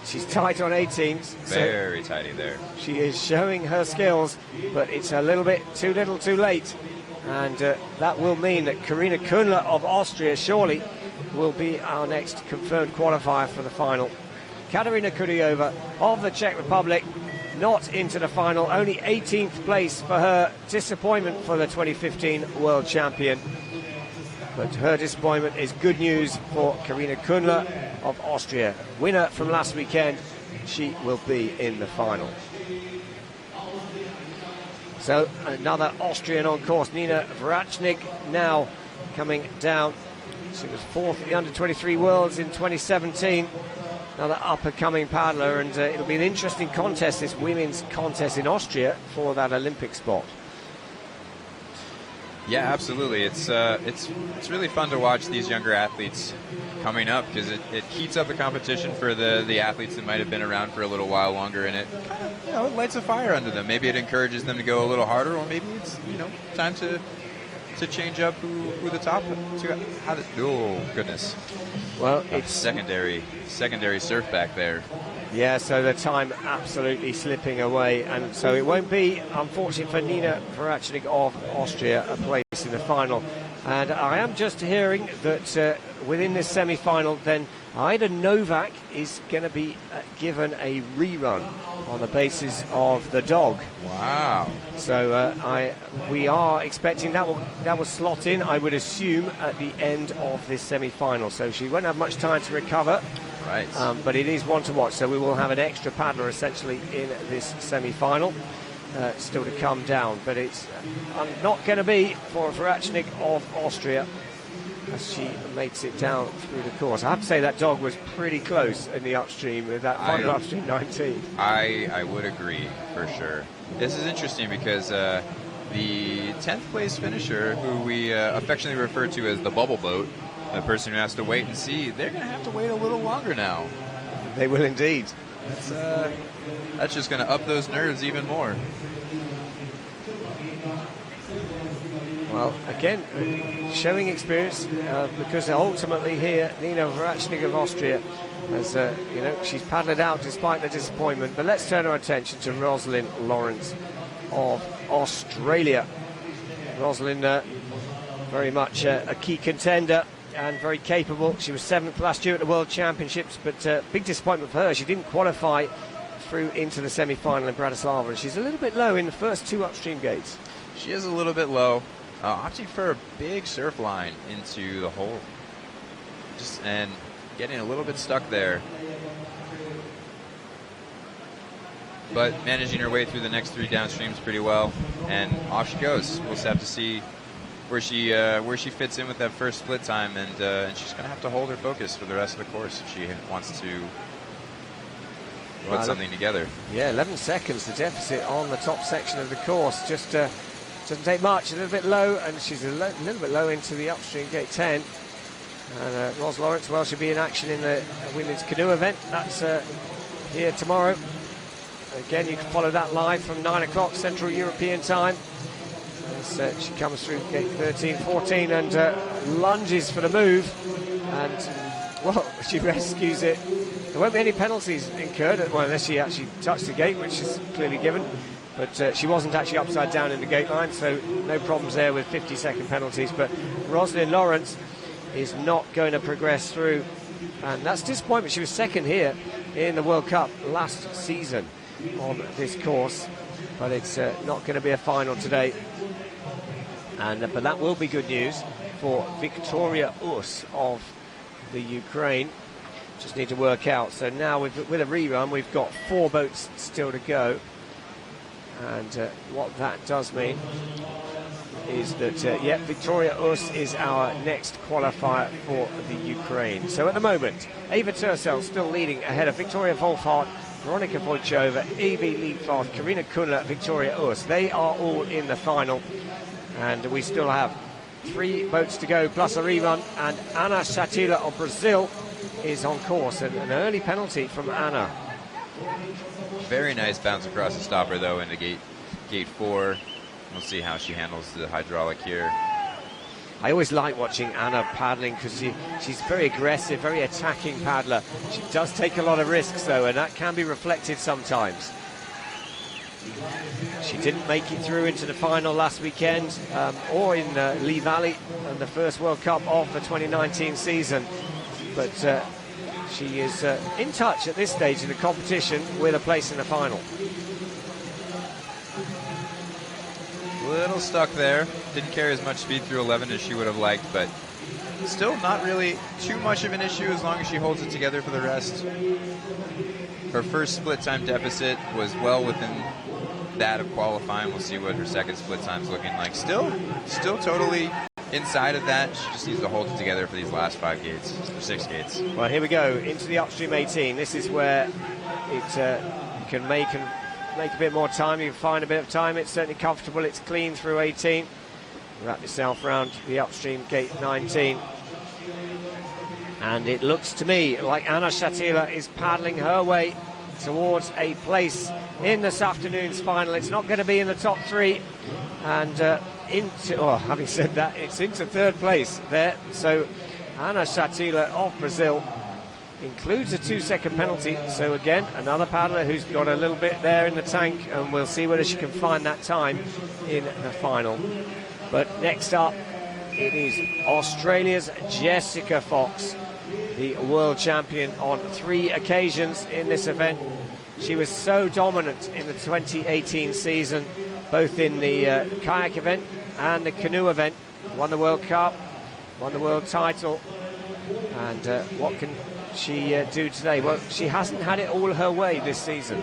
She's tight on 18s. Very tidy there. She is showing her skills, but it's a little bit too little too late. And that will mean that Karina Kühnle of Austria surely will be our next confirmed qualifier for the final. Kateřina Kuryová of the Czech Republic not into the final, only 18th place for her. Disappointment for the 2015 world champion, but her disappointment is good news for Karina Kühnle of Austria. Winner from last weekend, she will be in the final. So another Austrian on course, Nina Vrachnik, now coming down. She was 4th at the under-23 Worlds in 2017. Another up-and-coming paddler, and it'll be an interesting contest, this women's contest in Austria, for that Olympic spot. Yeah, absolutely. It's really fun to watch these younger athletes coming up, because it heats up the competition for the athletes that might have been around for a little while longer, and it kind of it lights a fire under them. Maybe it encourages them to go a little harder, or maybe it's time to change up who the top. Oh goodness! Well, it's secondary surf back there. Yeah, so the time absolutely slipping away, and so it won't be, unfortunately for Nina Vrachnik of Austria, a place in the final. And I am just hearing that within this semi-final, then Ida Novak is going to be given a rerun on the basis of the dog. Wow! So we are expecting that will slot in, I would assume, at the end of this semi-final. So she won't have much time to recover. Right. But it is one to watch, so we will have an extra paddler essentially in this semi-final. still to come down, but it's not going to be for Vrachnik of Austria as she makes it down through the course. I have to say that dog was pretty close in the upstream with that final upstream 19. I would agree for sure. This is interesting because the 10th place finisher, who we affectionately refer to as the bubble boat, the person who has to wait and see, they're going to have to wait a little longer now. They will indeed. That's just going to up those nerves even more. Well, again, showing experience because ultimately here, Nina Vrachnik of Austria has, she's paddled out despite the disappointment. But let's turn our attention to Rosalind Lawrence of Australia. Rosalind, very much a key contender and very capable. She was 7th last year at the World Championships, but big disappointment for her. She didn't qualify through into the semi-final in Bratislava, and she's a little bit low in the first 2 upstream gates. She is a little bit low, opting for a big surf line into the hole, and getting a little bit stuck there. But managing her way through the next 3 downstreams pretty well, and off she goes. We'll just have to see where she fits in with that first split time, and she's going to have to hold her focus for the rest of the course if she wants to put something together. Yeah, 11 seconds the deficit on the top section of the course. Just doesn't take much. A little bit low, and she's a little bit low into the upstream gate 10. And Ros Lawrence, well, she'll be in action in the women's canoe event. That's here tomorrow. Again, you can follow that live from 9 o'clock Central European time. As she comes through gate 13, 14, and lunges for the move. And, well, she rescues it. There won't be any penalties incurred, well, unless she actually touched the gate, which is clearly given. But she wasn't actually upside down in the gate line, so no problems there with 50-second penalties. But Rosalind Lawrence is not going to progress through. And that's disappointment. She was 2nd here in the World Cup last season on this course. But it's not going to be a final today. But that will be good news for Victoria Urs of the Ukraine. Just need to work out. So now with a rerun, we've got 4 boats still to go. And what that does mean is that, Victoria Urs is our next qualifier for the Ukraine. So at the moment, Ava Tersel still leading ahead of Victoria Wolfhard, Veronika Vojtova, Evie Liebfeld, Karina Kunler, Victoria Urs. They are all in the final. And we still have 3 boats to go, plus a rerun. And Ana Shatila of Brazil is on course. And an early penalty from Ana. Very nice bounce across the stopper, though, into gate 4. We'll see how she handles the hydraulic here. I always like watching Ana paddling because she's very aggressive, very attacking paddler. She does take a lot of risks, though, and that can be reflected sometimes. She didn't make it through into the final last weekend or in Lee Valley in the first World Cup of the 2019 season. But she is in touch at this stage in the competition with a place in the final. Little stuck there. Didn't carry as much speed through 11 as she would have liked, but still not really too much of an issue as long as she holds it together for the rest. Her first split time deficit was well within that of qualifying. We'll see what her second split time's looking like. Still totally inside of that. She just needs to hold it together for these last 5 gates, or 6 gates. Well, here we go into the upstream 18. This is where it you can make a bit more time. You can find a bit of time. It's certainly comfortable. It's clean through 18. Wrap yourself around the upstream gate 19. And it looks to me like Ana Shatila is paddling her way towards a place in this afternoon's final. It's not going to be in the top 3. And having said that, it's into 3rd place there. So Ana Shatila of Brazil includes a 2-second penalty. So again, another paddler who's got a little bit there in the tank, and we'll see whether she can find that time in the final. But next up, it is Australia's Jessica Fox, the world champion on 3 occasions in this event. She was so dominant in the 2018 season, both in the kayak event and the canoe event. Won the World Cup, won the world title. And what can she do today? Well, she hasn't had it all her way this season.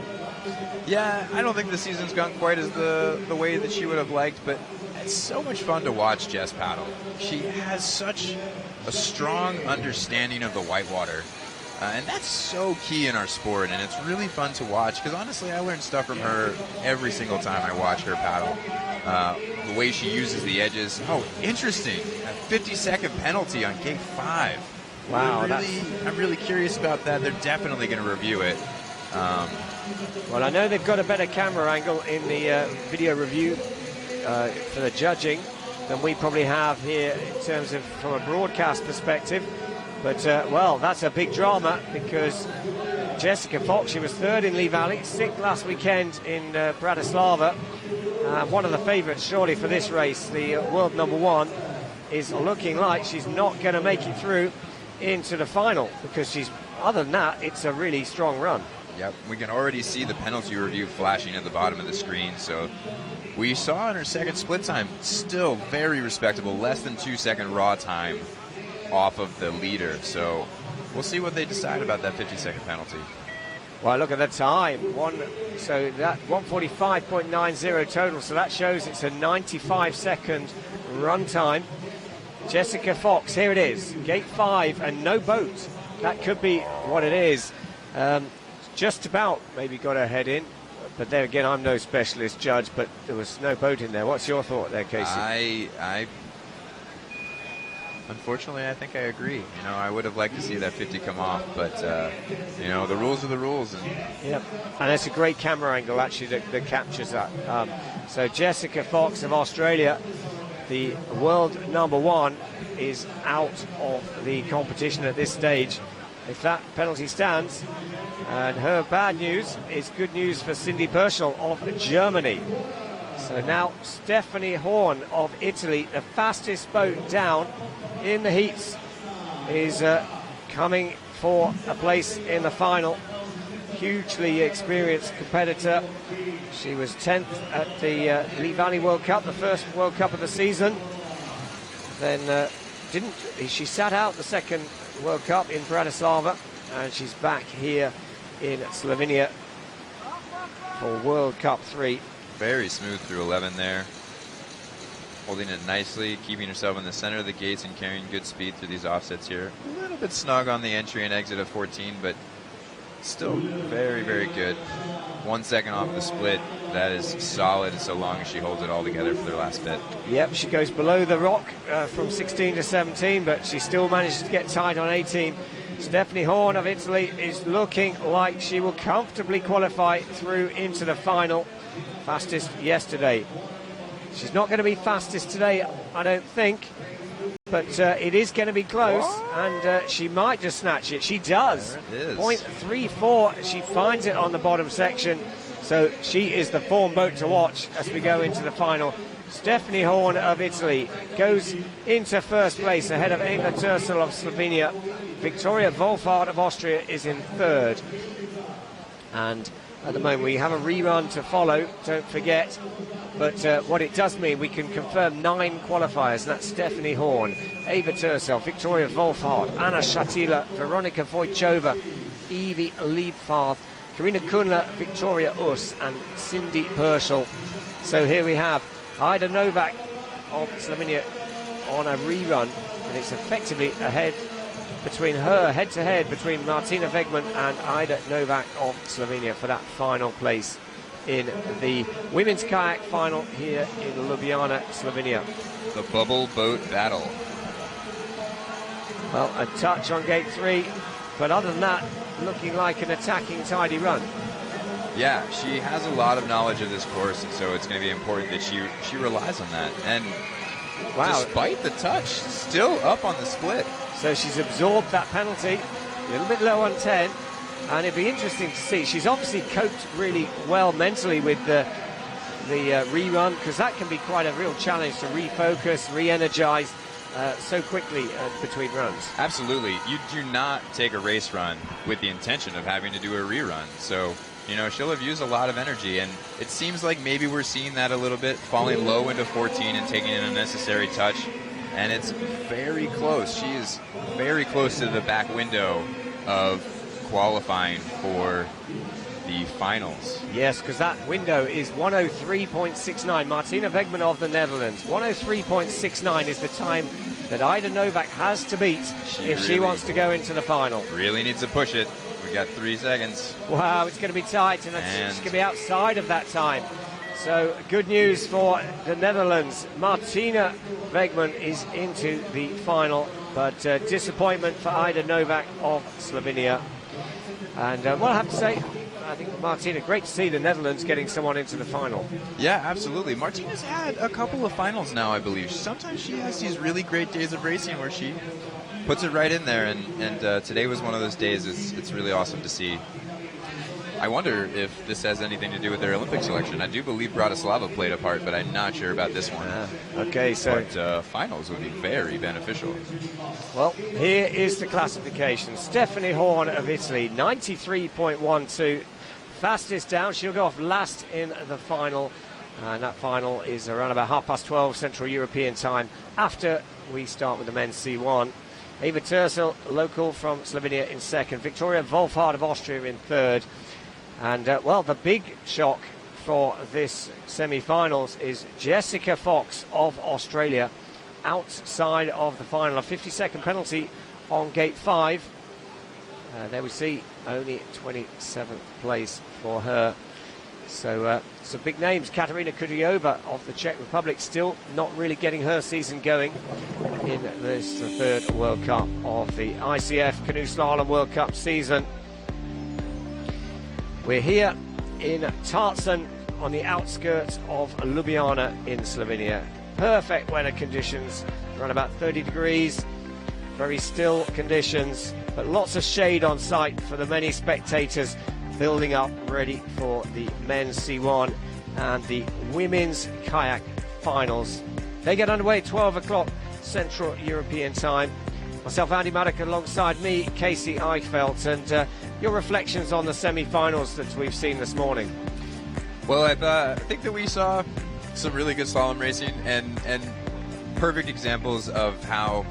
Yeah, I don't think the season's gone quite as the way that she would have liked, but it's so much fun to watch Jess paddle. She has such a strong understanding of the whitewater, and that's so key in our sport, and it's really fun to watch because honestly, I learn stuff from her every single time I watch her paddle. The way she uses the edges. Oh, interesting. A 50-second penalty on gate 5. Wow, I'm really curious about that. They're definitely going to review it. Well, I know they've got a better camera angle in the video review for the judging than we probably have here in terms of from a broadcast perspective. But, well, that's a big drama because Jessica Fox, she was third in Lee Valley, 6th last weekend in Bratislava. One of the favourites, surely, for this race, the world number 1, is looking like she's not going to make it through into the final because other than that, it's a really strong run. Yep, we can already see the penalty review flashing at the bottom of the screen. So we saw in her second split time, still very respectable, less than 2-second raw time off of the leader. So we'll see what they decide about that 50-second penalty. Well, look at the time. So that 1:45.90 total. So that shows it's a 95-second run time. Jessica Fox, here it is, gate 5 and no boat. That could be what it is. Just about maybe got her head in, but there again, I'm no specialist judge, but there was no boat in there. What's your thought there, Casey? Unfortunately, I think I agree. I would have liked to see that 50 come off, but the rules are the rules. Yep, and it's a great camera angle actually that captures that. So Jessica Fox of Australia, the world number 1, is out of the competition at this stage. If that penalty stands, and her bad news is good news for Cindy Perschel of Germany. So now Stephanie Horn of Italy, the fastest boat down in the heats, is coming for a place in the final. Hugely experienced competitor. She was 10th at the Lee Valley World Cup, the first World Cup of the season. Then she sat out the second World Cup in Bratislava, and she's back here in Slovenia for World Cup 3. Very smooth through 11 there. Holding it nicely, keeping herself in the center of the gates and carrying good speed through these offsets here. A little bit snug on the entry and exit of 14, but still very, very good. 1 second off the split. That is solid so long as she holds it all together for their last bit. Yep, she goes below the rock from 16 to 17, but she still manages to get tight on 18. Stephanie Horn of Italy is looking like she will comfortably qualify through into the final. Fastest yesterday. She's not going to be fastest today, I don't think, but it is going to be close, and she might just snatch it. She does. There it is. 0.34. She finds it on the bottom section, so she is the form boat to watch as we go into the final. Stephanie Horn of Italy goes into first place ahead of Eva Tersel of Slovenia. Victoria Wolfhard of Austria is in third. And at the moment we have a rerun to follow, don't forget. But what it does mean, we can confirm 9 qualifiers, and that's Stephanie Horn, Eva Tersel, Victoria Wolfhard, Anna Shatila, Veronika Vojtova, Evie Liebfarth, Karina Kunla, Victoria Us, and Cindy Perschel. So here we have Ida Novak of Slovenia on a rerun, and it's effectively ahead between her, head-to-head between Martina Wegman and Ida Novak of Slovenia for that final place in the women's kayak final here in Ljubljana, Slovenia. The bubble boat battle. Well, a touch on gate 3, but other than that, looking like an attacking, tidy run. Yeah, she has a lot of knowledge of this course, and so it's going to be important that she relies on that. And wow, despite the touch, still up on the split. So she's absorbed that penalty, a little bit low on 10, and it'd be interesting to see. She's obviously coped really well mentally with the rerun, because that can be quite a real challenge to refocus, re-energize so quickly between runs. Absolutely. You do not take a race run with the intention of having to do a rerun. So, she'll have used a lot of energy, and it seems like maybe we're seeing that a little bit, falling low into 14 and taking an unnecessary touch. And it's very close. She is very close to the back window of qualifying for the finals. Yes, because that window is 1:03.69. Martina Wegman of the Netherlands. 1:03.69 is the time that Ida Novak has to beat if she wants to go into the final. Really needs to push it. We got 3 seconds. Wow, it's going to be tight, and she's going to be outside of that time. So good news for the Netherlands. Martina Wegman is into the final, but disappointment for Ida Novak of Slovenia. And well, I have to say, I think Martina, great to see the Netherlands getting someone into the final. Yeah, absolutely. Martina's had a couple of finals now, I believe. Sometimes she has these really great days of racing where she puts it right in there, and today was one of those days. It's really awesome to see. I wonder if this has anything to do with their Olympic selection. I do believe Bratislava played a part, but I'm not sure about this one. Okay, so but finals would be very beneficial. Well, here is the classification. Stephanie Horn of Italy, 93.12, fastest down. She'll go off last in the final, and that final is around about 12:30 Central European time after we start with the men's C1. Eva Tersel, local from Slovenia, in second. Victoria Wolfhard of Austria in third. And, well, the big shock for this semi-finals is Jessica Fox of Australia outside of the final. A 50-second penalty on gate 5. There we see only 27th place for her. So some big names. Katarina Kudyova of the Czech Republic still not really getting her season going in this third World Cup of the ICF Canoe Slalom World Cup season. We're here in Tarczan on the outskirts of Ljubljana in Slovenia. Perfect weather conditions, around about 30 degrees, very still conditions, but lots of shade on site for the many spectators building up ready for the men's C1 and the women's kayak finals. They get underway at 12 o'clock Central European time. Myself, Andy Maddock, alongside me, Casey Eichfeldt, and your reflections on the semi-finals that we've seen this morning. Well, I think that we saw some really good slalom racing and perfect examples of how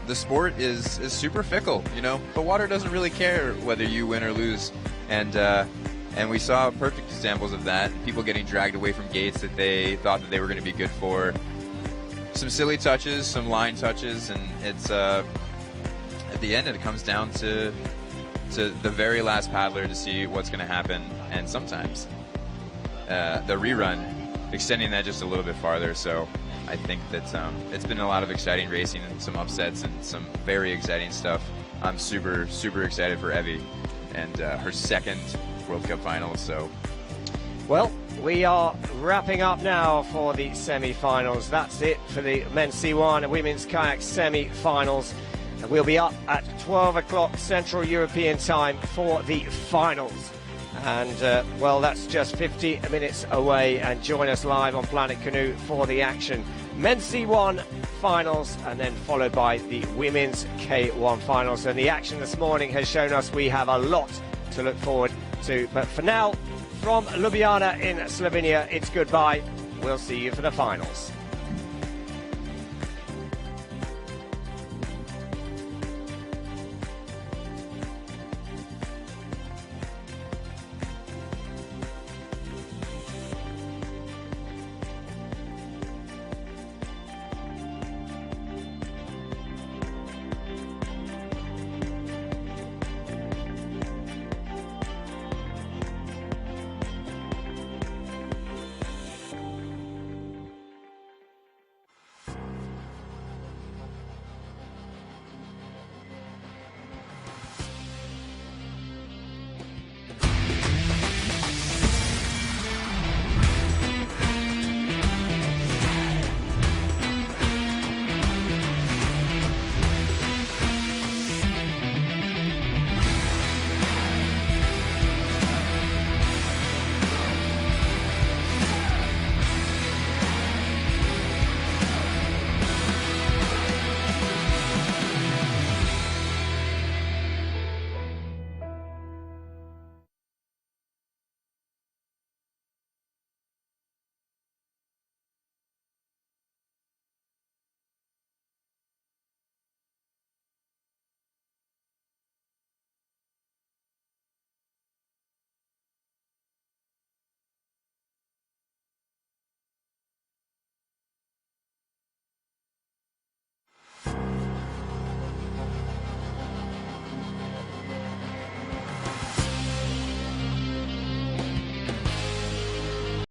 the sport is super fickle. You know, the water doesn't really care whether you win or lose, and we saw perfect examples of that. People getting dragged away from gates that they thought that they were going to be good for. Some silly touches, some line touches, and it's at the end it comes down to the very last paddler to see what's going to happen, and sometimes the rerun extending that just a little bit farther. So I think that it's been a lot of exciting racing and some upsets and some very exciting stuff. I'm super excited for Evie and her second World Cup finals. So, well, we are wrapping up now for the semi-finals. That's it for the men's C1 and women's kayak semi-finals. And we'll be up at 12 o'clock Central European time for the finals. And, well, that's just 50 minutes away. And join us live on Planet Canoe for the action. Men's C1 finals, and then followed by the women's K1 finals. And the action this morning has shown us we have a lot to look forward to. But for now, from Ljubljana in Slovenia, it's goodbye. We'll see you for the finals.